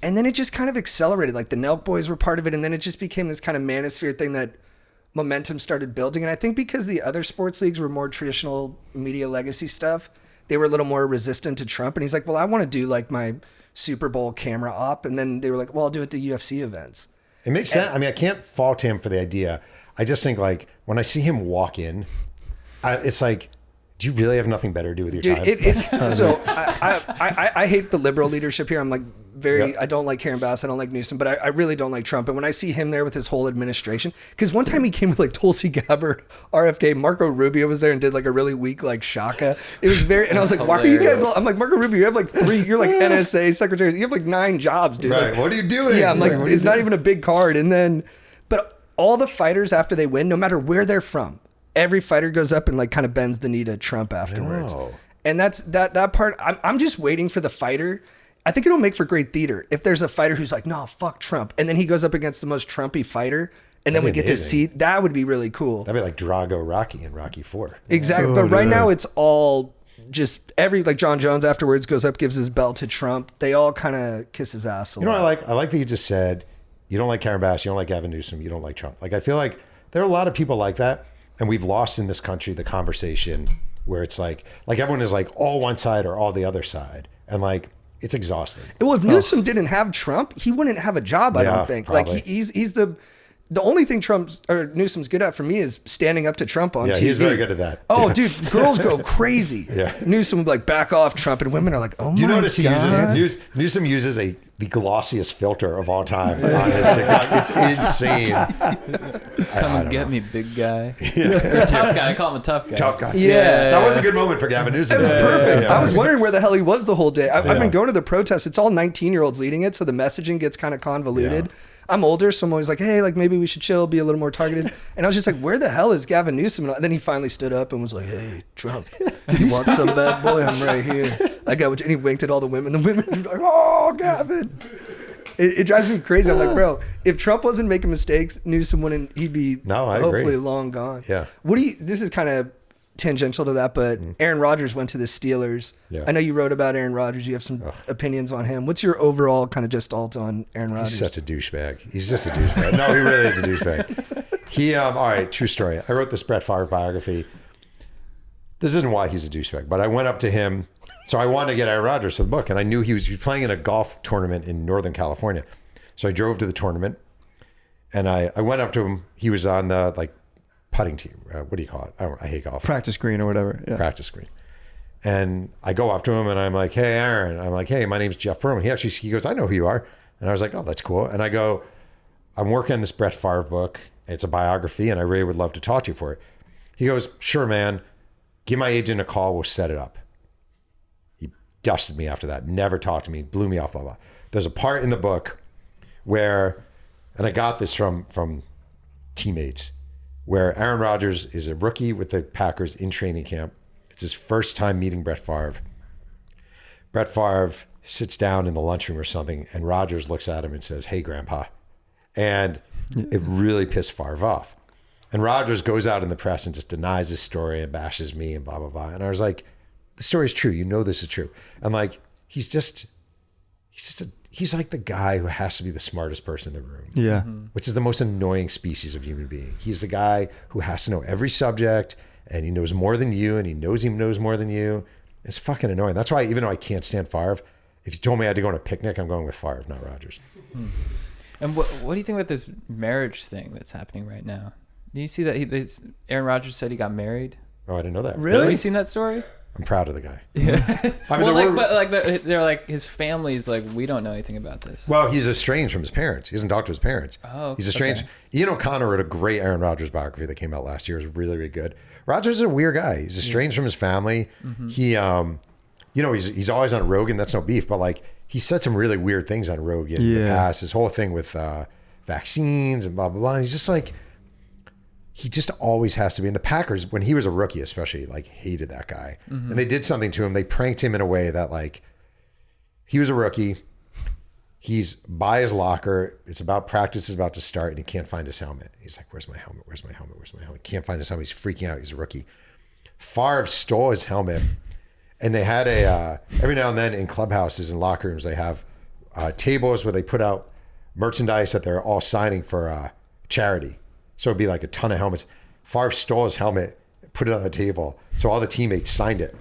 Speaker 3: And then it just kind of accelerated. Like the Nelk boys were part of it. And then it just became this kind of manosphere thing that momentum started building. And I think because the other sports leagues were more traditional media legacy stuff, they were a little more resistant to Trump. And he's like, well, I want to do like my Super Bowl camera op. And then they were like, well, I'll do it at the UFC events.
Speaker 1: It makes sense. I mean, I can't fault him for the idea. I just think like when I see him walk in, it's like, do you really have nothing better to do with your time?
Speaker 3: So I hate the liberal leadership here. I'm like I don't like Karen Bass. I don't like Newsom, but I really don't like Trump. And when I see him there with his whole administration, because one time he came with like Tulsi Gabbard, RFK, Marco Rubio was there and did like a really weak like Shaka. It was and I was like, why are you guys all, I'm like, Marco Rubio, you have like 3, you're like NSA secretary. You have like 9 jobs, dude.
Speaker 1: Right.
Speaker 3: Like,
Speaker 1: What are you doing?
Speaker 3: yeah, I'm like, it's not even a big card. And then, but all the fighters after they win, no matter where they're from, every fighter goes up and like kind of bends the knee to Trump afterwards. And that's that part. I'm just waiting for the fighter. I think it'll make for great theater if there's a fighter who's like, no, fuck Trump. And then he goes up against the most Trumpy fighter. And then we get to see, that would be really cool.
Speaker 1: That'd be like Drago Rocky in Rocky 4.
Speaker 3: Exactly. But right now it's all just like John Jones afterwards goes up, gives his belt to Trump. They all kind of kiss his ass a lot.
Speaker 1: You know what I like that you just said, you don't like Karen Bass, you don't like Gavin Newsom, you don't like Trump. Like, I feel like there are a lot of people like that. And we've lost in this country the conversation where it's like everyone is like all one side or all the other side. And like, it's exhausting.
Speaker 3: Well, if Newsom didn't have Trump, he wouldn't have a job, I don't think.
Speaker 1: Probably.
Speaker 3: Like he's the only thing Newsom's good at for me is standing up to Trump on TV.
Speaker 1: Yeah, he's very good at that.
Speaker 3: Oh, dude, girls go crazy.
Speaker 1: Yeah.
Speaker 3: Newsom would like back off Trump, and women are like, oh my God.
Speaker 1: Do you notice Newsom uses the glossiest filter of all time on his TikTok? It's insane.
Speaker 2: Come and get me, big guy. Or tough guy. I call him a tough guy.
Speaker 1: Tough guy.
Speaker 3: Yeah.
Speaker 1: That was a good moment for Gavin Newsom.
Speaker 3: It was perfect.
Speaker 1: Yeah.
Speaker 3: I was wondering where the hell he was the whole day. I've been going to the protests. It's all 19-year-olds leading it, so the messaging gets kind of convoluted. Yeah. I'm older, so I'm always like, hey, like maybe we should chill, be a little more targeted. And I was just like, where the hell is Gavin Newsom? And then he finally stood up and was like, hey, Trump, do you want some bad boy? I'm right here. I got what, and he winked at all the women. The women were like, oh, Gavin. It drives me crazy. I'm like, bro, if Trump wasn't making mistakes, Newsom wouldn't, he'd be hopefully long gone.
Speaker 1: Yeah.
Speaker 3: This is kind of tangential to that, but Aaron Rodgers went to the Steelers.
Speaker 1: Yeah.
Speaker 3: I know you wrote about Aaron Rodgers. You have some opinions on him. What's your overall kind of just alt on Aaron Rodgers?
Speaker 1: He's such a douchebag. He's just a douchebag. No, he really is a douchebag. He, all right, true story. I wrote this Brett Favre biography. This isn't why he's a douchebag, but I went up to him. So I wanted to get Aaron Rodgers for the book, and I knew he was playing in a golf tournament in Northern California. So I drove to the tournament, and I went up to him. He was on the like putting team. What do you call it? I hate golf.
Speaker 5: Practice green or whatever. Yeah.
Speaker 1: Practice green. And I go up to him and I'm like, hey, Aaron. I'm like, hey, my name's Jeff Pearlman. He goes, I know who you are. And I was like, oh, that's cool. And I go, I'm working on this Brett Favre book. It's a biography, and I really would love to talk to you for it. He goes, sure, man. Give my agent a call. We'll set it up. He dusted me after that. Never talked to me. Blew me off, blah, blah. There's a part in the book where, and I got this from teammates, where Aaron Rodgers is a rookie with the Packers in training camp. It's his first time meeting Brett Favre. Brett Favre sits down in the lunchroom or something, and Rodgers looks at him and says, hey, Grandpa. And it really pissed Favre off. And Rodgers goes out in the press and just denies his story and bashes me and blah, blah, blah. And I was like, the story's true. You know this is true. And like, he's like the guy who has to be the smartest person in the room.
Speaker 5: Yeah.
Speaker 1: Which is the most annoying species of human being. He's the guy who has to know every subject, and he knows more than you, and he knows more than you. It's fucking annoying. That's why, even though I can't stand Favre, if you told me I had to go on a picnic, I'm going with Favre, not Rodgers.
Speaker 2: And what do you think about this marriage thing that's happening right now? Do you see that Aaron Rodgers said he got married?
Speaker 1: Oh, I didn't know that.
Speaker 2: Really? Have you seen that story?
Speaker 1: I'm proud of the guy.
Speaker 2: Yeah.
Speaker 1: I mean,
Speaker 2: they're like, his family's like, we don't know anything about this.
Speaker 1: Well, he's estranged from his parents. He doesn't talk to his parents.
Speaker 2: Oh,
Speaker 1: he's estranged.
Speaker 2: okay.
Speaker 1: Ian O'Connor wrote a great Aaron Rodgers biography that came out last year. It was really, really good. Rodgers is a weird guy. He's estranged from his family. He, he's always on Rogan. That's no beef, but like, he said some really weird things on Rogan in the past. His whole thing with vaccines and blah, blah, blah. And he's just like, he just always has to be. And the Packers, when he was a rookie especially, like hated that guy. And they did something to him. They pranked him in a way that like, he was a rookie. He's by his locker. It's about practice is about to start, and he can't find his helmet. He's like, where's my helmet? Where's my helmet? Where's my helmet? Can't find his helmet. He's freaking out. He's a rookie. Favre stole his helmet. And they had every now and then in clubhouses and locker rooms, they have tables where they put out merchandise that they're all signing for charity. So it'd be like a ton of helmets. Favre stole his helmet, put it on the table. So all the teammates signed it.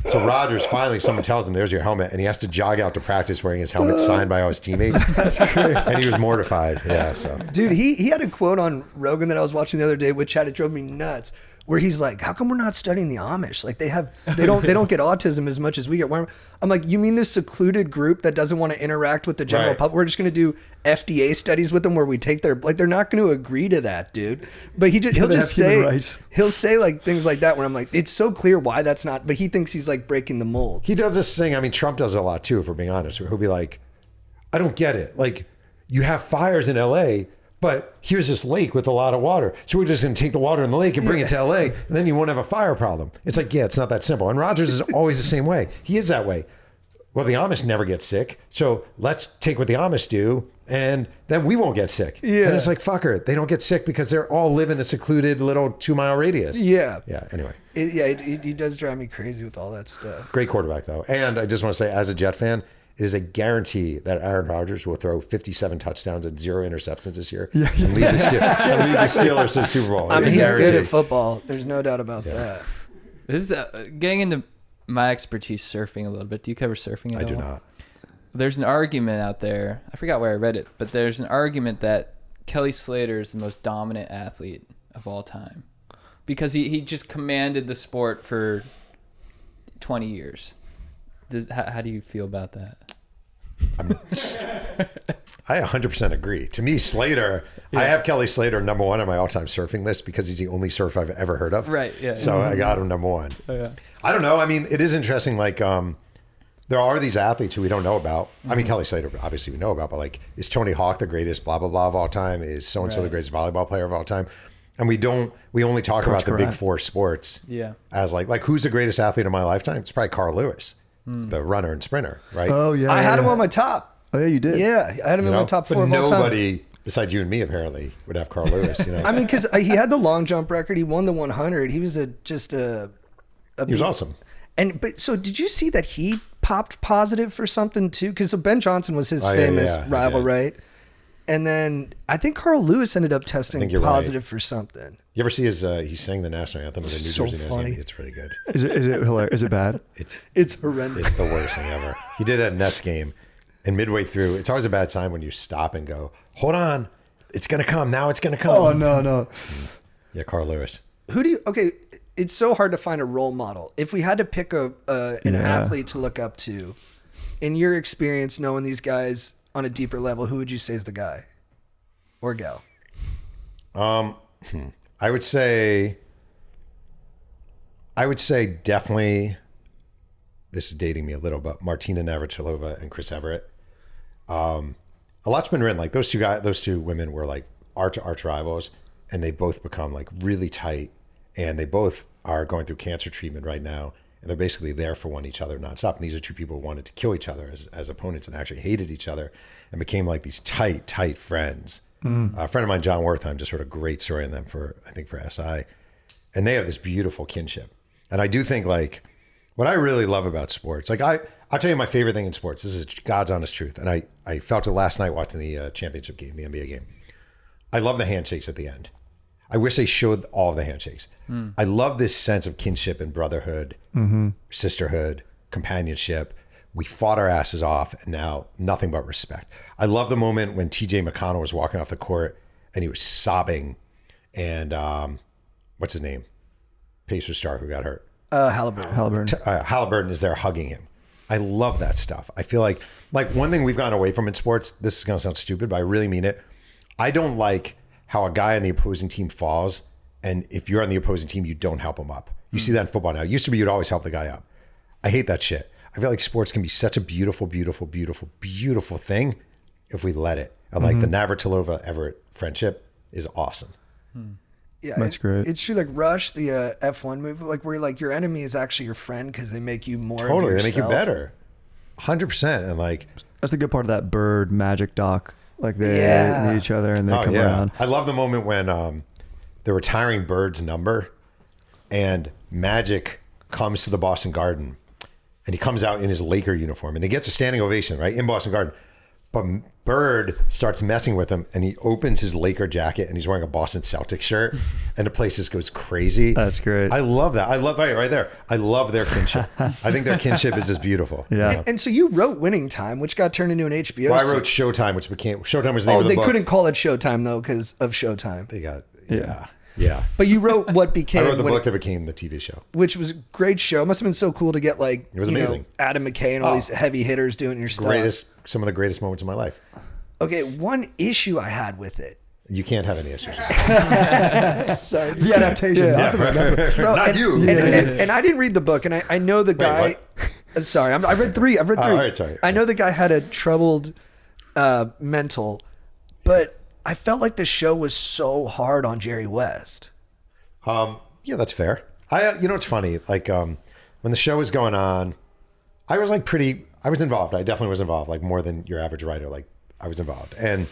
Speaker 1: So Rodgers, finally, someone tells him, there's your helmet. And he has to jog out to practice wearing his helmet signed by all his teammates. That's great. And he was mortified. Yeah. So,
Speaker 3: dude, he had a quote on Rogan that I was watching the other day with Chad. It drove me nuts. Where he's like, how come we're not studying the Amish? Like they don't get autism as much as we get. I'm like, you mean this secluded group that doesn't want to interact with the general public? We're just going to do FDA studies with them where we take their, like, they're not going to agree to that, dude. But he'll say like things like that where I'm like, it's so clear why that's not, but he thinks he's like breaking the mold.
Speaker 1: He does this thing. I mean, Trump does it a lot too, if we're being honest. He'll be like, I don't get it. Like, you have fires in LA, but here's this lake with a lot of water. So we're just going to take the water in the lake and bring it to LA, and then you won't have a fire problem. It's like, yeah, it's not that simple. And Rodgers is always the same way. He is that way. Well, the Amish never get sick, so let's take what the Amish do, and then we won't get sick. Yeah. And it's like, fucker, they don't get sick because they're all live in a secluded little 2-mile radius.
Speaker 3: Yeah.
Speaker 1: Yeah, anyway.
Speaker 3: He does drive me crazy with all that stuff.
Speaker 1: Great quarterback, though. And I just want to say, as a Jet fan, it is a guarantee that Aaron Rodgers will throw 57 touchdowns and 0 interceptions this year and lead the Steelers to the Super Bowl.
Speaker 3: I mean, he's good at football. There's no doubt about that.
Speaker 2: This is getting into my expertise, surfing a little bit. Do you cover surfing at all?
Speaker 1: I do not.
Speaker 2: There's an argument out there. I forgot where I read it, but there's an argument that Kelly Slater is the most dominant athlete of all time because he just commanded the sport for 20 years. How do you feel about that?
Speaker 1: I 100% agree. To me, Slater, I have Kelly Slater number 1 on my all-time surfing list because he's the only surfer I've ever heard of.
Speaker 2: Right, yeah.
Speaker 1: So I got him number 1.
Speaker 2: Oh, yeah.
Speaker 1: I don't know. I mean, it is interesting. Like, there are these athletes who we don't know about. I mean, Kelly Slater, obviously we know about, but like, is Tony Hawk the greatest blah, blah, blah of all time? Is so-and-so the greatest volleyball player of all time? And we only talk about the big 4 sports as like who's the greatest athlete of my lifetime? It's probably Carl Lewis. The runner and sprinter, right?
Speaker 5: Oh yeah,
Speaker 3: I had him on my top.
Speaker 5: Oh yeah, you did.
Speaker 3: Yeah, I had him in my top 4 of all time.
Speaker 1: Nobody besides you and me apparently would have Carl Lewis. You know,
Speaker 3: I mean, because he had the long jump record. He won the 100. He was he
Speaker 1: was awesome.
Speaker 3: But so did you see that he popped positive for something too? Because Ben Johnson was his famous rival, right? And then I think Carl Lewis ended up testing positive for something.
Speaker 1: You ever see his? He sang the national anthem of the New
Speaker 3: So
Speaker 1: Jersey
Speaker 3: funny.
Speaker 1: national. It's really good.
Speaker 5: Is it hilarious? Is it bad?
Speaker 3: It's horrendous.
Speaker 1: It's the worst thing ever. He did it at a Nets game, and midway through, it's always a bad sign when you stop and go, "Hold on, it's gonna come now. It's gonna come."
Speaker 5: Oh no.
Speaker 1: Yeah, Carl Lewis.
Speaker 3: Who do you? Okay, it's so hard to find a role model. If we had to pick an athlete to look up to, in your experience, knowing these guys on a deeper level, who would you say is the guy or gal?
Speaker 1: I would say definitely. This is dating me a little, but Martina Navratilova and Chris Everett. A lot's been written. Like those two women were like arch rivals, and they both become like really tight, and they both are going through cancer treatment right now, and they're basically there for one each other nonstop. And these are two people who wanted to kill each other as opponents and actually hated each other and became like these tight friends. A friend of mine, John Wertheim, just wrote a great story on them for SI, and they have this beautiful kinship. And I do think like what I really love about sports, like I'll tell you my favorite thing in sports. This is God's honest truth, and I felt it last night watching the championship game, the NBA game. I love the handshakes at the end. I wish they showed all of the handshakes. I love this sense of kinship and brotherhood, sisterhood, companionship. We fought our asses off, and now nothing but respect. I love the moment when TJ McConnell was walking off the court and he was sobbing, and what's his name? Pacers star who got hurt.
Speaker 3: Halliburton.
Speaker 1: Halliburton is there hugging him. I love that stuff. I feel like one thing we've gone away from in sports, this is going to sound stupid, but I really mean it. I don't like how a guy on the opposing team falls, and if you're on the opposing team, you don't help him up. You see that in football now. It used to be you'd always help the guy up. I hate that shit. I feel like sports can be such a beautiful thing if we let it. And like the Navratilova Everett friendship is awesome.
Speaker 3: Yeah,
Speaker 5: That's great.
Speaker 3: It's true. Like Rush, the F1 movie, like where like your enemy is actually your friend because they make you more.
Speaker 1: Totally,
Speaker 3: of
Speaker 1: they make you
Speaker 3: yourself.
Speaker 1: better. 100%. And like
Speaker 5: That's the good part of that Bird Magic doc. Like they meet each other and they come around.
Speaker 1: I love the moment when they're retiring Bird's number, and Magic comes to the Boston Garden, and he comes out in his Laker uniform, and he gets a standing ovation right in Boston Garden. But Bird starts messing with him, and he opens his Laker jacket, and he's wearing a Boston Celtics shirt, and the place just goes crazy.
Speaker 5: That's great.
Speaker 1: I love that. I love right there. I love their kinship. I think their kinship is just beautiful.
Speaker 5: Yeah.
Speaker 3: And so you wrote Winning Time, which got turned into an HBO.
Speaker 1: Well, I wrote Showtime, which became Showtime was the name of the
Speaker 3: they
Speaker 1: book.
Speaker 3: couldn't call it Showtime though because of Showtime.
Speaker 1: They got yeah.
Speaker 3: But you wrote what became
Speaker 1: I wrote the book that became the TV show.
Speaker 3: which was a great show. Must have been so cool to get like
Speaker 1: It was amazing.
Speaker 3: Adam McKay and all these heavy hitters doing your stuff.
Speaker 1: Some of the greatest moments of my life.
Speaker 3: Okay, one issue I had with it.
Speaker 1: You can't have any issues.
Speaker 3: Sorry.
Speaker 4: The adaptation.
Speaker 3: Bro,
Speaker 1: Not
Speaker 3: and,
Speaker 1: you.
Speaker 3: And I didn't read the book, and I know the guy. Sorry, I read three. I've read three.
Speaker 1: all right, sorry.
Speaker 3: I know the guy had a troubled mental, but I felt like the show was so hard on Jerry West.
Speaker 1: Yeah, that's fair. It's funny. Like when the show was going on, I was involved. I definitely was involved, like more than your average writer. Like I was involved. And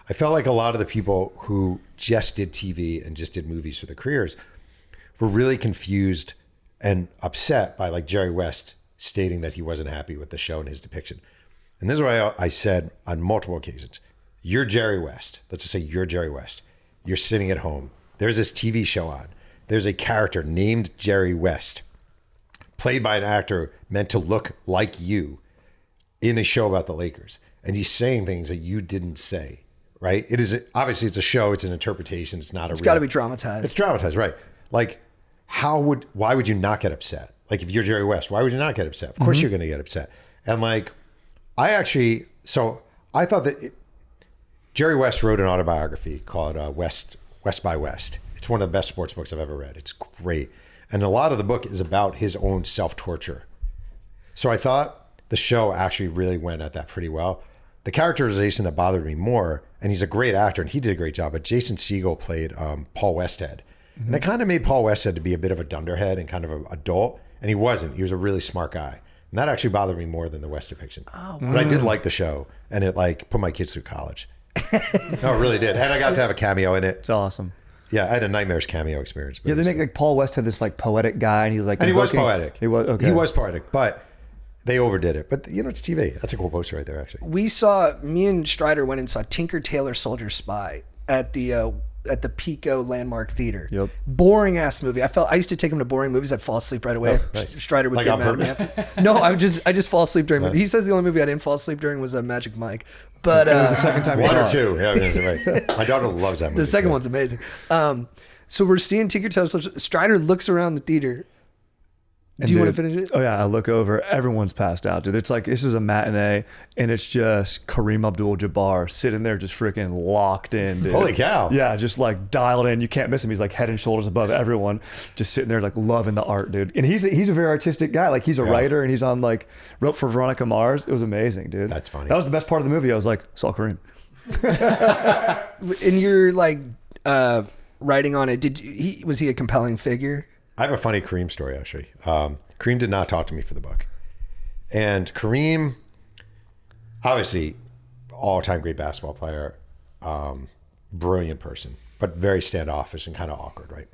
Speaker 1: I felt like a lot of the people who just did TV and just did movies for their careers were really confused and upset by like Jerry West stating that he wasn't happy with the show and his depiction. And this is why I said on multiple occasions, you're Jerry West. Let's just say you're Jerry West. You're sitting at home. There's this TV show on. There's a character named Jerry West, played by an actor meant to look like you in a show about the Lakers. And he's saying things that you didn't say, right? It is obviously it's a show. It's an interpretation. It's not a
Speaker 3: It's got to be dramatized.
Speaker 1: It's dramatized, right? Like why would you not get upset? Like if you're Jerry West, why would you not get upset? Of course you're going to get upset. And like, I thought that Jerry West wrote an autobiography called West by West. It's one of the best sports books I've ever read. It's great. And a lot of the book is about his own self-torture. So I thought the show actually really went at that pretty well. The characterization that bothered me more, and he's a great actor and he did a great job, but Jason Segel played Paul Westhead. And that kind of made Paul Westhead to be a bit of a dunderhead and kind of an adult. And he wasn't. He was a really smart guy. And that actually bothered me more than the West depiction. Oh, wow. But I did like the show, and it like put my kids through college. No, it really did. And I got to have a cameo in it.
Speaker 5: It's awesome.
Speaker 1: Yeah, I had a Nightmares cameo experience.
Speaker 5: Yeah, they make like Paul West had this like poetic guy, and he's like,
Speaker 1: and he was poetic.
Speaker 5: He was okay.
Speaker 1: He was poetic, but They overdid it, but it's TV. That's a cool poster right there, actually.
Speaker 3: Me and Strider went and saw Tinker Tailor Soldier Spy at the Pico Landmark Theater.
Speaker 5: Yep.
Speaker 3: Boring ass movie. I used to take him to boring movies. I'd fall asleep right away.
Speaker 1: Oh, nice.
Speaker 3: Strider would
Speaker 1: Like
Speaker 3: get
Speaker 1: on
Speaker 3: mad
Speaker 1: purpose?
Speaker 3: at me. No, I just fall asleep during. He says the only movie I didn't fall asleep during was Magic Mike. But
Speaker 5: It was the second time you
Speaker 1: One
Speaker 5: saw
Speaker 1: or
Speaker 5: it.
Speaker 1: two. Yeah, right. My daughter loves that movie.
Speaker 3: the second
Speaker 1: Yeah.
Speaker 3: one's amazing. So we're seeing Tinker Tailor Soldier. Strider looks around the theater. Do you want to finish it?
Speaker 5: Oh yeah, I look over. Everyone's passed out, dude. It's like this is a matinee, and it's just Kareem Abdul-Jabbar sitting there, just freaking locked in, dude.
Speaker 1: Holy cow.
Speaker 5: Yeah, just like dialed in. You can't miss him. He's like head and shoulders above everyone, just sitting there like loving the art, dude. And he's a very artistic guy. Like he's a writer, and he's on like wrote for Veronica Mars. It was amazing, dude.
Speaker 1: That's funny.
Speaker 5: That was the best part of the movie. I was like, saw Kareem.
Speaker 3: And you're like writing on it. Was he a compelling figure?
Speaker 1: I have a funny Kareem story, actually. Kareem did not talk to me for the book. And Kareem, obviously, all-time great basketball player, brilliant person, but very standoffish and kind of awkward, right?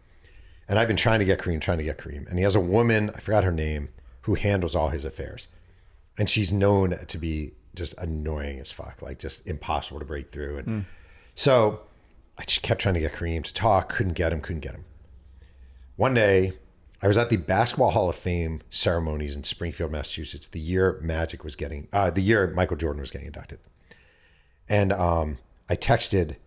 Speaker 1: And I've been trying to get Kareem. And he has a woman, I forgot her name, who handles all his affairs. And she's known to be just annoying as fuck, like just impossible to break through. And so I just kept trying to get Kareem to talk, couldn't get him. One day, I was at the Basketball Hall of Fame ceremonies in Springfield, Massachusetts, the year the year Michael Jordan was getting inducted. And I texted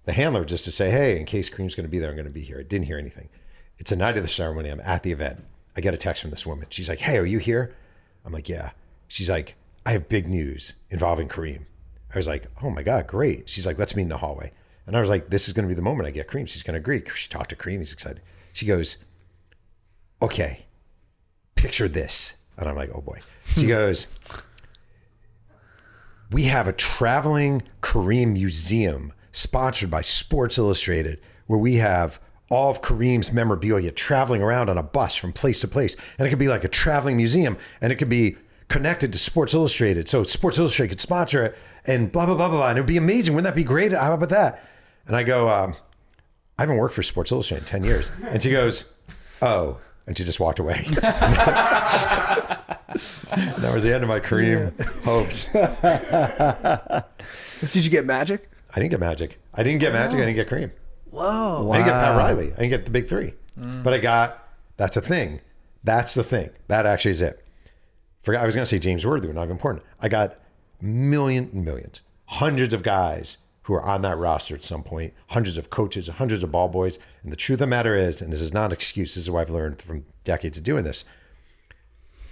Speaker 1: the handler just to say, hey, in case Kareem's going to be there, I'm going to be here. I didn't hear anything. It's the night of the ceremony. I'm at the event. I get a text from this woman. She's like, hey, are you here? I'm like, yeah. She's like, I have big news involving Kareem. I was like, oh my God, great. She's like, let's meet in the hallway. And I was like, this is going to be the moment I get Kareem. She's going to agree. She talked to Kareem. He's excited. She goes, okay, picture this. And I'm like, oh boy. She goes, we have a traveling Kareem museum sponsored by Sports Illustrated, where we have all of Kareem's memorabilia traveling around on a bus from place to place. And it could be like a traveling museum, and it could be connected to Sports Illustrated. So Sports Illustrated could sponsor it and blah, blah, blah, blah, blah. And it would be amazing. Wouldn't that be great? How about that? And I go, I haven't worked for Sports Illustrated in 10 years. And she goes, oh. And she just walked away. That was the end of my Kareem hopes.
Speaker 3: Did you get Magic?
Speaker 1: I didn't get Magic. I didn't get Kareem.
Speaker 3: Whoa.
Speaker 1: I didn't get Pat Riley. I didn't get the big three. But I got, that's a thing. That's the thing. That actually is it. I was going to say James Worthy, but not important. I got millions, hundreds of guys who are on that roster at some point, hundreds of coaches, hundreds of ball boys. And the truth of the matter is, and this is not an excuse, this is what I've learned from decades of doing this,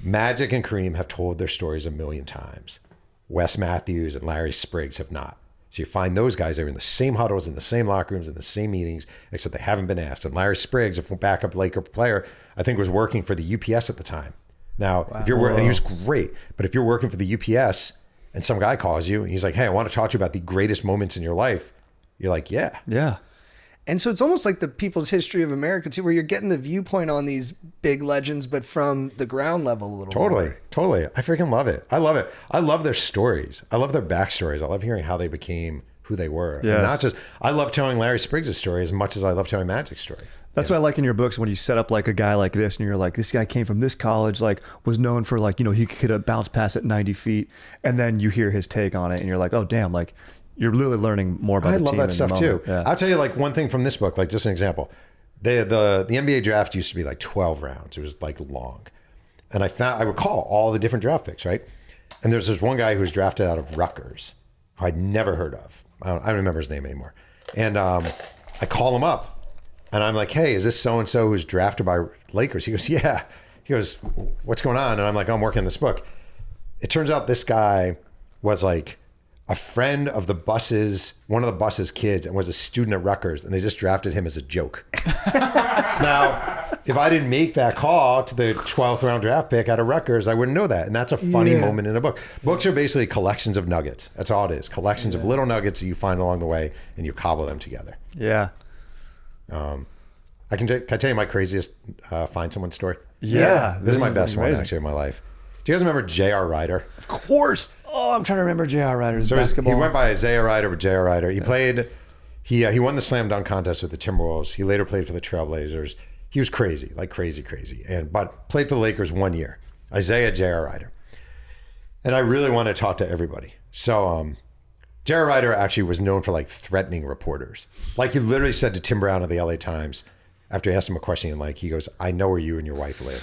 Speaker 1: Magic and Kareem have told their stories a million times. Wes Matthews and Larry Spriggs have not. So you find those guys, they're in the same huddles, in the same locker rooms, in the same meetings, except they haven't been asked. And Larry Spriggs, a backup Laker player, I think was working for the UPS at the time. Now, if you're working, and he was great, but if you're working for the UPS and some guy calls you and he's like, hey, I want to talk to you about the greatest moments in your life, you're like, yeah.
Speaker 5: Yeah.
Speaker 3: And so it's almost like the people's history of America too, where you're getting the viewpoint on these big legends, but from the ground level a little more.
Speaker 1: Totally. I freaking love it. I love it. I love their stories. I love their backstories. I love hearing how they became who they were.
Speaker 5: Yes.
Speaker 1: And not just, I love telling Larry Spriggs' story as much as I love telling Magic's story.
Speaker 5: That's what I like in your books, when you set up like a guy like this and you're like, this guy came from this college, like was known for like, he could have bounced pass at 90 feet. And then you hear his take on it and you're like, oh damn, like you're literally learning more about the team. I love that stuff too.
Speaker 1: Yeah. I'll tell you like one thing from this book, like just an example. The NBA draft used to be like 12 rounds. It was like long. And I recall all the different draft picks, right? And there's this one guy who was drafted out of Rutgers, who I'd never heard of. I don't remember his name anymore. And I call him up. And I'm like, hey, is this so-and-so who's drafted by Lakers? He goes, yeah. He goes, what's going on? And I'm like, I'm working on this book. It turns out this guy was like a friend of one of the bus's kids, and was a student at Rutgers, and they just drafted him as a joke. Now, if I didn't make that call to the 12th round draft pick out of Rutgers, I wouldn't know that. And that's a funny moment in a book. Books are basically collections of nuggets. That's all it is. Collections of little nuggets that you find along the way, and you cobble them together.
Speaker 5: Yeah.
Speaker 1: Can I tell you my craziest find someone story?
Speaker 5: Yeah.
Speaker 1: This is my best one actually in my life. Do you guys remember J.R. Ryder?
Speaker 3: Of course.
Speaker 5: Oh, I'm trying to remember J.R. Ryder's
Speaker 1: So
Speaker 5: basketball.
Speaker 1: he went by Isaiah Ryder, but J.R. Ryder. He played. He won the slam dunk contest with the Timberwolves. He later played for the Trailblazers. He was crazy, like crazy, but played for the Lakers 1 year. Isaiah J.R. Ryder. And I really want to talk to everybody. So J.R. Ryder actually was known for like threatening reporters. Like he literally said to Tim Brown of the LA Times, after he asked him a question, like he goes, "I know where you and your wife live."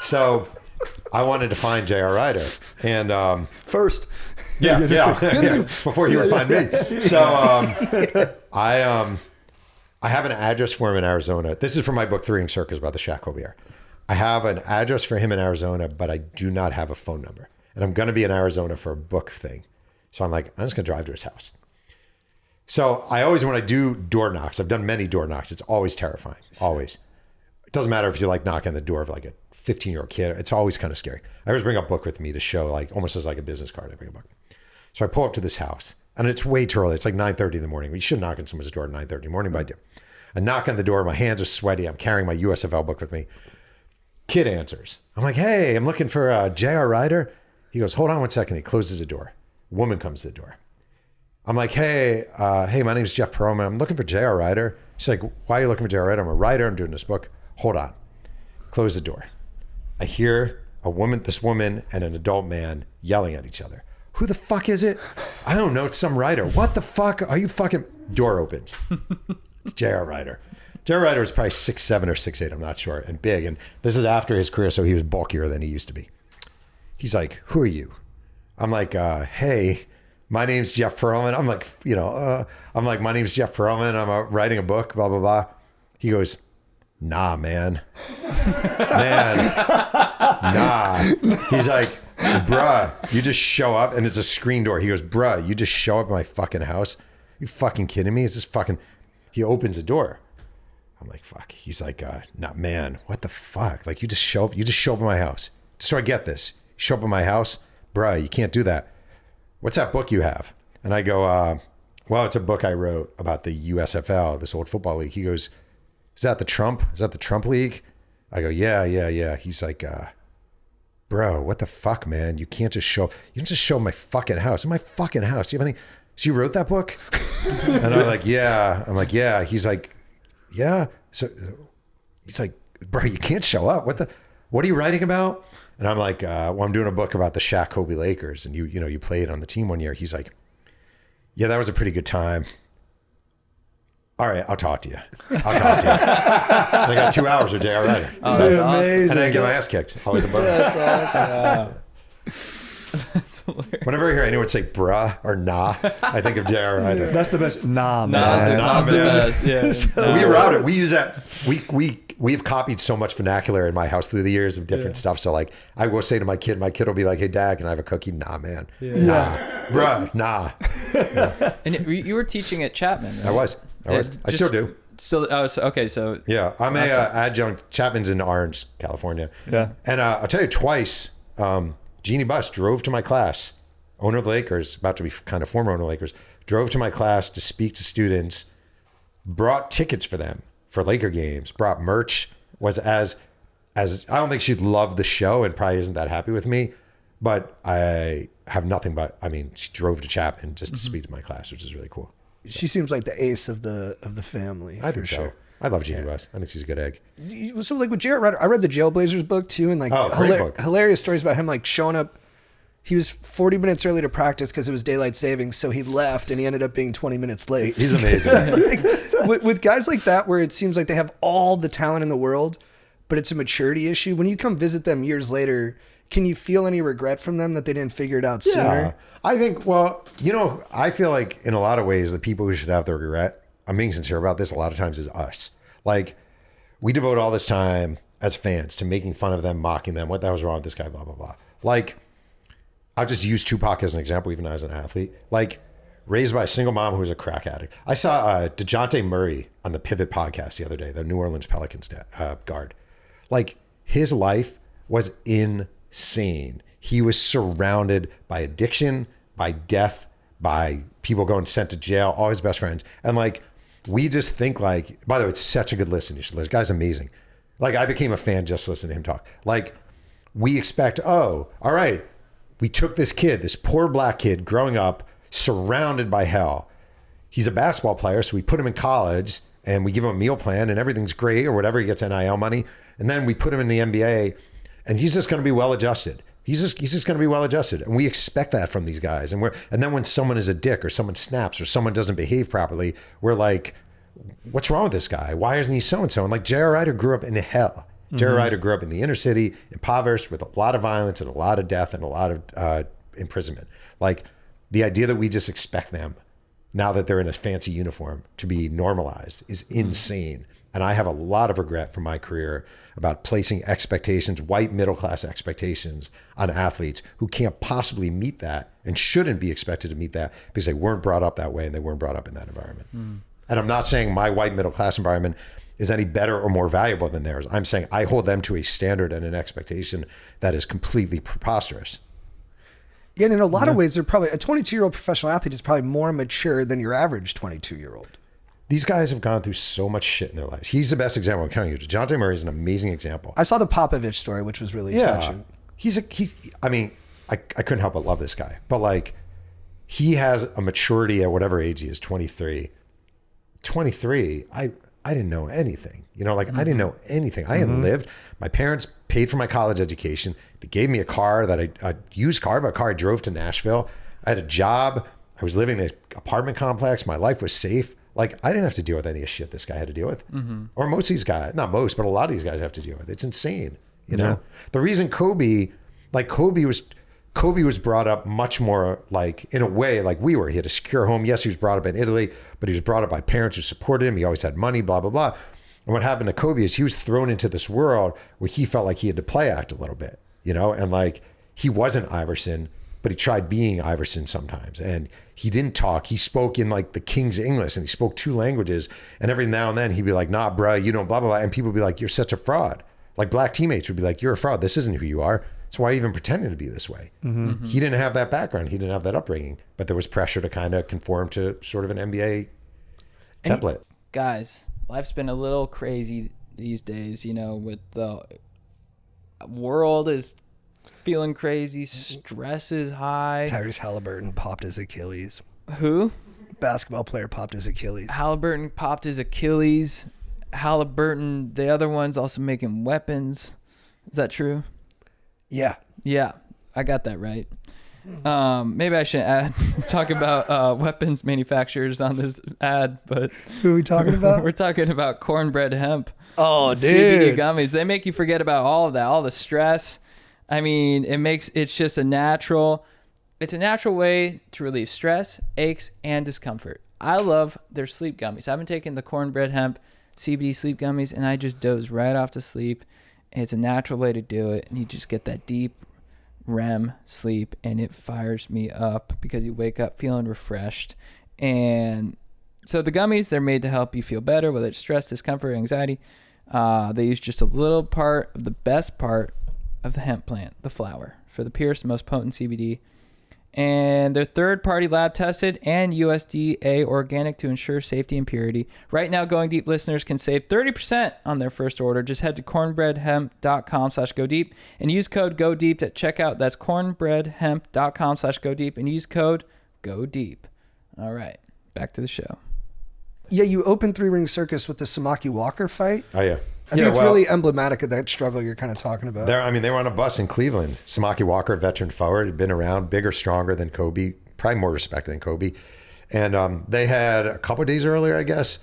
Speaker 1: So I wanted to find J.R. Ryder. And
Speaker 5: First.
Speaker 1: yeah. Before he would find me. So I have an address for him in Arizona. This is from my book, Three Ring Circus, about the Shaq Kobe era. I have an address for him in Arizona, but I do not have a phone number. And I'm going to be in Arizona for a book thing. So I'm like, I'm just going to drive to his house. So I always, when I do door knocks, I've done many door knocks. It's always terrifying. Always. It doesn't matter if you like knock on the door of like a 15-year-old kid. It's always kind of scary. I always bring a book with me to show, like almost as like a business card. I bring a book. So I pull up to this house and it's way too early. It's like 9:30 in the morning. You shouldn't knock on someone's door at 9:30 in the morning, but I do. I knock on the door. My hands are sweaty. I'm carrying my USFL book with me. Kid answers. I'm like, "Hey, I'm looking for J.R. Ryder." He goes, "Hold on one second." He closes the door. Woman comes to the door. I'm like, hey, my name's Jeff Pearlman. I'm looking for J.R. Ryder. She's like, "Why are you looking for J.R. Ryder?" "I'm a writer. I'm doing this book." "Hold on." Close the door. I hear this woman and an adult man yelling at each other. "Who the fuck is it?" "I don't know. It's some writer." "What the fuck? Are you fucking..." Door opens. It's J.R. Ryder. J.R. Ryder was probably 6'7" or 6'8", I'm not sure, and big. And this is after his career, so he was bulkier than he used to be. He's like, "Who are you?" I'm like, "Hey, my name's Jeff Pearlman." I'm like, "My name's Jeff Pearlman. I'm writing a book, blah, blah, blah." He goes, "Nah, man. Nah." He's like, "Bruh, you just show up," and it's a screen door. He goes, "Bruh, you just show up at my fucking house? You fucking kidding me? Is this fucking..." He opens the door. I'm like, "Fuck." He's like, "Nah, man, what the fuck? Like, you just show up at my house. So I get this. You show up at my house? Bruh, you can't do that. What's that book you have?" And I go, "Well, it's a book I wrote about the USFL, this old football league." He goes, Is that the Trump league?" I go, yeah. He's like, "Bro, what the fuck, man? You can't just show up my fucking house. In my fucking house. Do you have any..." "So you wrote that book?" And I'm like, "Yeah." He's like, "Yeah." So he's like, "Bro, you can't show up. What are you writing about?" And I'm like, "Well, I'm doing a book about the Shaq Kobe Lakers, and you played on the team one year." He's like, "Yeah, that was a pretty good time. All right, I'll talk to you." And I got 2 hours with J.R. Ryder.
Speaker 2: Oh, that's awesome.
Speaker 1: And I get my ass kicked. Always a bummer.
Speaker 2: That's awesome. That's hilarious.
Speaker 1: Whenever I hear anyone say "bruh" or "nah," I think of J.R. Ryder.
Speaker 5: That's the best. Nah, man.
Speaker 2: Nah, the best. Yeah.
Speaker 1: We route it. We use that. We've copied so much vernacular in my house through the years of different stuff. So like, I will say to my kid will be like, "Hey, Dad, can I have a cookie?" "Nah, man. Nah, bruh, nah." Yeah.
Speaker 2: And you were teaching at Chapman, right?
Speaker 1: I was. I still do.
Speaker 2: So
Speaker 1: Yeah, I'm a adjunct. Chapman's in Orange, California.
Speaker 5: Yeah.
Speaker 1: And I'll tell you twice, Jeanie Buss drove to my class, owner of the Lakers, about to be kind of former owner of the Lakers, drove to my class to speak to students, brought tickets for them for Laker games, brought merch, was as I don't think she'd love the show and probably isn't that happy with me, but I have nothing but, she drove to Chapman just to speak to my class, which is really cool.
Speaker 3: She seems like the ace of the family.
Speaker 1: I think so.
Speaker 3: Sure.
Speaker 1: I love Jeanie Buss. I think she's a good egg.
Speaker 3: So like with J.R. Ryder, I read the Jailblazers book too, and like
Speaker 1: great book.
Speaker 3: hilarious stories about him like showing up. He was 40 minutes early to practice because it was daylight savings, so he left and he ended up being 20 minutes late.
Speaker 1: He's amazing.
Speaker 3: with guys like that, where it seems like they have all the talent in the world, but it's a maturity issue. When you come visit them years later, can you feel any regret from them that they didn't figure it out sooner?
Speaker 1: I think, I feel like in a lot of ways, the people who should have the regret, I'm being sincere about this, a lot of times is us. Like, we devote all this time as fans to making fun of them, mocking them. What the hell's wrong with this guy, blah, blah, blah. Like, I'll just use Tupac as an example, even as an athlete. Like, raised by a single mom who was a crack addict. I saw DeJounte Murray on the Pivot podcast the other day, the New Orleans Pelicans guard. Like, his life was insane. He was surrounded by addiction, by death, by people going sent to jail, all his best friends. And like, we just think like, by the way, it's such a good listen. You should listen. The guy's amazing. Like, I became a fan just listening to him talk. Like, we expect, all right, we took this kid, this poor black kid growing up, surrounded by hell. He's a basketball player, so we put him in college and we give him a meal plan and everything's great or whatever. He gets NIL money. And then we put him in the NBA and he's just going to be well adjusted. He's just going to be well adjusted, and we expect that from these guys. And then when someone is a dick or someone snaps or someone doesn't behave properly, we're like, what's wrong with this guy? Why isn't he so and so? And like J.R. Ryder grew up in hell. J.R. Ryder grew up in the inner city, impoverished, with a lot of violence and a lot of death and a lot of imprisonment. Like the idea that we just expect them, now that they're in a fancy uniform, to be normalized is insane. And I have a lot of regret from my career about placing expectations, white middle-class expectations, on athletes who can't possibly meet that and shouldn't be expected to meet that because they weren't brought up that way and they weren't brought up in that environment. And I'm not saying my white middle-class environment is any better or more valuable than theirs. I'm saying I hold them to a standard and an expectation that is completely preposterous.
Speaker 3: Yeah, and in a lot of ways, they're probably a 22-year-old professional athlete is probably more mature than your average 22-year-old.
Speaker 1: These guys have gone through so much shit in their lives. He's the best example I'm counting you. DeJounte Murray is an amazing example.
Speaker 3: I saw the Popovich story, which was really touching.
Speaker 1: I couldn't help but love this guy. But like, he has a maturity at whatever age he is, 23. 23, I didn't know anything. You know, like I didn't know anything. I hadn't lived. My parents paid for my college education. They gave me a car a used car, but a car I drove to Nashville. I had a job. I was living in an apartment complex. My life was safe. Like I didn't have to deal with any of the shit this guy had to deal with. Or most of these guys, not most, but a lot of these guys have to deal with. It's insane. You know, the reason Kobe was brought up much more like in a way like we were. He had a secure home. Yes, he was brought up in Italy, but he was brought up by parents who supported him. He always had money, blah, blah, blah. And what happened to Kobe is he was thrown into this world where he felt like he had to play act a little bit, you know, and like he wasn't Iverson, but he tried being Iverson sometimes. And he didn't talk. He spoke in like the King's English and he spoke 2 languages. And every now and then he'd be like, nah, bro, you don't blah, blah, blah. And people would be like, you're such a fraud. Like black teammates would be like, you're a fraud. This isn't who you are. So why are you even pretending to be this way? He didn't have that background. He didn't have that upbringing, but there was pressure to kind of conform to sort of an NBA template.
Speaker 2: Guys, life's been a little crazy these days, you know, with the world is feeling crazy. Stress is high.
Speaker 3: Tyrese Halliburton popped his Achilles.
Speaker 2: Who?
Speaker 3: Basketball player popped his Achilles.
Speaker 2: Halliburton popped his Achilles. Halliburton, the other one's also making weapons. Is that true?
Speaker 3: Yeah.
Speaker 2: Yeah, I got that right. Maybe I shouldn't talk about weapons manufacturers on this ad, but
Speaker 3: who are we talking about?
Speaker 2: We're talking about Cornbread Hemp.
Speaker 3: Oh, dude.
Speaker 2: CBD gummies. They make you forget about all of that, all the stress. I mean, it's just a natural way to relieve stress, aches, and discomfort. I love their sleep gummies. I've been taking the Cornbread Hemp CBD sleep gummies, and I just doze right off to sleep. It's a natural way to do it, and you just get that deep REM sleep, and it fires me up because you wake up feeling refreshed. And so the gummies, they're made to help you feel better, whether it's stress, discomfort, anxiety. They use just a little part of the best part of the hemp plant, the flower, for the purest, most potent CBD. And they're third-party lab tested and USDA organic to ensure safety and purity. Right now, Going Deep listeners can save 30% on their first order. Just head to cornbreadhemp.com/go-deep and use code GO-DEEP at checkout. That's cornbreadhemp.com/go-deep and use code GO-DEEP. All right, back to the show.
Speaker 3: Yeah, you opened Three Ring Circus with the Samaki Walker fight.
Speaker 1: Oh, yeah.
Speaker 3: I think it's really emblematic of that struggle you're kind of talking about.
Speaker 1: They were on a bus in Cleveland. Samaki Walker, veteran forward, had been around, bigger, stronger than Kobe, probably more respected than Kobe. And they had a couple of days earlier, I guess,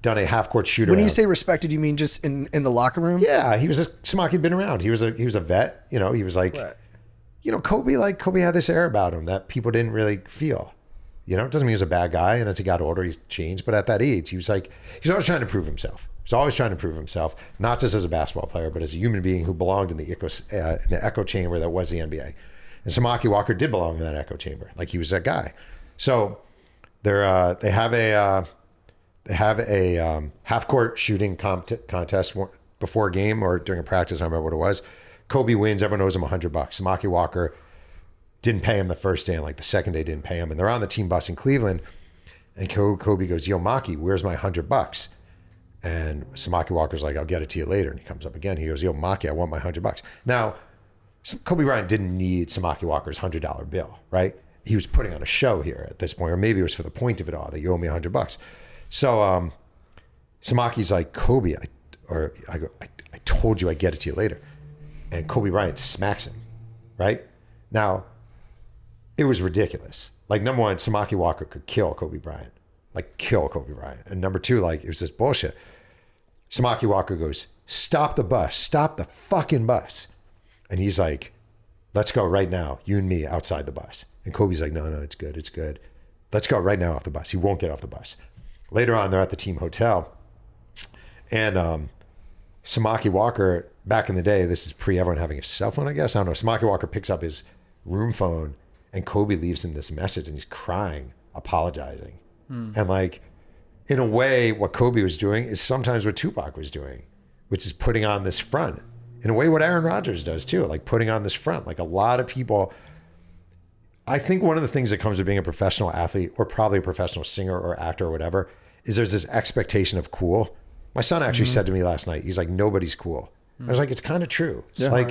Speaker 1: done a half-court shoot around.
Speaker 3: When you say respected, you mean just in the locker room?
Speaker 1: Yeah, Samaki had been around. He was a vet. You know, he was like,
Speaker 3: right.
Speaker 1: You know, Kobe had this air about him that people didn't really feel. You know, it doesn't mean he was a bad guy, and as he got older, he's changed. But at that age, he was always trying to prove himself. He's always trying to prove himself, not just as a basketball player, but as a human being who belonged in the echo chamber that was the NBA. And Samaki Walker did belong in that echo chamber, like he was that guy. So they have a half court shooting contest before a game or during a practice. I don't remember what it was. Kobe wins. Everyone owes him $100. Samaki Walker didn't pay him the first day, and like the second day didn't pay him. And they're on the team bus in Cleveland, and Kobe goes, "Yo, Maki, where's my $100?" And Samaki Walker's like, "I'll get it to you later." And he comes up again. He goes, "Yo, Maki, I want my $100." Now, Kobe Bryant didn't need Samaki Walker's $100 bill, right? He was putting on a show here at this point, or maybe it was for the point of it all that you owe me $100. So Samaki's like, "Kobe, I told you I'd get it to you later." And Kobe Bryant smacks him, right? Now, it was ridiculous. Like, number one, Samaki Walker could kill Kobe Bryant. Like, kill Kobe Bryant. And number two, like, it was just bullshit. Samaki Walker goes, stop the bus. Stop the fucking bus. And he's like, let's go right now, you and me outside the bus. And Kobe's like, no, it's good, it's good. Let's go right now off the bus. He won't get off the bus. Later on, they're at the team hotel. And Samaki Walker, back in the day, this is pre everyone having a cell phone, I guess. I don't know. Samaki Walker picks up his room phone and Kobe leaves him this message and he's crying, apologizing. And like, in a way, what Kobe was doing is sometimes what Tupac was doing, which is putting on this front. In a way, what Aaron Rodgers does too, like putting on this front. Like a lot of people, I think one of the things that comes with being a professional athlete or probably a professional singer or actor or whatever is there's this expectation of cool. My son actually said to me last night, he's like, nobody's cool. I was like, it's kind of true.
Speaker 5: Yeah.
Speaker 1: Like,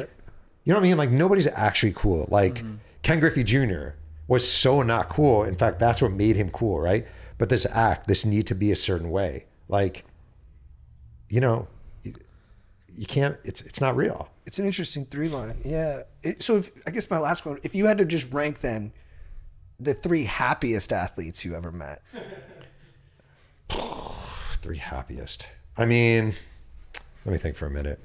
Speaker 1: you know what I mean? Like nobody's actually cool. Like Ken Griffey Jr. was so not cool. In fact, that's what made him cool, right? But this act, this need to be a certain way. Like, you know, you can't, it's not real.
Speaker 3: It's an interesting 3-line. Yeah. So I guess my last one, if you had to just rank then the 3 happiest athletes you ever met.
Speaker 1: 3 happiest. I mean, let me think for a minute.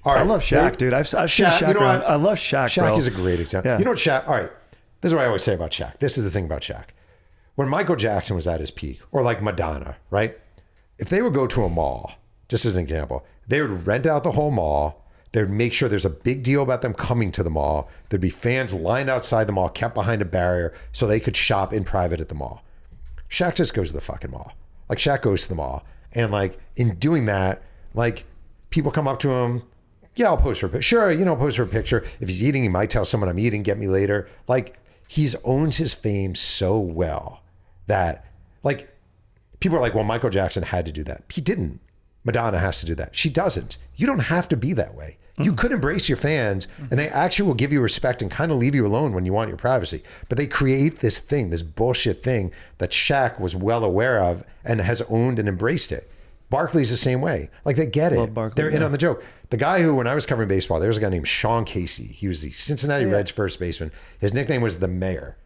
Speaker 1: All right.
Speaker 5: I love Shaq, dude. I've seen Shaq.
Speaker 1: You know
Speaker 5: around.
Speaker 1: what?
Speaker 5: I love Shaq,
Speaker 1: Shaq
Speaker 5: bro.
Speaker 1: is a great example.
Speaker 5: Yeah.
Speaker 1: You know what Shaq, all right, this is what I always say about Shaq. This is the thing about Shaq. When Michael Jackson was at his peak, or like Madonna, right? If they would go to a mall, just as an example, they would rent out the whole mall. They would make sure there's a big deal about them coming to the mall. There'd be fans lined outside the mall, kept behind a barrier so they could shop in private at the mall. Shaq just goes to the fucking mall. Like Shaq goes to the mall. And like in doing that, like people come up to him. Yeah, I'll pose for a picture. Sure, you know, pose for a picture. If he's eating, he might tell someone I'm eating, get me later. Like he's owned his fame so well that like people are like, well, Michael Jackson had to do that. He didn't. Madonna has to do that. She doesn't. You don't have to be that way. You could embrace your fans and they actually will give you respect and kind of leave you alone when you want your privacy. But they create this thing, this bullshit thing that Shaq was well aware of and has owned and embraced it. Barkley's the same way. Like they get it.
Speaker 5: Barkley,
Speaker 1: They're in on the joke. The guy who, when I was covering baseball, there was a guy named Sean Casey. He was the Cincinnati Reds first baseman. His nickname was the Mayor.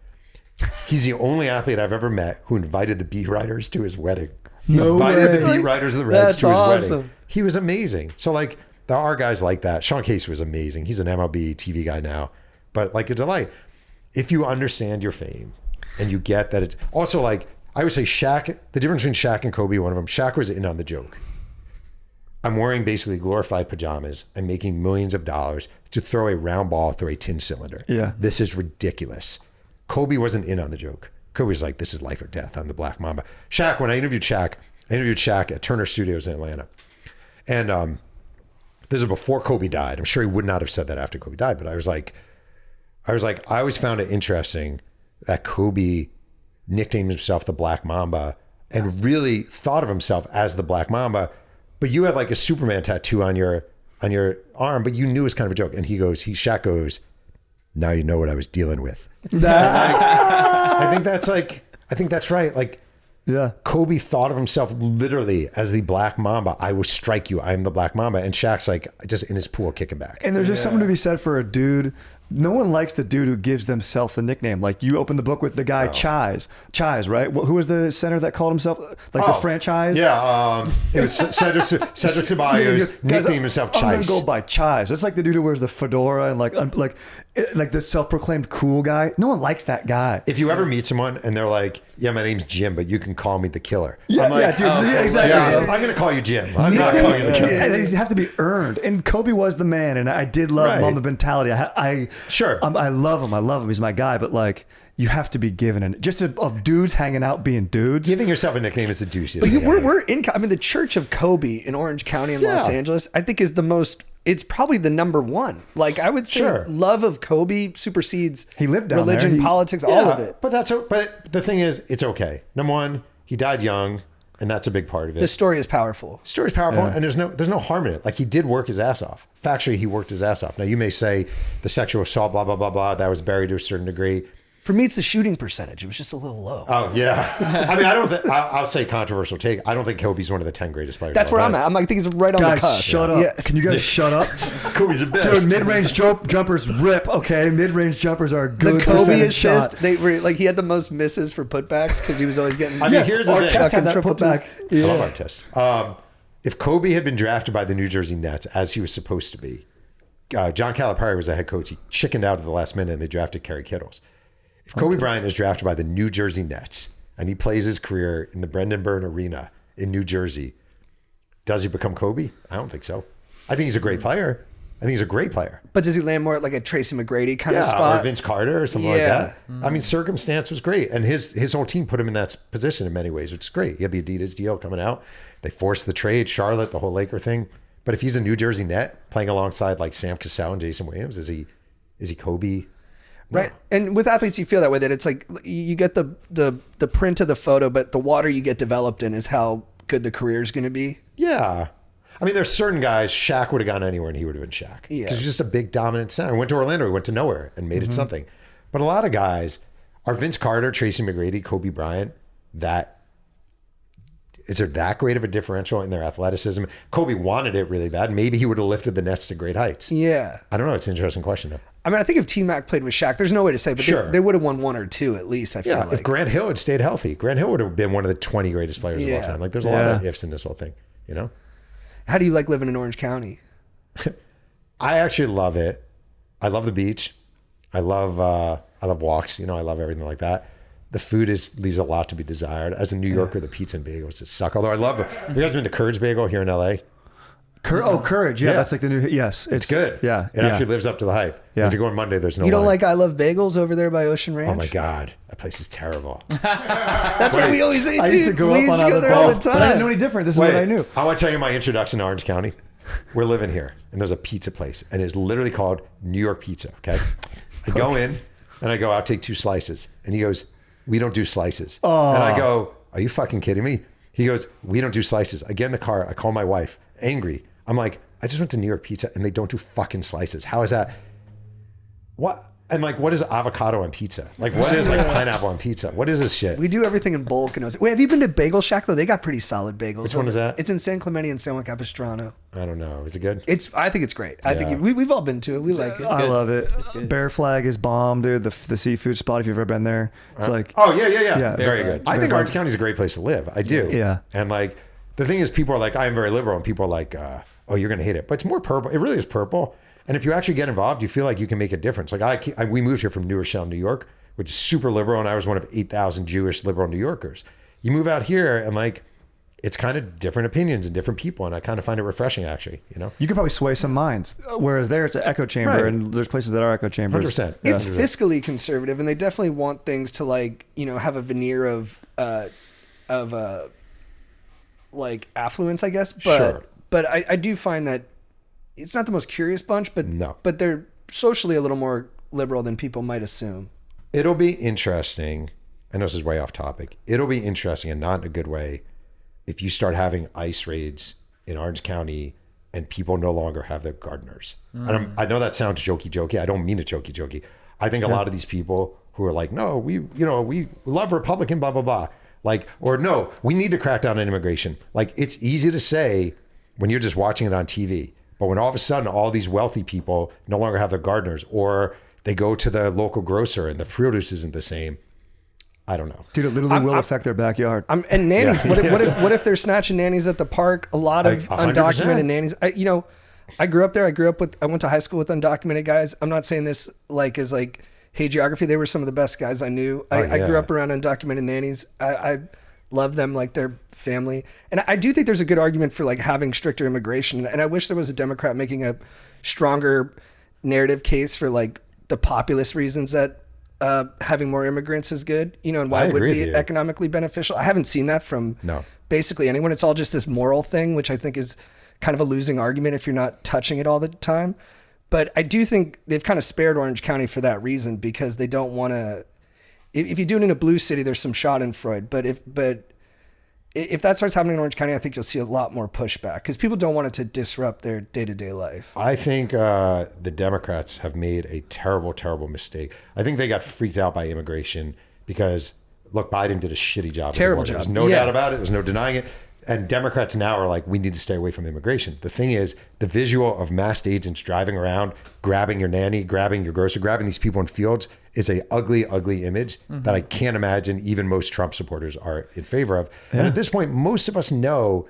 Speaker 1: He's the only athlete I've ever met who invited the beat writers to his wedding. He invited the beat writers of the Reds to his wedding. He was amazing. So like there are guys like that. Sean Casey was amazing. He's an MLB TV guy now, but like a delight. If you understand your fame and you get that it's also like, I would say Shaq, the difference between Shaq and Kobe, one of them, Shaq was in on the joke. I'm wearing basically glorified pajamas and making millions of dollars to throw a round ball through a tin cylinder.
Speaker 5: Yeah.
Speaker 1: This is ridiculous. Kobe wasn't in on the joke. Kobe was like, this is life or death. I'm the Black Mamba. Shaq, when I interviewed Shaq at Turner Studios in Atlanta. And this is before Kobe died. I'm sure he would not have said that after Kobe died, but I was like, I always found it interesting that Kobe nicknamed himself the Black Mamba and really thought of himself as the Black Mamba. But you had like a Superman tattoo on your arm, but you knew it was kind of a joke. And Shaq goes, now you know what I was dealing with. I think that's right. Like,
Speaker 5: Yeah.
Speaker 1: Kobe thought of himself literally as the Black Mamba. I will strike you. I'm the Black Mamba. And Shaq's like just in his pool kicking back.
Speaker 5: And there's just something to be said for a dude. No one likes the dude who gives themselves the nickname. Like you open the book with the guy Chise, right? Who was the center that called himself like the franchise?
Speaker 1: Yeah, it was Cedric Ceballos nicknamed himself Chise.
Speaker 5: I'm gonna go by Chise. That's like the dude who wears the fedora and like the self-proclaimed cool guy. No one likes that guy.
Speaker 1: If you ever meet someone and they're like, "Yeah, my name's Jim, but you can call me the Killer."
Speaker 5: Yeah,
Speaker 1: I'm like,
Speaker 5: dude. Yeah, exactly.
Speaker 1: Yeah, I'm gonna call you Jim. I'm not calling you the Killer.
Speaker 5: And these have to be earned. And Kobe was the man, and I did love Mamba mentality. I love him. He's my guy. But like, you have to be given an of dudes hanging out being dudes.
Speaker 1: Giving yourself a nickname is the douchiest.
Speaker 3: But we're in. I mean, the Church of Kobe in Orange County in Los Angeles, I think is the most. It's probably the number one. Like I would say, love of Kobe supersedes.
Speaker 5: He lived down
Speaker 3: religion,
Speaker 5: there.
Speaker 3: politics, all of it.
Speaker 1: But the thing is, it's okay. Number one, he died young, and that's a big part of it.
Speaker 3: The story is powerful.
Speaker 1: Story's powerful, and there's no harm in it. Like he did work his ass off. Factually, he worked his ass off. Now you may say the sexual assault, blah blah blah blah, that was buried to a certain degree.
Speaker 3: For me, it's the shooting percentage. It was just a little low.
Speaker 1: Oh yeah. I mean, I don't think I'll say controversial take. I don't think Kobe's one of the 10 greatest players.
Speaker 3: That's where I'm at. I think he's right on the
Speaker 4: Guys,
Speaker 3: cusp.
Speaker 4: shut up.
Speaker 3: Yeah.
Speaker 4: Can you guys shut up?
Speaker 1: Kobe's the best.
Speaker 4: Dude, mid-range jumpers rip, okay? Mid-range jumpers are a good
Speaker 3: The Kobe
Speaker 4: percentage
Speaker 3: assist,
Speaker 4: shot.
Speaker 3: they were like he had the most misses for putbacks because he was always getting.
Speaker 1: I mean, here's the thing.
Speaker 4: Artest had that
Speaker 3: Triple
Speaker 4: putback.
Speaker 1: I love Artest. If Kobe had been drafted by the New Jersey Nets as he was supposed to be, John Calipari was the head coach. He chickened out at the last minute and they drafted Kerry Kittles. If Kobe Bryant is drafted by the New Jersey Nets and he plays his career in the Brendan Byrne Arena in New Jersey, does he become Kobe? I don't think so. I think he's a great player. I think he's a great player.
Speaker 3: But does he land more at like a Tracy McGrady kind of
Speaker 1: Yeah,
Speaker 3: spot?
Speaker 1: or Vince Carter or something like that. I mean, circumstance was great. And his whole team put him in that position in many ways, which is great. He had the Adidas deal coming out. They forced the trade, Charlotte, the whole Laker thing. But if he's a New Jersey Net playing alongside like Sam Cassell and Jason Williams, is he Kobe?
Speaker 3: Right. And with athletes, you feel that way, that it's like you get the print of the photo, but the water you get developed in is how good the career is going to be.
Speaker 1: Yeah. I mean, there's certain guys, Shaq would have gone anywhere and he would have been Shaq.
Speaker 3: Yeah.
Speaker 1: Because he's just a big dominant center. Went to Orlando, he went to nowhere and made it something. But a lot of guys are Vince Carter, Tracy McGrady, Kobe Bryant. Is there that great of a differential in their athleticism? Kobe wanted it really bad. Maybe he would have lifted the Nets to great heights.
Speaker 3: Yeah.
Speaker 1: I don't know. It's an interesting question, though.
Speaker 3: I mean, I think if T-Mac played with Shaq, there's no way to say, but
Speaker 1: Sure.
Speaker 3: they would have won one or two at least, I feel
Speaker 1: Yeah,
Speaker 3: like.
Speaker 1: if Grant Hill had stayed healthy, Grant Hill would have been one of the 20 greatest players of all
Speaker 3: Yeah.
Speaker 1: time. Like, there's a lot of ifs in this whole thing, you know?
Speaker 3: How do you like living in Orange County?
Speaker 1: I actually love it. I love the beach. I love walks. You know, I love everything like that. The food leaves a lot to be desired. As a New Yorker, the pizza and bagels just suck. Although I love it. Have you guys been to Courage Bagel here in LA?
Speaker 4: Courage. Yeah,
Speaker 1: Yeah.
Speaker 4: that's like the new. Yes,
Speaker 1: It's good.
Speaker 4: Yeah,
Speaker 1: It actually lives up to the hype.
Speaker 4: Yeah.
Speaker 1: If you go on Monday, there's no
Speaker 3: You don't
Speaker 1: line.
Speaker 3: like I Love Bagels over there by Ocean Ranch?
Speaker 1: Oh my God. That place is terrible.
Speaker 3: That's what we always say,
Speaker 4: I used to go
Speaker 3: we
Speaker 4: up
Speaker 3: used
Speaker 4: on
Speaker 3: to go
Speaker 4: Island
Speaker 3: there all the
Speaker 4: Golf, but I didn't know
Speaker 3: time.
Speaker 4: any different. This is
Speaker 1: Wait,
Speaker 4: what I knew.
Speaker 1: I want to tell you my introduction to Orange County. We're living here, and there's a pizza place, and it's literally called New York Pizza. Okay, I go in, and I go, I'll take 2 slices, and he goes, we don't do slices. And I go, are you fucking kidding me? He goes, we don't do slices. I get in the car, I call my wife, angry. I'm like, I just went to New York Pizza, and they don't do fucking slices. How is that? What? And like, what is avocado on pizza? Like, what is like pineapple on pizza? What is this shit?
Speaker 3: We do everything in bulk. And wait, have you been to Bagel Shack though? They got pretty solid bagels.
Speaker 1: Which one is that?
Speaker 3: It's in San Clemente and San Juan Capistrano.
Speaker 1: I don't know. Is it good?
Speaker 3: I think it's great. I
Speaker 1: Yeah.
Speaker 3: think we've all been to it. We like it.
Speaker 4: I
Speaker 2: good.
Speaker 4: love it.
Speaker 2: good.
Speaker 4: Bear Flag is bomb, dude. The seafood spot. If you've ever been there, it's like
Speaker 1: Oh yeah.
Speaker 4: Yeah.
Speaker 1: Very
Speaker 2: Very
Speaker 1: good. I think Orange County is a great place to live. I do.
Speaker 4: Yeah.
Speaker 1: And like the thing is, people are like, I am very liberal, and people are like, oh, you're gonna hate it, but it's more purple. It really is purple. And if you actually get involved, you feel like you can make a difference. Like we moved here from New Rochelle, New York, which is super liberal, and I was one of 8,000 Jewish liberal New Yorkers. You move out here, and like it's kind of different opinions and different people, and I kind of find it refreshing, actually. You know,
Speaker 4: you could probably sway some minds. Whereas there, it's an echo chamber,
Speaker 1: Right.
Speaker 4: and there's places that are echo chambers.
Speaker 1: 100%.
Speaker 3: It's fiscally conservative, and they definitely want things to like have a veneer of like affluence, I guess. But
Speaker 1: Sure.
Speaker 3: but I do find that it's not the most curious bunch, but
Speaker 1: No.
Speaker 3: but they're socially a little more liberal than people might assume.
Speaker 1: It'll be interesting. I know this is way off topic. It'll be interesting, and not in a good way, if you start having ICE raids in Orange County and people no longer have their gardeners. And I know that sounds jokey. I don't mean it jokey. I think a lot of these people who are like, no, we love Republican, blah, blah, blah. Like, or no, we need to crack down on immigration. Like, it's easy to say when you're just watching it on TV, but when all of a sudden all these wealthy people no longer have their gardeners, or they go to the local grocer and the produce isn't the same, I don't know.
Speaker 4: Dude, it literally will affect their backyard.
Speaker 3: And nannies.
Speaker 1: Yeah,
Speaker 3: What if they're snatching nannies at the park? A lot of
Speaker 1: Like, 100%.
Speaker 3: undocumented nannies. I grew up there. I went to high school with undocumented guys. I'm not saying this like as like hagiography. They were some of the best guys I knew. I grew
Speaker 1: yeah.
Speaker 3: up around undocumented nannies. I love them like their family. And I do think there's a good argument for like having stricter immigration. And I wish there was a Democrat making a stronger narrative case for like the populist reasons that having more immigrants is good, and why
Speaker 1: I
Speaker 3: it would
Speaker 1: agree
Speaker 3: be
Speaker 1: with you.
Speaker 3: economically beneficial. I haven't seen that from
Speaker 1: No.
Speaker 3: basically anyone. It's all just this moral thing, which I think is kind of a losing argument if you're not touching it all the time. But I do think they've kind of spared Orange County for that reason, because they don't want to. If you do it in a blue city, there's some Schadenfreude. But if that starts happening in Orange County, I think you'll see a lot more pushback because people don't want it to disrupt their day-to-day life.
Speaker 1: I think the Democrats have made a terrible, terrible mistake. I think they got freaked out by immigration because, look, Biden did a shitty job.
Speaker 3: Terrible job.
Speaker 1: There's no doubt about it. There's no denying it. And Democrats now are like, we need to stay away from immigration. The thing is, the visual of masked agents driving around, grabbing your nanny, grabbing your grocer, grabbing these people in fields is a ugly, ugly image that I can't imagine even most Trump supporters are in favor of. Yeah. And at this point, most of us know,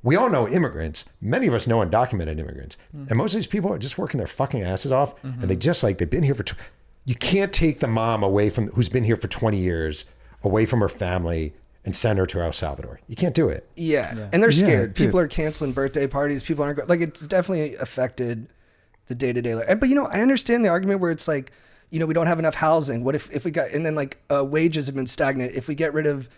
Speaker 1: we all know immigrants. Many of us know undocumented immigrants. And most of these people are just working their fucking asses off. And they just like, they've been here for, you can't take the mom away from, who's been here for 20 years, away from her family and send her to El Salvador. You can't do it.
Speaker 3: Yeah. And they're scared. People are canceling birthday parties. People aren't like, it's definitely affected the day-to-day life. But, you know, I understand the argument where it's like, you know, we don't have enough housing. What if we got, and then like wages have been stagnant. If we get rid of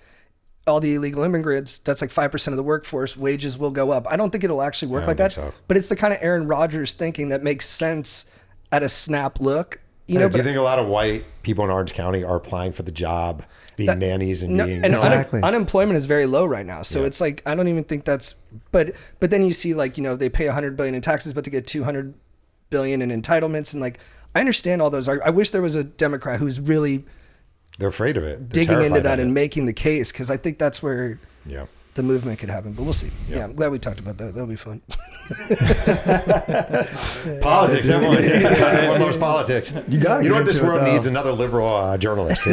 Speaker 3: all the illegal immigrants, that's like 5% of the workforce, wages will go up. I don't think it'll actually work like that. So. But it's the kind of Aaron Rodgers thinking that makes sense at a snap look. You know,
Speaker 1: do you think a lot of white people in Orange County are applying for the job, being nannies and being...
Speaker 3: And unemployment is very low right now. So it's like, I don't even think that's... But then you see like, you know, they pay $100 billion in taxes, but they get $200 billion in entitlements. And like, I understand all those. I wish there was a Democrat who's really...
Speaker 1: They're afraid of it.
Speaker 3: Digging into that and making the case. Because I think that's where... the movement could happen, but we'll see. Yeah, I'm glad we talked about that. That'll be fun.
Speaker 1: Politics, everyone. Everyone loves politics. You know what this world needs? Another liberal journalist.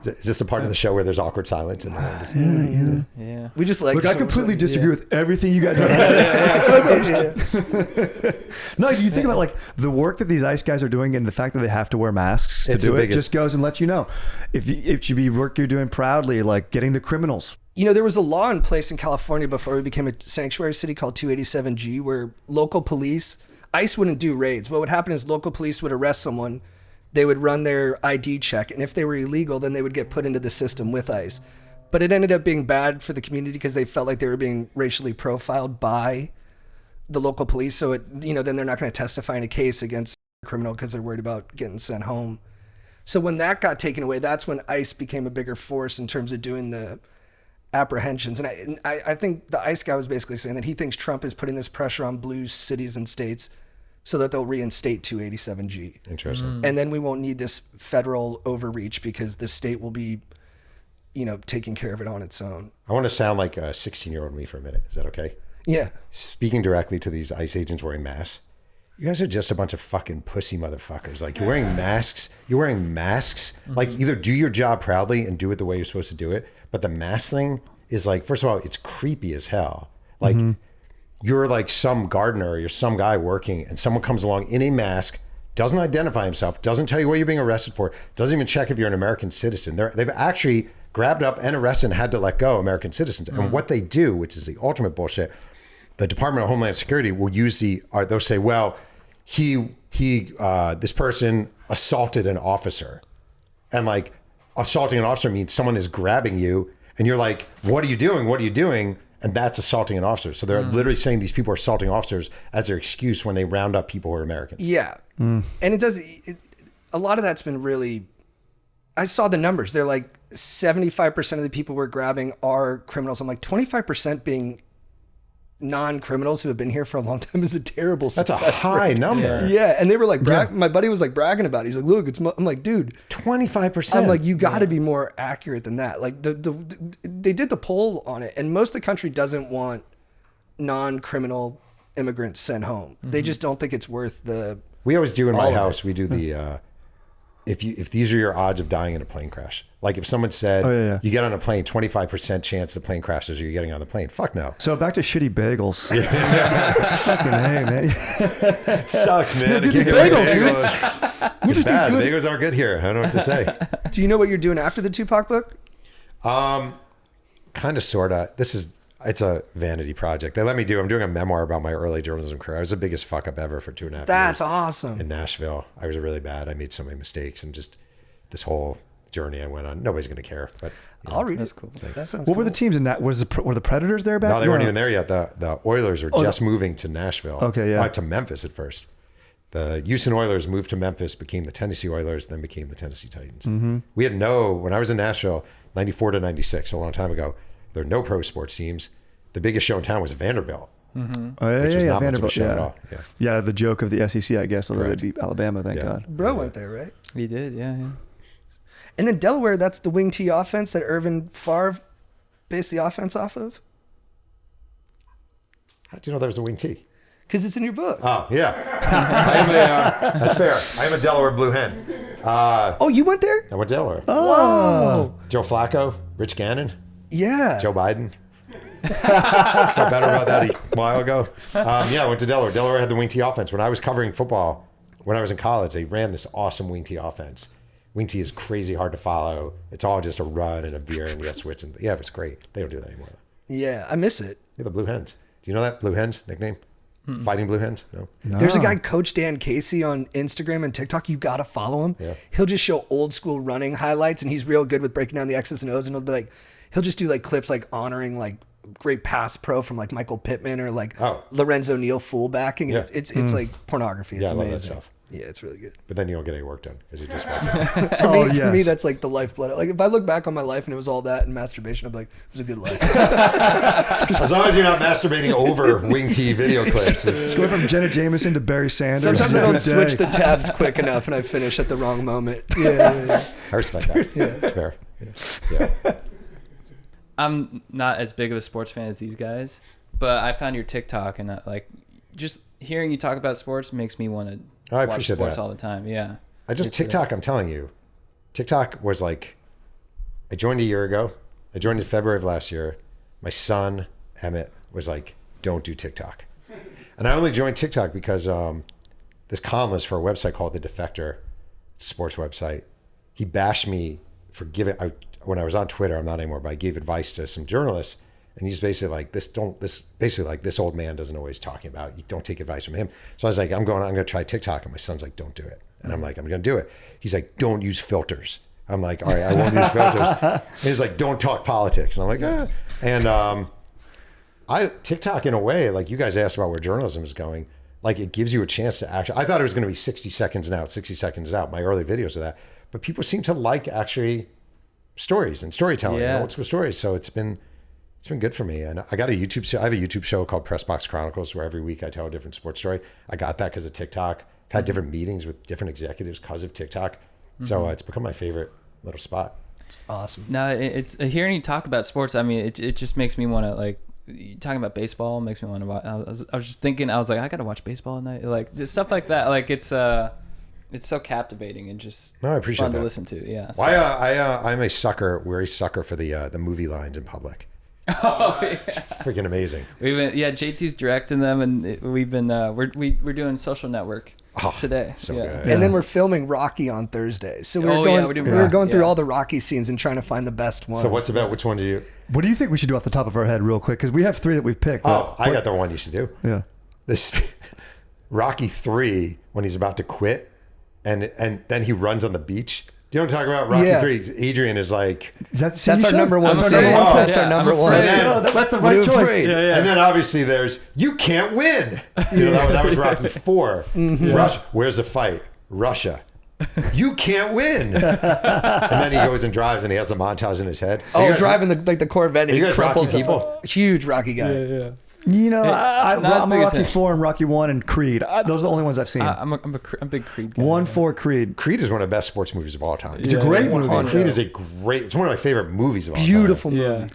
Speaker 1: Is this the part of the show where there's awkward silence?
Speaker 2: Yeah.
Speaker 3: We just like.
Speaker 4: Look, I completely disagree with everything you got done.
Speaker 5: No, you think about like the work that these ICE guys are doing and the fact that they have to wear masks to do it just goes and lets you know if it should be work you're doing proudly, like getting the criminals.
Speaker 3: You know, there was a law in place in California before we became a sanctuary city called 287G, where local police, ICE wouldn't do raids. What would happen is local police would arrest someone. They would run their ID check, and if they were illegal, then they would get put into the system with ICE. But it ended up being bad for the community because they felt like they were being racially profiled by the local police. So, then they're not going to testify in a case against a criminal because they're worried about getting sent home. So when that got taken away, that's when ICE became a bigger force in terms of doing the apprehensions. And I think the ICE guy was basically saying that he thinks Trump is putting this pressure on blue cities and states so that they'll reinstate 287G.
Speaker 1: Interesting.
Speaker 3: And then we won't need this federal overreach because the state will be, taking care of it on its own.
Speaker 1: I want to sound like a 16-year-old me for a minute. Is that okay?
Speaker 3: Yeah.
Speaker 1: Speaking directly to these ICE agents wearing masks, you guys are just a bunch of fucking pussy motherfuckers. Like, you're wearing masks. Like, either do your job proudly and do it the way you're supposed to do it. But the mask thing is like, first of all, it's creepy as hell. Like, you're like some gardener or you're some guy working and someone comes along in a mask, doesn't identify himself, doesn't tell you what you're being arrested for, doesn't even check if you're an American citizen. They've actually grabbed up and arrested and had to let go American citizens. And what they do, which is the ultimate bullshit, the Department of Homeland Security will use they'll say, well, this person assaulted an officer. And like, assaulting an officer means someone is grabbing you and you're like, what are you doing? What are you doing? And that's assaulting an officer. So they're literally saying these people are assaulting officers as their excuse when they round up people who are Americans.
Speaker 3: Yeah. And a lot of that's been really, I saw the numbers. They're like 75% of the people we're grabbing are criminals. I'm like 25% being non-criminals who have been here for a long time is a terrible success.
Speaker 1: That's a high number.
Speaker 3: Yeah. And they were like, my buddy was like bragging about it. He's like, look, I'm like, dude,
Speaker 1: 25%.
Speaker 3: I'm like, you got to be more accurate than that. Like they did the poll on it and most of the country doesn't want non-criminal immigrants sent home. They just don't think it's worth the...
Speaker 1: We always do in my house, we do the... If these are your odds of dying in a plane crash, like if someone said you get on a plane, 25% chance the plane crashes or you're getting on the plane. Fuck no.
Speaker 5: So back to shitty bagels.
Speaker 3: Fucking hey, man.
Speaker 1: It sucks, man.
Speaker 3: Dude, these bagels, dude.
Speaker 1: It's bad. The bagels aren't good here. I don't know what to say.
Speaker 3: Do you know what you're doing after the Tupac book?
Speaker 1: Kind of, sort of. It's a vanity project. They let me I'm doing a memoir about my early journalism career. I was the biggest fuck up ever for 2.5 years.
Speaker 3: That's awesome.
Speaker 1: In Nashville. I was really bad. I made so many mistakes and just this whole journey I went on. Nobody's going to care, but
Speaker 3: I'll read it.
Speaker 2: That's cool.
Speaker 3: That sounds
Speaker 5: What were the teams in that? Were the Predators there back?
Speaker 1: No, they weren't even there yet. The Oilers were just moving to Nashville.
Speaker 5: Okay, yeah.
Speaker 1: To Memphis at first. the Houston Oilers moved to Memphis, became the Tennessee Oilers, then became the Tennessee Titans.
Speaker 5: Mm-hmm.
Speaker 1: We had when I was in Nashville, 94 to 96, a long time ago, there were no pro sports teams. The biggest show in town was Vanderbilt.
Speaker 5: Mm-hmm. Oh, yeah,
Speaker 1: which was not
Speaker 5: Vanderbilt,
Speaker 1: much of a show at all.
Speaker 5: Yeah, the joke of the SEC, I guess, although they beat Alabama, thank God.
Speaker 3: Bro went there, right?
Speaker 2: He did, yeah.
Speaker 3: And then Delaware, that's the wing T offense that Irvin Favre based the offense off of?
Speaker 1: How do you know there was a wing T?
Speaker 3: Because it's in your book.
Speaker 1: Oh, yeah. That's fair. I am a Delaware Blue Hen.
Speaker 3: Oh, you went there?
Speaker 1: I went to Delaware.
Speaker 3: Whoa.
Speaker 1: Joe Flacco, Rich Gannon,
Speaker 3: Yeah.
Speaker 1: Joe Biden. Felt better about that a while ago. I went to Delaware. Delaware had the wing T offense. When I was covering football, when I was in college, they ran this awesome wing T offense. Wing T is crazy hard to follow. It's all just a run and a veer and you got switch. And it's great. They don't do that anymore.
Speaker 3: Yeah, I miss it.
Speaker 1: Yeah, the Blue Hens. Do you know that? Blue Hens nickname? Fighting Blue Hens? No.
Speaker 3: There's a guy, Coach Dan Casey, on Instagram and TikTok. You got to follow him.
Speaker 1: Yeah.
Speaker 3: He'll just show old school running highlights, and he's real good with breaking down the X's and O's. And he'll just do like clips like honoring like great pass pro from like Michael Pittman or like Lorenzo Neal fullbacking.
Speaker 1: Yeah.
Speaker 3: It's like pornography. It's
Speaker 1: I love
Speaker 3: amazing.
Speaker 1: that stuff.
Speaker 3: Yeah, it's really good.
Speaker 1: But then you don't get any work done because you just watch it.
Speaker 3: For me, that's like the lifeblood. Like if I look back on my life and it was all that and masturbation, I'm like, it was a good life.
Speaker 1: As long as you're not masturbating over wing T video clips.
Speaker 5: Going from Jenna Jameson to Barry Sanders.
Speaker 3: Sometimes I don't switch the tabs quick enough and I finish at the wrong moment. Yeah.
Speaker 1: I respect that. Yeah, it's fair. Yeah.
Speaker 2: I'm not as big of a sports fan as these guys, but I found your TikTok and like just hearing you talk about sports makes me want to
Speaker 1: I
Speaker 2: watch
Speaker 1: appreciate
Speaker 2: sports
Speaker 1: that.
Speaker 2: all the time. Yeah.
Speaker 1: TikTok, I'm telling you, TikTok was like, I joined a year ago. I joined in February of last year. My son, Emmett, was like, don't do TikTok. And I only joined TikTok because this columnist for a website called The Defector, it's a sports website, he bashed me for when I was on Twitter, I'm not anymore, but I gave advice to some journalists. And he's basically like, this old man doesn't know what he's talking about. You don't take advice from him. So I was like, I'm going to try TikTok. And my son's like, don't do it. And I'm like, I'm going to do it. He's like, don't use filters. I'm like, all right, I won't use filters. And he's like, don't talk politics. And I'm like, ah. And TikTok, in a way, like you guys asked about where journalism is going, like it gives you a chance to actually, I thought it was going to be 60 seconds and out, 60 seconds out. My early videos of that. But people seem to like actually stories and storytelling, old school stories. So it's been good for me. And I got a YouTube show. I have a YouTube show called Press Box Chronicles where every week I tell a different sports story. I got that because of TikTok. I've had different meetings with different executives because of TikTok. So it's become my favorite little spot.
Speaker 3: It's awesome.
Speaker 2: No, it's hearing you talk about sports. I mean, it just makes me want to like talking about baseball makes me want to watch. I was just thinking, I was like, I got to watch baseball tonight. Like just stuff like that. Like it's so captivating and just
Speaker 1: I appreciate
Speaker 2: fun
Speaker 1: that.
Speaker 2: to listen to. Yeah. So.
Speaker 1: I'm a sucker. We're a sucker for the movie lines in public.
Speaker 2: Oh, yeah.
Speaker 1: It's freaking amazing.
Speaker 2: JT's directing them, and we've been we're doing Social Network today.
Speaker 1: So
Speaker 2: yeah.
Speaker 1: good.
Speaker 3: And then we're filming Rocky on Thursday. So we
Speaker 2: we're
Speaker 3: were going through all the Rocky scenes and trying to find the best ones.
Speaker 1: So which one do you?
Speaker 5: What do you think we should do off the top of our head real quick? Because we have 3 that we've picked.
Speaker 1: I got the one you should do.
Speaker 5: Yeah.
Speaker 1: This Rocky 3 when he's about to quit, and then he runs on the beach. Do you know what I'm talking about? Rocky 3. Adrian is like,
Speaker 3: that's our number one.
Speaker 2: That's
Speaker 3: our number one.
Speaker 5: That's the right choice.
Speaker 1: And then obviously there's you can't win. You know that was Rocky 4. Russia. Where's the fight? Russia. You can't win. And then he goes and drives, and he has the montage in his head.
Speaker 3: Driving the Corvette, and he crumples
Speaker 1: people.
Speaker 3: Huge Rocky guy.
Speaker 5: Yeah. You know, I'm a Rocky 4 and Rocky 1 and Creed. Those are the only ones I've seen.
Speaker 2: I'm a big Creed guy.
Speaker 5: 1, 4, Creed.
Speaker 1: Creed is one of the best sports movies of all time.
Speaker 5: It's a great movie.
Speaker 1: Creed is it's one of my favorite movies of all time.
Speaker 3: Beautiful movie.
Speaker 2: Yeah.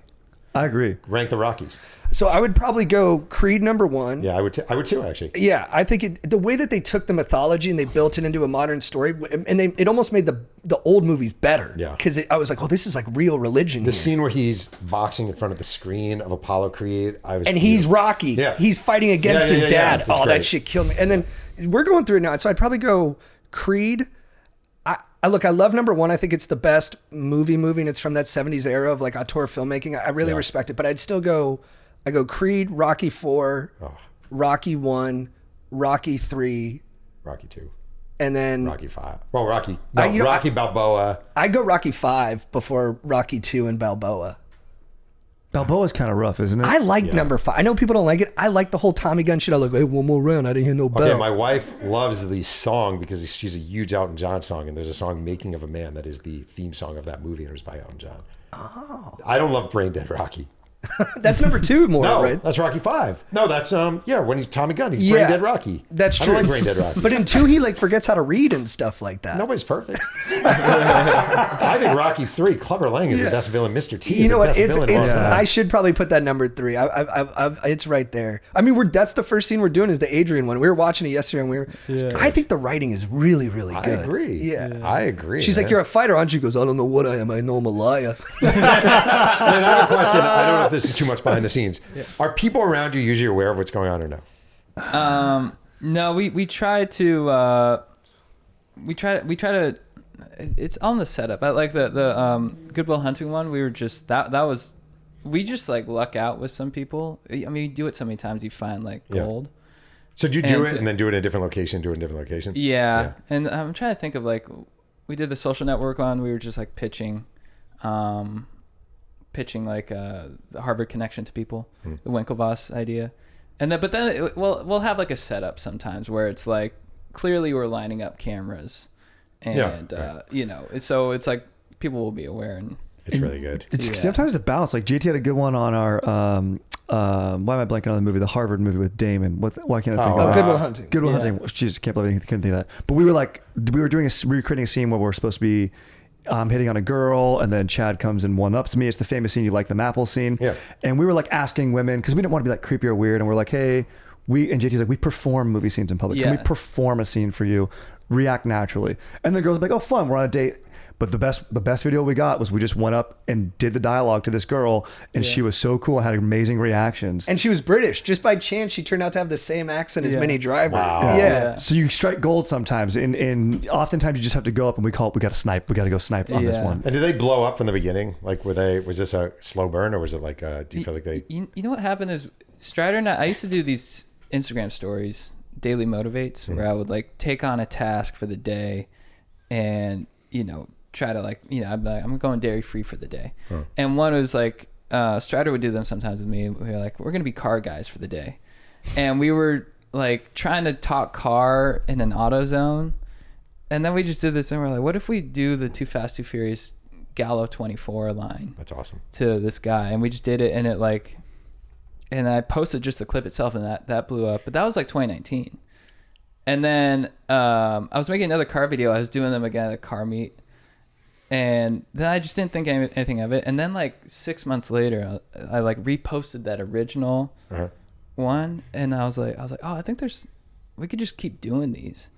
Speaker 5: I agree.
Speaker 1: Rank the Rockies.
Speaker 3: So I would probably go Creed number 1.
Speaker 1: Yeah, I would too, actually.
Speaker 3: Yeah, I think the way that they took the mythology and they built it into a modern story, and it almost made the old movies better.
Speaker 1: Yeah.
Speaker 3: Because I was like, oh, this is like real religion.
Speaker 1: The scene where he's boxing in front of the screen of Apollo Creed,
Speaker 3: he's Rocky.
Speaker 1: Yeah.
Speaker 3: He's fighting against his dad.
Speaker 1: It's great.
Speaker 3: That shit killed me. And then we're going through it now. So I'd probably go Creed. I love number 1. I think it's the best movie, and it's from that 70s era of like auteur filmmaking. I really respect it, but I'd still go. I go Creed, Rocky 4, Rocky 1, Rocky 3,
Speaker 1: Rocky 2,
Speaker 3: and then
Speaker 1: Rocky 5. Well, Rocky Balboa.
Speaker 3: I go Rocky 5 before Rocky 2 and Balboa.
Speaker 5: Balboa's kind of rough, isn't it?
Speaker 3: I like number 5. I know people don't like it. I like the whole Tommy gun shit. I like, hey, one more round. I didn't hear no bell.
Speaker 1: Okay, my wife loves the song because she's a huge Elton John song, and there's a song "Making of a Man" that is the theme song of that movie, and it was by Elton John. Oh, I don't love Brain Dead Rocky.
Speaker 3: That's number 2 more,
Speaker 1: No,
Speaker 3: right?
Speaker 1: that's Rocky 5. No, that's when he's Tommy Gunn, he's Brain Dead Rocky.
Speaker 3: That's
Speaker 1: I
Speaker 3: true.
Speaker 1: don't like Brain Dead Rocky.
Speaker 3: But in 2, he like forgets how to read and stuff like that.
Speaker 1: Nobody's perfect. I think Rocky 3, Clubber Lang is the best villain. Mr. T is
Speaker 3: You know
Speaker 1: the
Speaker 3: what?
Speaker 1: best villain.
Speaker 3: It's.
Speaker 1: of all time.
Speaker 3: I should probably put that number 3. It's right there. I mean, that's the first scene we're doing is the Adrian one. We were watching it yesterday, and we were. I think the writing is really, really good.
Speaker 1: I agree.
Speaker 3: Yeah,
Speaker 1: I agree.
Speaker 3: She's like, "You're a fighter, aren't you?" He goes, "I don't know what I am. I know I'm a liar."
Speaker 1: Man, I have a question. I don't know if this is too much behind the scenes. Are people around you usually aware of what's going on or no?
Speaker 2: No, we try to it's on the setup. I like the Good Will Hunting one. We were just that was we just like luck out with some people. I mean, you do it so many times you find like gold.
Speaker 1: So do you do it and then do it in a different location, do it in a different location?
Speaker 2: Yeah. And I'm trying to think of like we did the Social Network one. We were just like pitching like the Harvard connection to people, the Winklevoss idea. And then, but then we'll have like a setup sometimes where it's like clearly we're lining up cameras, and so it's like people will be aware, and
Speaker 1: it's really good.
Speaker 5: Sometimes it's a balance. Like JT had a good one on our why am I blanking on the movie, the Harvard movie with Damon? Why can't I think of it?
Speaker 3: Good Will Hunting.
Speaker 5: Good Will Hunting. Jeez, can't believe I couldn't think of that. But we were recreating a scene where we're supposed to be hitting on a girl, and then Chad comes and one-ups me. It's the famous scene, you like the Maple scene. Yeah. And we were like asking women, because we didn't want to be like creepy or weird, and we're like, hey, and JT's like, we perform movie scenes in public. Can we perform a scene for you? React naturally. And the girls are like, oh, fun, we're on a date. But the best video we got was we just went up and did the dialogue to this girl, and she was so cool and had amazing reactions.
Speaker 3: And she was British. Just by chance, she turned out to have the same accent as Minnie Driver.
Speaker 1: Wow.
Speaker 3: Yeah.
Speaker 5: So you strike gold sometimes, and oftentimes you just have to go up and we got to snipe. We got to go snipe on this one.
Speaker 1: And did they blow up from the beginning? Like, was this a slow burn, or was it like, do you feel like they...
Speaker 2: You know what happened is Strider and I used to do these Instagram stories, daily motivates, where I would like take on a task for the day and, try to I'm going dairy free for the day. And one was like, Strider would do them sometimes with me. We were like, we're going to be car guys for the day. And we were like trying to talk car in an auto zone. And then we just did this and we're like, what if we do the Too Fast, Too Furious Gallo 24 line?
Speaker 1: That's awesome.
Speaker 2: To this guy. And we just did it, and it like, and I posted just the clip itself, and that blew up. But that was like 2019. And then I was making another car video. I was doing them again at a car meet. And then I just didn't think anything of it. And then like 6 months later, I like reposted that original one. And I was like, oh, I think we could just keep doing these.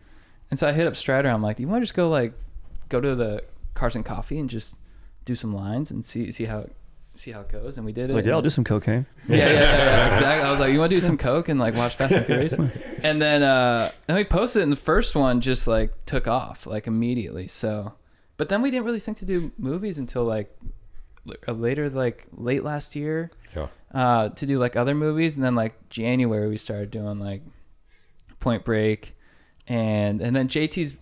Speaker 2: And so I hit up Strider. I'm like, do you want to just go to the Cars and Coffee and just do some lines and see how it goes? And we did it.
Speaker 5: Like, yeah, I'll do some cocaine.
Speaker 2: Yeah, exactly. I was like, you want to do some coke and like watch Fast and Furious? And then we posted it, and the first one just like took off like immediately. So, but then we didn't really think to do movies until like later, like late last year. Yeah. To do like other movies, and then like January we started doing like Point Break, and then JT's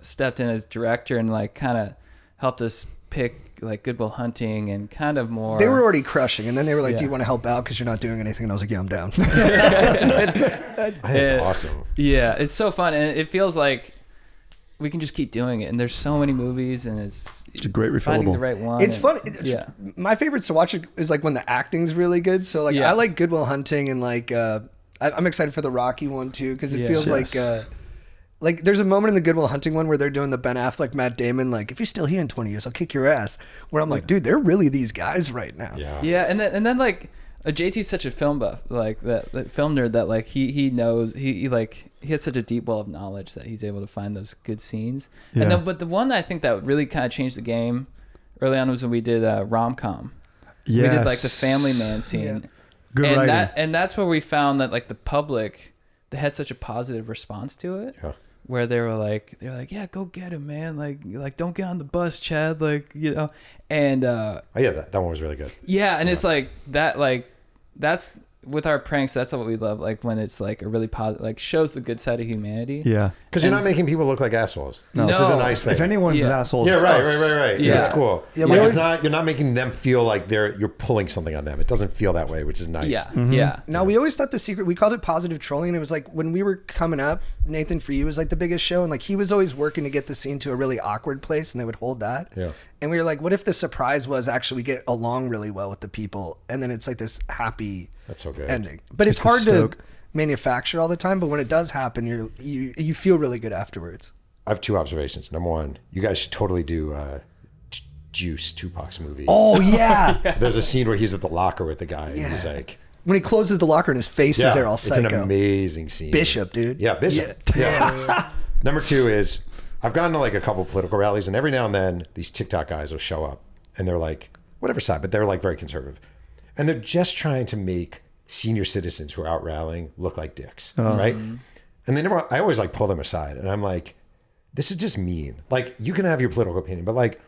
Speaker 2: stepped in as director and like kind of helped us pick like Good Will Hunting and kind of more.
Speaker 3: They were already crushing, and then they were like, do you want to help out because you're not doing anything? And I was like, yeah, I'm down.
Speaker 1: I think it's awesome.
Speaker 2: Yeah, it's so fun, and it feels like we can just keep doing it. And there's so many movies, and it's
Speaker 5: a great refillable.
Speaker 2: Finding the right one.
Speaker 3: It's fun. My favorites to watch is like when the acting's really good. So like I like Good Will Hunting, and like I'm excited for the Rocky one too, because it feels like there's a moment in the Good Will Hunting one where they're doing the Ben Affleck, Matt Damon, like, if you're still here in 20 years, I'll kick your ass. Where I'm like, dude, they're really these guys right now.
Speaker 2: Yeah, and then like JT's such a film buff, like that film nerd, that like he knows he has such a deep well of knowledge that he's able to find those good scenes. Yeah. And then, but the one that I think that really kind of changed the game early on was when we did rom-com. Yes. We did like the family man scene. Yeah.
Speaker 5: Good
Speaker 2: and
Speaker 5: writing.
Speaker 2: And that's where we found that like the public, they had such a positive response to it. Yeah. Where they were like, yeah, go get him, man. Like don't get on the bus, Chad. Like, and
Speaker 1: that one was really good.
Speaker 2: Yeah, and it's like that, like that's with our pranks, that's what we love. Like when it's like a really positive, like shows the good side of humanity.
Speaker 5: Yeah.
Speaker 1: Because you're not making people look like assholes.
Speaker 5: No.
Speaker 1: Which is a nice thing.
Speaker 5: If anyone's an asshole,
Speaker 1: yeah,
Speaker 5: it's
Speaker 1: right.
Speaker 5: us.
Speaker 1: Yeah, that's cool.
Speaker 3: Yeah,
Speaker 1: Like,
Speaker 3: always,
Speaker 1: you're not making them feel like you're pulling something on them. It doesn't feel that way, which is nice.
Speaker 2: Yeah. Yeah.
Speaker 3: now we always thought the secret, we called it positive trolling. And it was like when we were coming up, Nathan For You was like the biggest show. And like he was always working to get the scene to a really awkward place and they would hold that.
Speaker 1: Yeah.
Speaker 3: And we were like, what if the surprise was actually we get along really well with the people? And then it's like this happy
Speaker 1: That's so good.
Speaker 3: ending. But it's
Speaker 5: the
Speaker 3: hard to
Speaker 5: stoke.
Speaker 3: manufacture all the time. But when it does happen, you feel really good afterwards.
Speaker 1: I have 2 observations. Number 1, you guys should totally do Juice, Tupac's movie.
Speaker 3: Oh, yeah.
Speaker 1: There's a scene where he's at the locker with the guy and he's like,
Speaker 3: When he closes the locker and his face is there all psycho.
Speaker 1: it's an amazing scene.
Speaker 3: Bishop, dude.
Speaker 1: Yeah, Bishop. Yeah. Number 2 is I've gone to like a couple political rallies and every now and then these TikTok guys will show up and they're like, whatever side, but they're like very conservative. And they're just trying to make senior citizens who are out rallying look like dicks, right? And I always like pull them aside and I'm like, this is just mean. Like you can have your political opinion, but like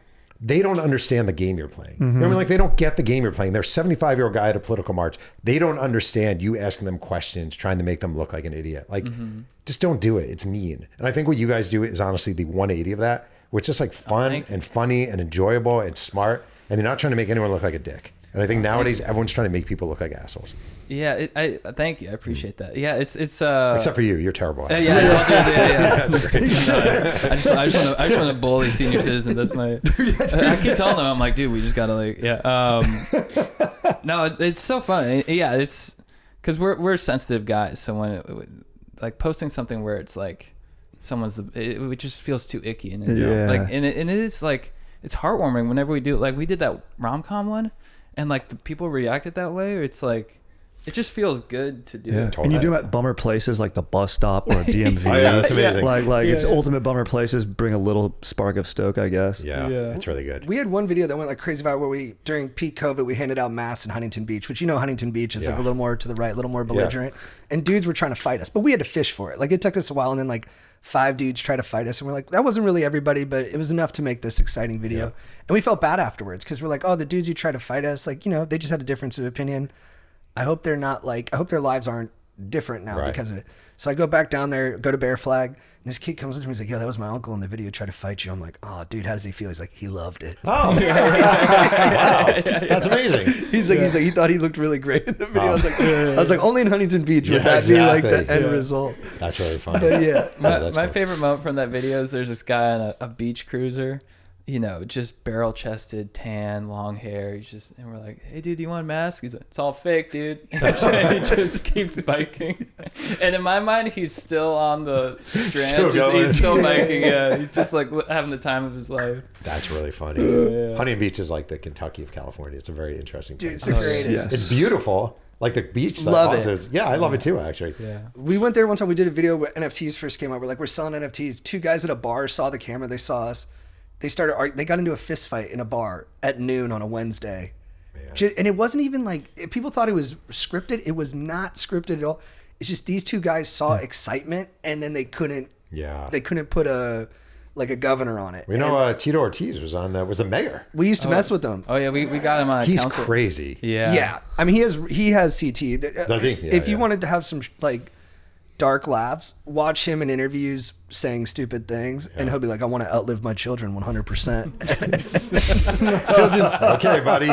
Speaker 1: they don't understand the game you're playing. You know what I mean? Like they don't get the game you're playing. They're a 75-year-old guy at a political march. They don't understand you asking them questions, trying to make them look like an idiot. Like just don't do it. It's mean. And I think what you guys do is honestly the 180 of that, which is like fun and funny and enjoyable and smart. And they're not trying to make anyone look like a dick. And I think nowadays everyone's trying to make people look like assholes.
Speaker 2: Yeah, I thank you. I appreciate that. Yeah, it's
Speaker 1: Except for you, you're terrible.
Speaker 2: That's great. I just want to bully senior citizens. That's my. I keep telling them, I'm like, dude, we just gotta No, it's so fun. Yeah, it's because we're sensitive guys. So when like posting something where it's like someone's it just feels too icky and it is like it's heartwarming whenever we do it. Like we did that rom-com one, and like the people reacted that way. It's like. It just feels good to do it.
Speaker 5: And you do them at bummer places like the bus stop or a DMV.
Speaker 1: Oh, yeah, that's amazing.
Speaker 5: Like it's ultimate bummer places, bring a little spark of stoke, I guess.
Speaker 1: Yeah, it's really good.
Speaker 3: We had one video that went like crazy viral where during peak COVID, we handed out masks in Huntington Beach, which Huntington Beach is like a little more to the right, a little more belligerent. And dudes were trying to fight us, but we had to fish for it. Like it took us a while and then like 5 dudes tried to fight us and we're like, that wasn't really everybody, but it was enough to make this exciting video. And we felt bad afterwards because we're like, oh, the dudes who tried to fight us, like, they just had a difference of opinion. I hope their lives aren't different now because of it. So I go back down there, go to Bear Flag, and this kid comes up to me, he's like, yo, that was my uncle in the video, tried to fight you. I'm like, oh, dude, how does he feel? He's like, he loved it.
Speaker 1: Oh, wow. That's amazing.
Speaker 3: He's like, he thought he looked really great in the video. I was like, only in Huntington Beach would that be like the end result.
Speaker 1: That's really funny.
Speaker 3: But
Speaker 2: my favorite moment from that video is there's this guy on a beach cruiser, just barrel chested, tan, long hair. And we're like, hey dude, do you want a mask? He's like, it's all fake, dude. And he just keeps biking. And in my mind, he's still on the strand. He's still biking. Yeah, he's just like having the time of his life.
Speaker 1: That's really funny. Huntington Beach is like the Kentucky of California. It's a very interesting place.
Speaker 3: Dude, it's the greatest.
Speaker 1: It's beautiful. Like the beach stuff.
Speaker 3: Love it.
Speaker 1: Yeah, I love it too, actually.
Speaker 2: Yeah.
Speaker 3: We went there one time. We did a video where NFTs first came out. We're selling NFTs. 2 guys at a bar saw the camera. They saw us. They got into a fist fight in a bar at noon on a Wednesday. And it wasn't even like, people thought it was scripted. It was not scripted at all. It's just these 2 guys saw excitement and then they couldn't put a governor on it.
Speaker 1: We know Tito Ortiz was the mayor.
Speaker 3: We used to mess with them.
Speaker 2: Oh yeah, we got him on.
Speaker 1: He's
Speaker 2: council.
Speaker 1: crazy.
Speaker 2: Yeah.
Speaker 3: Yeah. I mean, he has CT.
Speaker 1: Does he? Yeah,
Speaker 3: if you wanted to have some dark laughs, watch him in interviews saying stupid things and he'll be like, I want to outlive my children 100%. He'll just
Speaker 1: okay, buddy.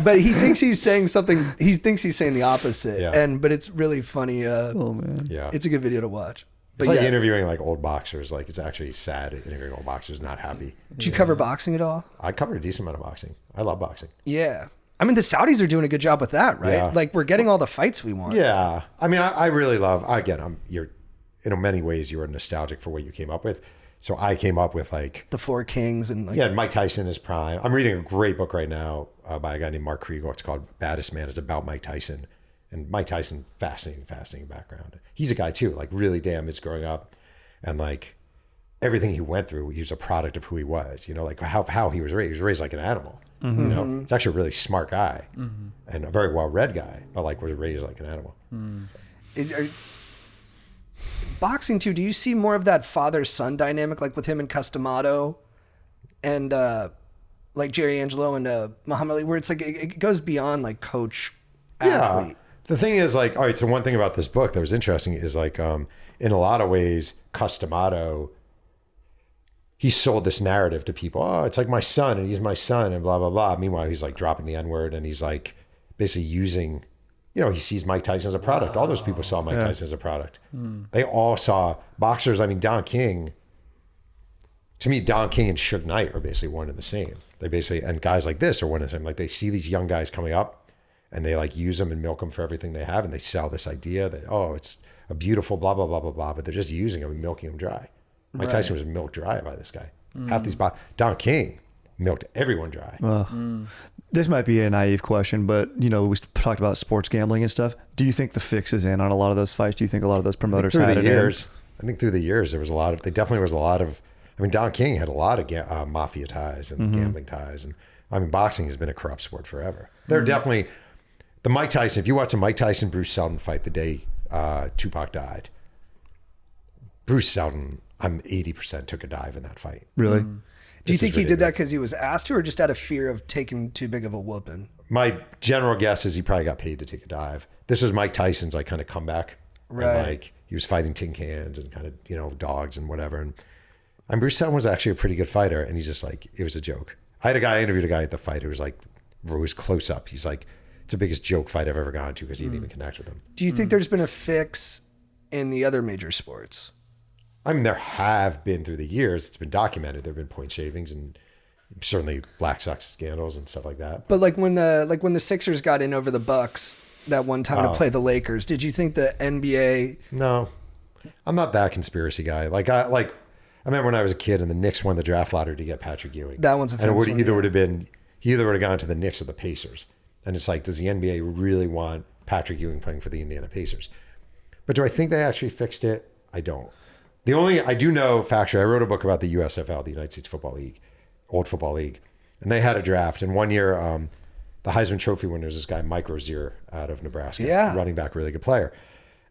Speaker 3: But he thinks he's saying something, he thinks he's saying the opposite. But it's really funny.
Speaker 5: Oh man.
Speaker 3: Yeah. It's a good video to watch.
Speaker 1: It's like interviewing like old boxers. Like it's actually sad interviewing old boxers not happy.
Speaker 3: Did you cover boxing at all?
Speaker 1: I covered a decent amount of boxing. I love boxing.
Speaker 3: Yeah. I mean, the Saudis are doing a good job with that, right?
Speaker 1: Yeah.
Speaker 3: Like we're getting all the fights we want.
Speaker 1: Yeah. I mean, I really love, again, you're in many ways, you were nostalgic for what you came up with. So I came up with like
Speaker 3: the 4 Kings and
Speaker 1: Mike Tyson is prime. I'm reading a great book right now by a guy named Mark Kriegel. It's called Baddest Man. It's about Mike Tyson. And Mike Tyson, fascinating background. He's a guy too, like really damn is growing up. And like everything he went through, he was a product of who he was, like how he was raised. He was raised like an animal. Mm-hmm. He's actually a really smart guy and a very well-read guy, but like was raised like an animal.
Speaker 3: Boxing too, do you see more of that father-son dynamic like with him and Customato and like Jerry Angelo and Muhammad Ali, where it's like it goes beyond like coach athlete?
Speaker 1: The thing is, like, all right, so one thing about this book that was interesting is, like, in a lot of ways, Customato, he sold this narrative to people. Oh, it's like my son, and he's my son, and blah, blah, blah. Meanwhile, he's like dropping the N-word, and he's like basically using, you know, he sees Mike Tyson as a product. All those people saw Mike Tyson as a product. They all saw boxers. I mean, Don King, to me, Don King and Suge Knight are basically one and the same. They basically, and guys like this are one and the same. Like, they see these young guys coming up, and they like use them and milk them for everything they have, and they sell this idea that, oh, it's a beautiful blah, blah, blah, blah, blah, but they're just using them and milking them dry. Mike Tyson was milked dry by this guy. Half these Don King milked everyone dry.
Speaker 5: This might be a naive question, but you know, we talked about sports gambling and stuff. Do you think the fix is in on a lot of those fights? Do you think a lot of those promoters had it in?
Speaker 1: I think through the years there was a lot of. There definitely was a lot of. I mean, Don King had a lot of mafia ties and gambling ties, and I mean, boxing has been a corrupt sport forever. They're definitely the Mike Tyson. If you watch a Mike Tyson Bruce Seldon fight the day Tupac died, Bruce Seldon, I'm 80% took a dive in that fight.
Speaker 5: Really?
Speaker 3: Do you think he did that because he was asked to, or just out of fear of taking too big of a whooping?
Speaker 1: My general guess is he probably got paid to take a dive. This was Mike Tyson's like kind of comeback.
Speaker 3: Right.
Speaker 1: And like he was fighting tin cans and kind of, you know, dogs and whatever. And Bruce Seldon was actually a pretty good fighter. And he's just like, it was a joke. I interviewed a guy at the fight who was like, was close up. He's like, it's the biggest joke fight I've ever gone to because he didn't even connect with him.
Speaker 3: Do you think there's been a fix in the other major sports?
Speaker 1: I mean, there have been through the years. It's been documented. There have been point shavings and certainly Black Sox scandals and stuff like that.
Speaker 3: But like when the Sixers got in over the Bucks that one time to play the Lakers, did you think the NBA?
Speaker 1: No, I'm not that conspiracy guy. I remember when I was a kid and the Knicks won the draft lottery to get Patrick Ewing.
Speaker 3: That one's a
Speaker 1: and it would
Speaker 3: famous
Speaker 1: either
Speaker 3: one,
Speaker 1: would have been he either would have gone to the Knicks or the Pacers. And it's like, does the NBA really want Patrick Ewing playing for the Indiana Pacers? But do I think they actually fixed it? I don't. I do know factually, I wrote a book about the USFL, the United States Football League, old football league, and they had a draft. And one year, the Heisman Trophy winner was this guy, Mike Rozier, out of Nebraska, running back, really good player.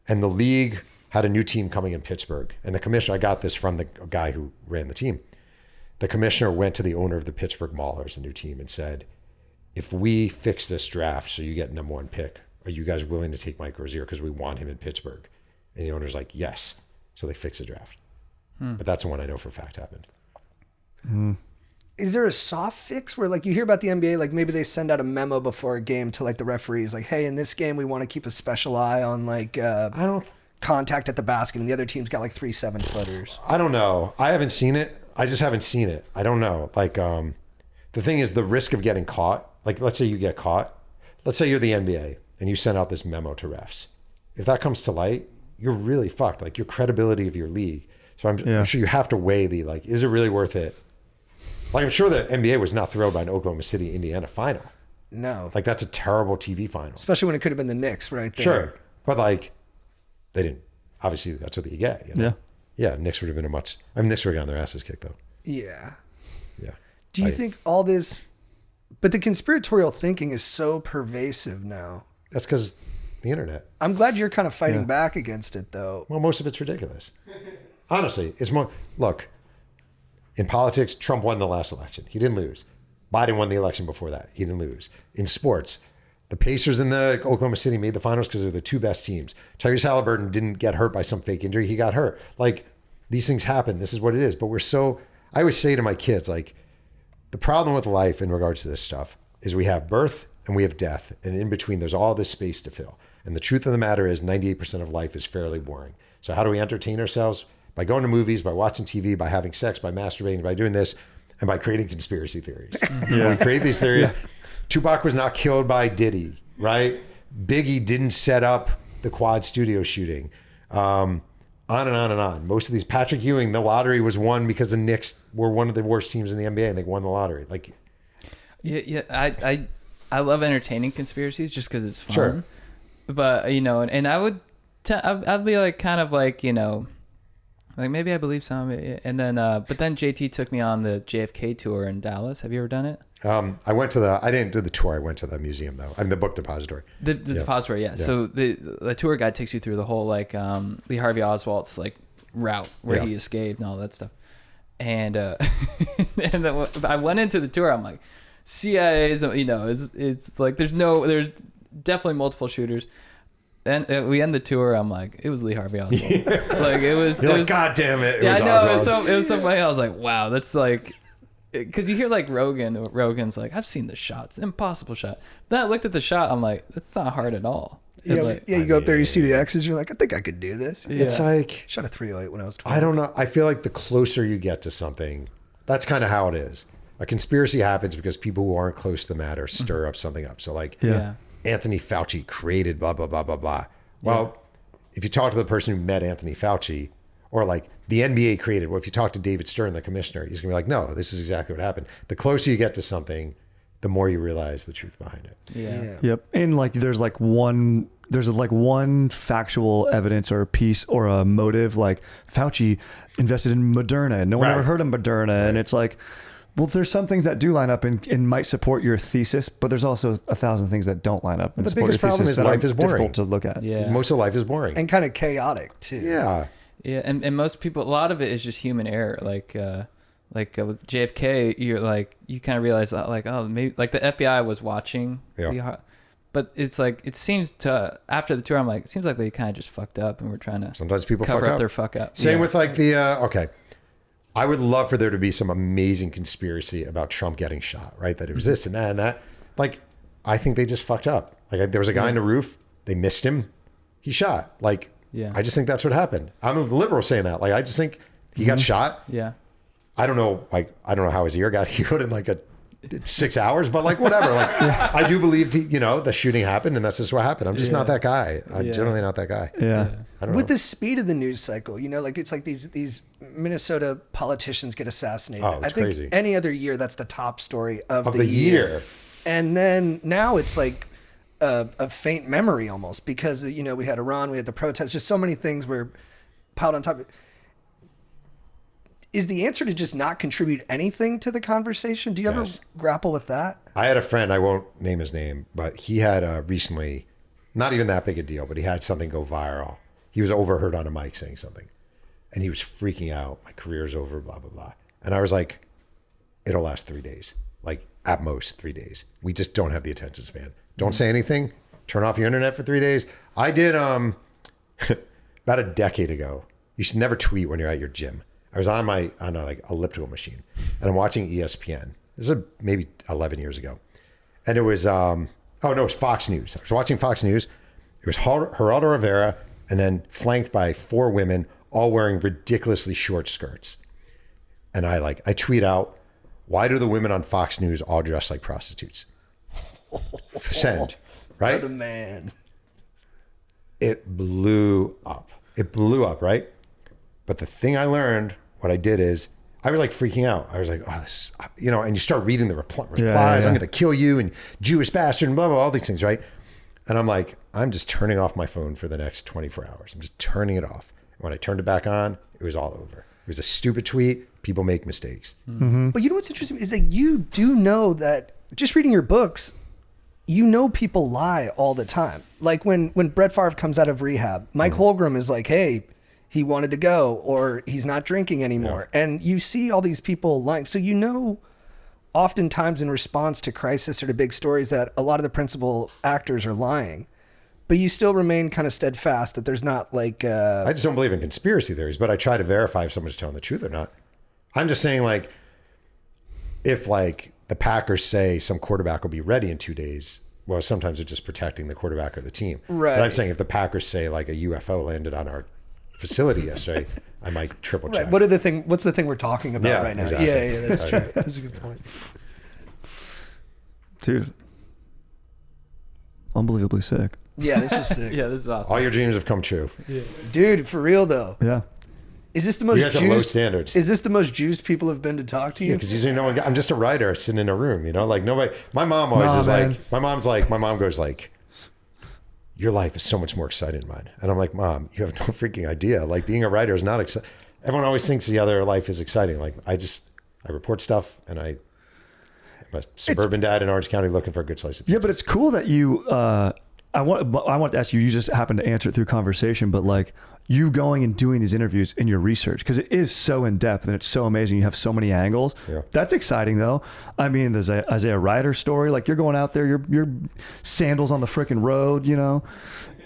Speaker 1: And the league had a new team coming in Pittsburgh. And the commissioner, I got this from the guy who ran the team. The commissioner went to the owner of the Pittsburgh Maulers, the new team, and said, if we fix this draft so you get number one pick, are you guys willing to take Mike Rozier because we want him in Pittsburgh? And the owner's like, yes. So they fixed the draft. But that's the one I know for a fact happened.
Speaker 3: Is there a soft fix where like you hear about the NBA, like maybe they send out a memo before a game to like the referees, like, hey, in this game, we want to keep a special eye on like contact at the basket, and the other team's got like 3 7-footers.
Speaker 1: I don't know. I haven't seen it. I just haven't seen it. I don't know. Like, the thing is the risk of getting caught, like let's say you get caught, let's say you're the NBA and you send out this memo to refs. If that comes to light, you're really fucked. Like your credibility of your league. So I'm sure you have to weigh the, like, is it really worth it? Like, I'm sure the NBA was not thrilled by an Oklahoma City, Indiana final.
Speaker 3: No.
Speaker 1: Like, that's a terrible TV final.
Speaker 3: Especially when it could have been the Knicks right there.
Speaker 1: Sure. But, like, they didn't. Obviously, that's what you get. You know? Yeah, Knicks would have been Knicks would have gotten their asses kicked, though.
Speaker 3: Yeah.
Speaker 1: Yeah.
Speaker 3: Do you think all this... But the conspiratorial thinking is so pervasive now.
Speaker 1: That's because the internet.
Speaker 3: I'm glad you're kind of fighting back against it, though.
Speaker 1: Well, most of it's ridiculous. Honestly, it's more... Look, in politics, Trump won the last election. He didn't lose. Biden won the election before that. He didn't lose. In sports, the Pacers and the Oklahoma City made the finals because they're the two best teams. Tyrese Halliburton didn't get hurt by some fake injury. He got hurt. Like, these things happen. This is what it is. But we're so... I always say to my kids, like, the problem with life in regards to this stuff is we have birth and we have death. And in between, there's all this space to fill. And the truth of the matter is 98% of life is fairly boring. So how do we entertain ourselves? By going to movies, by watching TV, by having sex, by masturbating, by doing this, and by creating conspiracy theories. We create these theories. Tupac was not killed by Diddy, right? Biggie didn't set up the quad studio shooting. On and on and on. Most of these, Patrick Ewing, the lottery was won because the Knicks were one of the worst teams in the NBA and they won the lottery. Like,
Speaker 2: I love entertaining conspiracies just because it's fun.
Speaker 1: Sure.
Speaker 2: But, you know, and I would, I'd be like, kind of like, you know, like maybe I believe some, and then, but then JT took me on the JFK tour in Dallas. Have you ever done it?
Speaker 1: I didn't do the tour. I went to the museum though. I mean, the book depository.
Speaker 2: The depository, yeah. So the tour guide takes you through the whole like Lee Harvey Oswald's like route where he escaped and all that stuff. And and then I went into the tour. I'm like, CIA's, you know, it's like there's definitely multiple shooters, we end the tour. I'm like, it was Lee Harvey Oswald. Like it was.
Speaker 1: You're
Speaker 2: it
Speaker 1: like,
Speaker 2: was,
Speaker 1: God damn it.
Speaker 2: Yeah, I know.
Speaker 1: Oswald.
Speaker 2: It was so funny. I was like, wow, that's like, because you hear like Rogan's like, I've seen the shots, impossible shot. Then I looked at the shot. I'm like, that's not hard at all.
Speaker 3: Yeah,
Speaker 2: It's like,
Speaker 3: you go up there, you see the X's, you're like, I think I could do this.
Speaker 1: It's like,
Speaker 3: Shot a 308 when I was 12.
Speaker 1: I don't know. I feel like the closer you get to something, that's kind of how it is. A conspiracy happens because people who aren't close to the matter stir up something up. So like
Speaker 2: yeah.
Speaker 1: Anthony Fauci created blah, blah, blah, blah, blah. Well, if you talk to the person who met Anthony Fauci, or like the NBA created, well, if you talk to David Stern, the commissioner, he's gonna be like, no, this is exactly what happened. The closer you get to something, the more you realize the truth behind it.
Speaker 2: Yeah.
Speaker 5: Yep. And like there's one factual evidence or a piece or a motive, like Fauci invested in Moderna and no one
Speaker 1: Right.
Speaker 5: ever heard of Moderna. And it's like, well, there's some things that do line up and might support your thesis, but there's also 1,000 things that don't line up and
Speaker 1: The
Speaker 5: support
Speaker 1: biggest
Speaker 5: your
Speaker 1: problem
Speaker 5: thesis
Speaker 1: is
Speaker 5: that
Speaker 1: life
Speaker 5: are
Speaker 1: is boring.
Speaker 5: difficult to look at.
Speaker 2: Yeah.
Speaker 1: Most of life is boring.
Speaker 3: And kind of chaotic, too.
Speaker 1: Yeah.
Speaker 2: Yeah, and most people, a lot of it is just human error. Like with JFK, you're like, you kind of realize like, oh, maybe like the FBI was watching.
Speaker 1: Yeah.
Speaker 2: But it's like, it seems to, after the tour, I'm like, it seems like they kind of just fucked up and we're trying to
Speaker 1: Sometimes people
Speaker 2: cover
Speaker 1: fuck
Speaker 2: up
Speaker 1: up.
Speaker 2: their fuck up.
Speaker 1: Same
Speaker 2: Yeah.
Speaker 1: with like the, okay. I would love for there to be some amazing conspiracy about Trump getting shot, right? That it was this and that and that. Like, I think they just fucked up. Like, there was a guy on the roof. They missed him. He shot. Like,
Speaker 2: Yeah.
Speaker 1: I just think that's what happened. I'm a liberal saying that. Like, I just think he got shot.
Speaker 2: Yeah.
Speaker 1: I don't know. Like, I don't know how his ear got healed in like 6 hours, but like whatever. Like, I do believe the shooting happened, and that's just what happened. I'm just not that guy. I'm generally not that guy.
Speaker 5: Yeah.
Speaker 1: I don't
Speaker 3: With
Speaker 1: know.
Speaker 3: the speed of the news cycle, like it's like these Minnesota politicians get assassinated.
Speaker 1: Oh, it's
Speaker 3: I think
Speaker 1: crazy.
Speaker 3: any other year, that's the top story of
Speaker 1: the year.
Speaker 3: And then now it's like a faint memory almost because, we had Iran, we had the protests, just so many things were piled on top of it. Is the answer to just not contribute anything to the conversation? Do you ever
Speaker 1: Yes.
Speaker 3: grapple with that?
Speaker 1: I had a friend, I won't name his name, but he had recently, not even that big a deal, but he had something go viral. He was overheard on a mic saying something and he was freaking out. My career's over, blah, blah, blah. And I was like, it'll last 3 days, like at most 3 days. We just don't have the attention span. Don't say anything. Turn off your internet for 3 days. I did about a decade ago. You should never tweet when you're at your gym. I was on a elliptical machine and I'm watching ESPN. This is maybe 11 years ago. And it was, it was Fox News. I was watching Fox News. It was Geraldo Rivera and then flanked by 4 women, all wearing ridiculously short skirts. And I tweet out, why do the women on Fox News all dress like prostitutes? Send, right?
Speaker 3: What a man.
Speaker 1: It blew up. Right? But the thing I learned, what I did is, I was like freaking out. I was like, oh, this, and you start reading the replies.
Speaker 5: Yeah.
Speaker 1: I'm going to kill you and Jewish bastard and blah, blah, all these things, right? And I'm like, I'm just turning off my phone for the next 24 hours. I'm just turning it off. And when I turned it back on, it was all over. It was a stupid tweet. People make mistakes.
Speaker 5: Mm-hmm.
Speaker 3: But you know what's interesting is that you do know that just reading your books, people lie all the time. Like when Brett Favre comes out of rehab, Mike Holmgren is like, hey, he wanted to go or he's not drinking anymore. Yeah. And you see all these people lying. So oftentimes in response to crisis or to big stories that a lot of the principal actors are lying. But you still remain kind of steadfast that there's not like...
Speaker 1: I just don't believe in conspiracy theories, but I try to verify if someone's telling the truth or not. I'm just saying if the Packers say some quarterback will be ready in 2 days, well, sometimes they're just protecting the quarterback or the team.
Speaker 3: Right.
Speaker 1: But I'm saying if the Packers say a UFO landed on our facility yesterday, I might triple check.
Speaker 3: Right. What's the thing we're talking about right now?
Speaker 1: Exactly.
Speaker 3: Yeah, that's true. That's a good point.
Speaker 5: Dude. Unbelievably sick.
Speaker 3: Yeah, this was sick.
Speaker 2: Yeah, this is awesome.
Speaker 1: All your dreams have come true.
Speaker 2: Yeah.
Speaker 3: Dude, for real though.
Speaker 5: Yeah.
Speaker 3: Is this the most
Speaker 1: You guys have low standards.
Speaker 3: Is this the most juiced people have been to talk to you?
Speaker 1: Yeah, because usually no one. I'm just a writer sitting in a room, like nobody. My mom always is
Speaker 5: man.
Speaker 1: like. My mom goes like, your life is so much more exciting than mine, and I'm like, Mom, you have no freaking idea. Like being a writer is not exciting. Everyone always thinks the other life is exciting. Like I report stuff, and I'm a suburban dad in Orange County looking for a good slice of pizza.
Speaker 5: Yeah, but it's cool that you. I want to ask you. You just happened to answer it through conversation, but you going and doing these interviews in your research because it is so in depth and it's so amazing. You have so many angles.
Speaker 1: Yeah.
Speaker 5: That's exciting though. I mean, there's a Isaiah Ryder story. Like you're going out there, your sandals on the freaking road,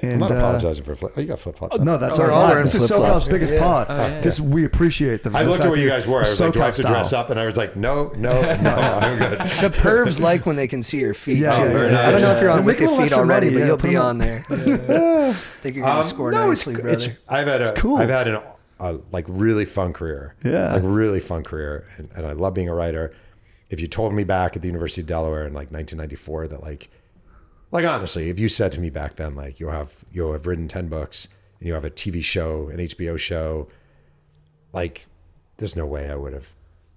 Speaker 5: And,
Speaker 1: I'm not apologizing for flip. Oh, you got flip flops.
Speaker 5: No, that's
Speaker 3: We're
Speaker 5: our
Speaker 3: all
Speaker 5: pod.
Speaker 3: wearing
Speaker 5: This is
Speaker 3: flip-flops.
Speaker 5: SoCal's biggest
Speaker 3: Yeah.
Speaker 5: pod.
Speaker 2: Oh, yeah.
Speaker 5: This we appreciate the.
Speaker 1: I looked at what you
Speaker 5: fact
Speaker 1: guys wore. I was like, do I have to
Speaker 5: SoCal
Speaker 1: dress
Speaker 5: style.
Speaker 1: up? And I was like, no, I'm good.
Speaker 3: The pervs like when they can see your feet.
Speaker 5: Yeah,
Speaker 3: too.
Speaker 5: yeah,
Speaker 1: very
Speaker 3: I don't
Speaker 1: nice.
Speaker 3: know if you're on
Speaker 5: Yeah, make
Speaker 3: Wicked
Speaker 5: a little
Speaker 3: Feet
Speaker 5: extra
Speaker 3: already,
Speaker 5: money,
Speaker 3: but
Speaker 5: yeah,
Speaker 3: you'll
Speaker 5: put
Speaker 3: be
Speaker 5: 'em
Speaker 3: on there. Think you're gonna score nicely, brother.
Speaker 1: I've had
Speaker 5: cool.
Speaker 1: I've had a like really fun career.
Speaker 5: Yeah.
Speaker 1: Like really fun career. And I love being a writer. If you told me back at the University of Delaware in like 1994 that like honestly, if you said to me back then, like you'll have written 10 books and you have a TV show, an HBO show, like there's no way I would have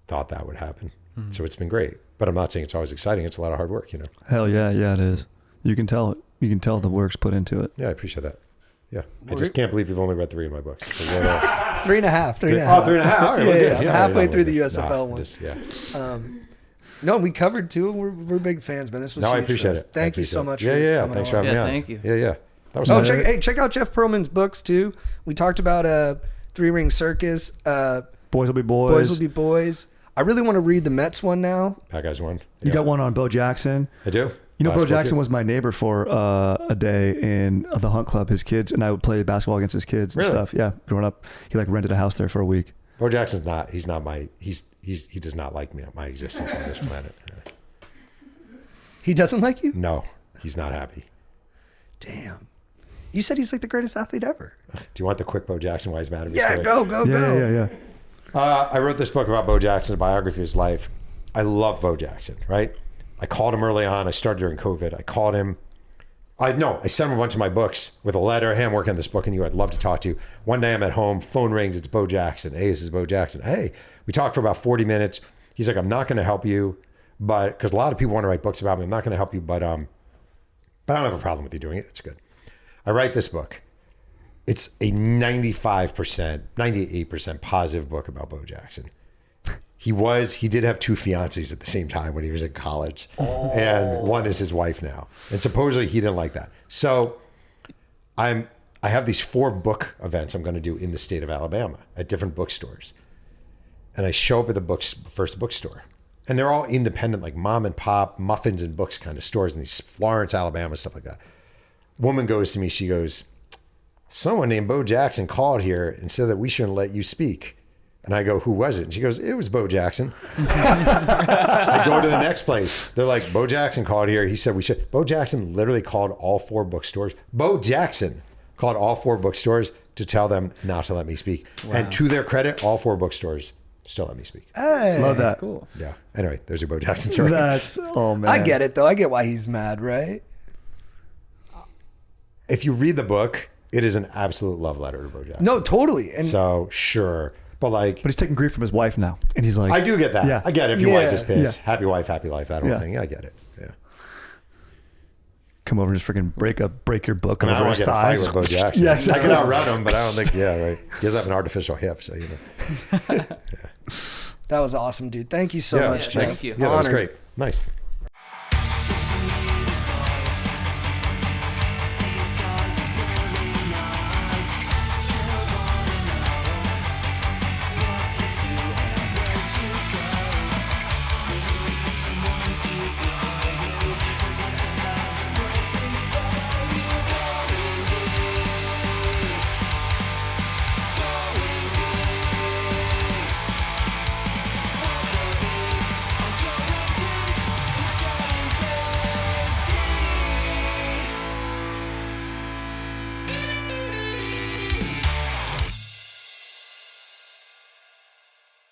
Speaker 1: thought that would happen. So it's been great, but I'm not saying it's always exciting. It's a lot of hard work, you know?
Speaker 5: Hell yeah, it is. You can tell it. You can tell the work's put into it.
Speaker 1: Yeah. I appreciate that. Yeah. I just can't believe you've only read 3 of my books. It's a little,
Speaker 3: 3.5. 3.5.
Speaker 1: 3.5. All right, we're good.
Speaker 3: Yeah, halfway
Speaker 1: no,
Speaker 3: through
Speaker 1: we're
Speaker 3: the
Speaker 1: good.
Speaker 3: USFL one.
Speaker 1: Yeah.
Speaker 3: No, we covered two. We're big fans, man. This was
Speaker 1: No, I
Speaker 3: huge
Speaker 1: appreciate
Speaker 3: for us.
Speaker 1: it.
Speaker 3: Thank you
Speaker 1: appreciate
Speaker 3: so
Speaker 1: it.
Speaker 3: much.
Speaker 1: Yeah.
Speaker 3: coming
Speaker 1: Thanks
Speaker 3: on.
Speaker 1: for having me
Speaker 2: Yeah,
Speaker 1: on.
Speaker 2: thank you.
Speaker 1: Yeah. That was
Speaker 3: Oh,
Speaker 1: fun.
Speaker 3: check out Jeff Pearlman's books too. We talked about Three Ring Circus.
Speaker 5: Boys will be boys.
Speaker 3: Boys will be boys. I really want to read the Mets one now.
Speaker 1: Bad Guys Won.
Speaker 5: You got one on Bo Jackson.
Speaker 1: I do.
Speaker 5: You know,
Speaker 1: Last
Speaker 5: Bo
Speaker 1: book,
Speaker 5: Jackson
Speaker 1: yeah.
Speaker 5: was my neighbor for a day in the Hunt Club. His kids and I would play basketball against his kids and
Speaker 1: Really?
Speaker 5: stuff. Yeah, growing up, he like rented a house there for a week.
Speaker 1: Bo Jackson's not. He's not my. He does not like me. My existence on this planet.
Speaker 3: He doesn't like you?
Speaker 1: No, he's not happy.
Speaker 3: Damn. You said he's like the greatest athlete ever.
Speaker 1: Do you want the quick Bo Jackson why he's mad at me
Speaker 3: Yeah,
Speaker 1: story?
Speaker 3: go.
Speaker 5: Yeah.
Speaker 1: I wrote this book about Bo Jackson, a biography of his life. I love Bo Jackson, right? I called him early on. I started during COVID. I called him. I sent him a bunch of my books with a letter. Hey, I'm working on this book and I'd love to talk to you. One day I'm at home, phone rings. It's Bo Jackson. Hey, this is Bo Jackson. Hey, we talked for about 40 minutes. He's like, I'm not going to help you, but because a lot of people want to write books about me, I'm not going to help you, but I don't have a problem with you doing it. It's good. I write this book. It's a 95%, 98% positive book about Bo Jackson. He did have 2 fiancées at the same time when he was in college. Oh. And one is his wife now. And supposedly he didn't like that. So I have these 4 book events I'm going to do in the state of Alabama at different bookstores. And I show up at the first bookstore. And they're all independent, like mom and pop, muffins and books kind of stores in these Florence, Alabama, stuff like that. Woman goes to me, she goes, someone named Bo Jackson called here and said that we shouldn't let you speak. And I go, who was it? And she goes, it was Bo Jackson. I go to the next place. They're like, Bo Jackson called here. He said we should. Bo Jackson literally called all 4 bookstores. Bo Jackson called all 4 bookstores to tell them not to let me speak. Wow. And to their credit, all 4 bookstores still let me speak.
Speaker 3: Hey,
Speaker 5: Love that.
Speaker 2: That's cool.
Speaker 1: Yeah. Anyway, there's your Bo Jackson story.
Speaker 5: Oh man.
Speaker 3: I get it though. I get why he's mad, right?
Speaker 1: If you read the book, it is an absolute love letter to Bo Jackson.
Speaker 3: No, totally. And
Speaker 1: So sure. But
Speaker 5: he's taking grief from his wife now, and he's like,
Speaker 1: I do get that.
Speaker 5: Yeah.
Speaker 1: I get it. If your wife is pissed,
Speaker 5: Yeah.
Speaker 1: happy wife, happy life, that whole
Speaker 5: Yeah.
Speaker 1: thing. Yeah, I get it. Yeah.
Speaker 5: come over and just freaking break your book
Speaker 1: I mean, I
Speaker 5: over
Speaker 1: don't
Speaker 5: his
Speaker 1: want to get in a fight
Speaker 5: thighs.
Speaker 1: with Bo Jackson.
Speaker 5: Yeah,
Speaker 1: I
Speaker 5: exactly.
Speaker 1: can outrun him, but I don't think. Yeah, right. He does have an artificial hip, so you know.
Speaker 3: that was awesome, dude. Thank you so
Speaker 1: Yeah,
Speaker 3: much,
Speaker 2: Yeah,
Speaker 3: Jeff.
Speaker 2: thank you.
Speaker 1: Yeah, that was
Speaker 3: Honored.
Speaker 1: great. Nice.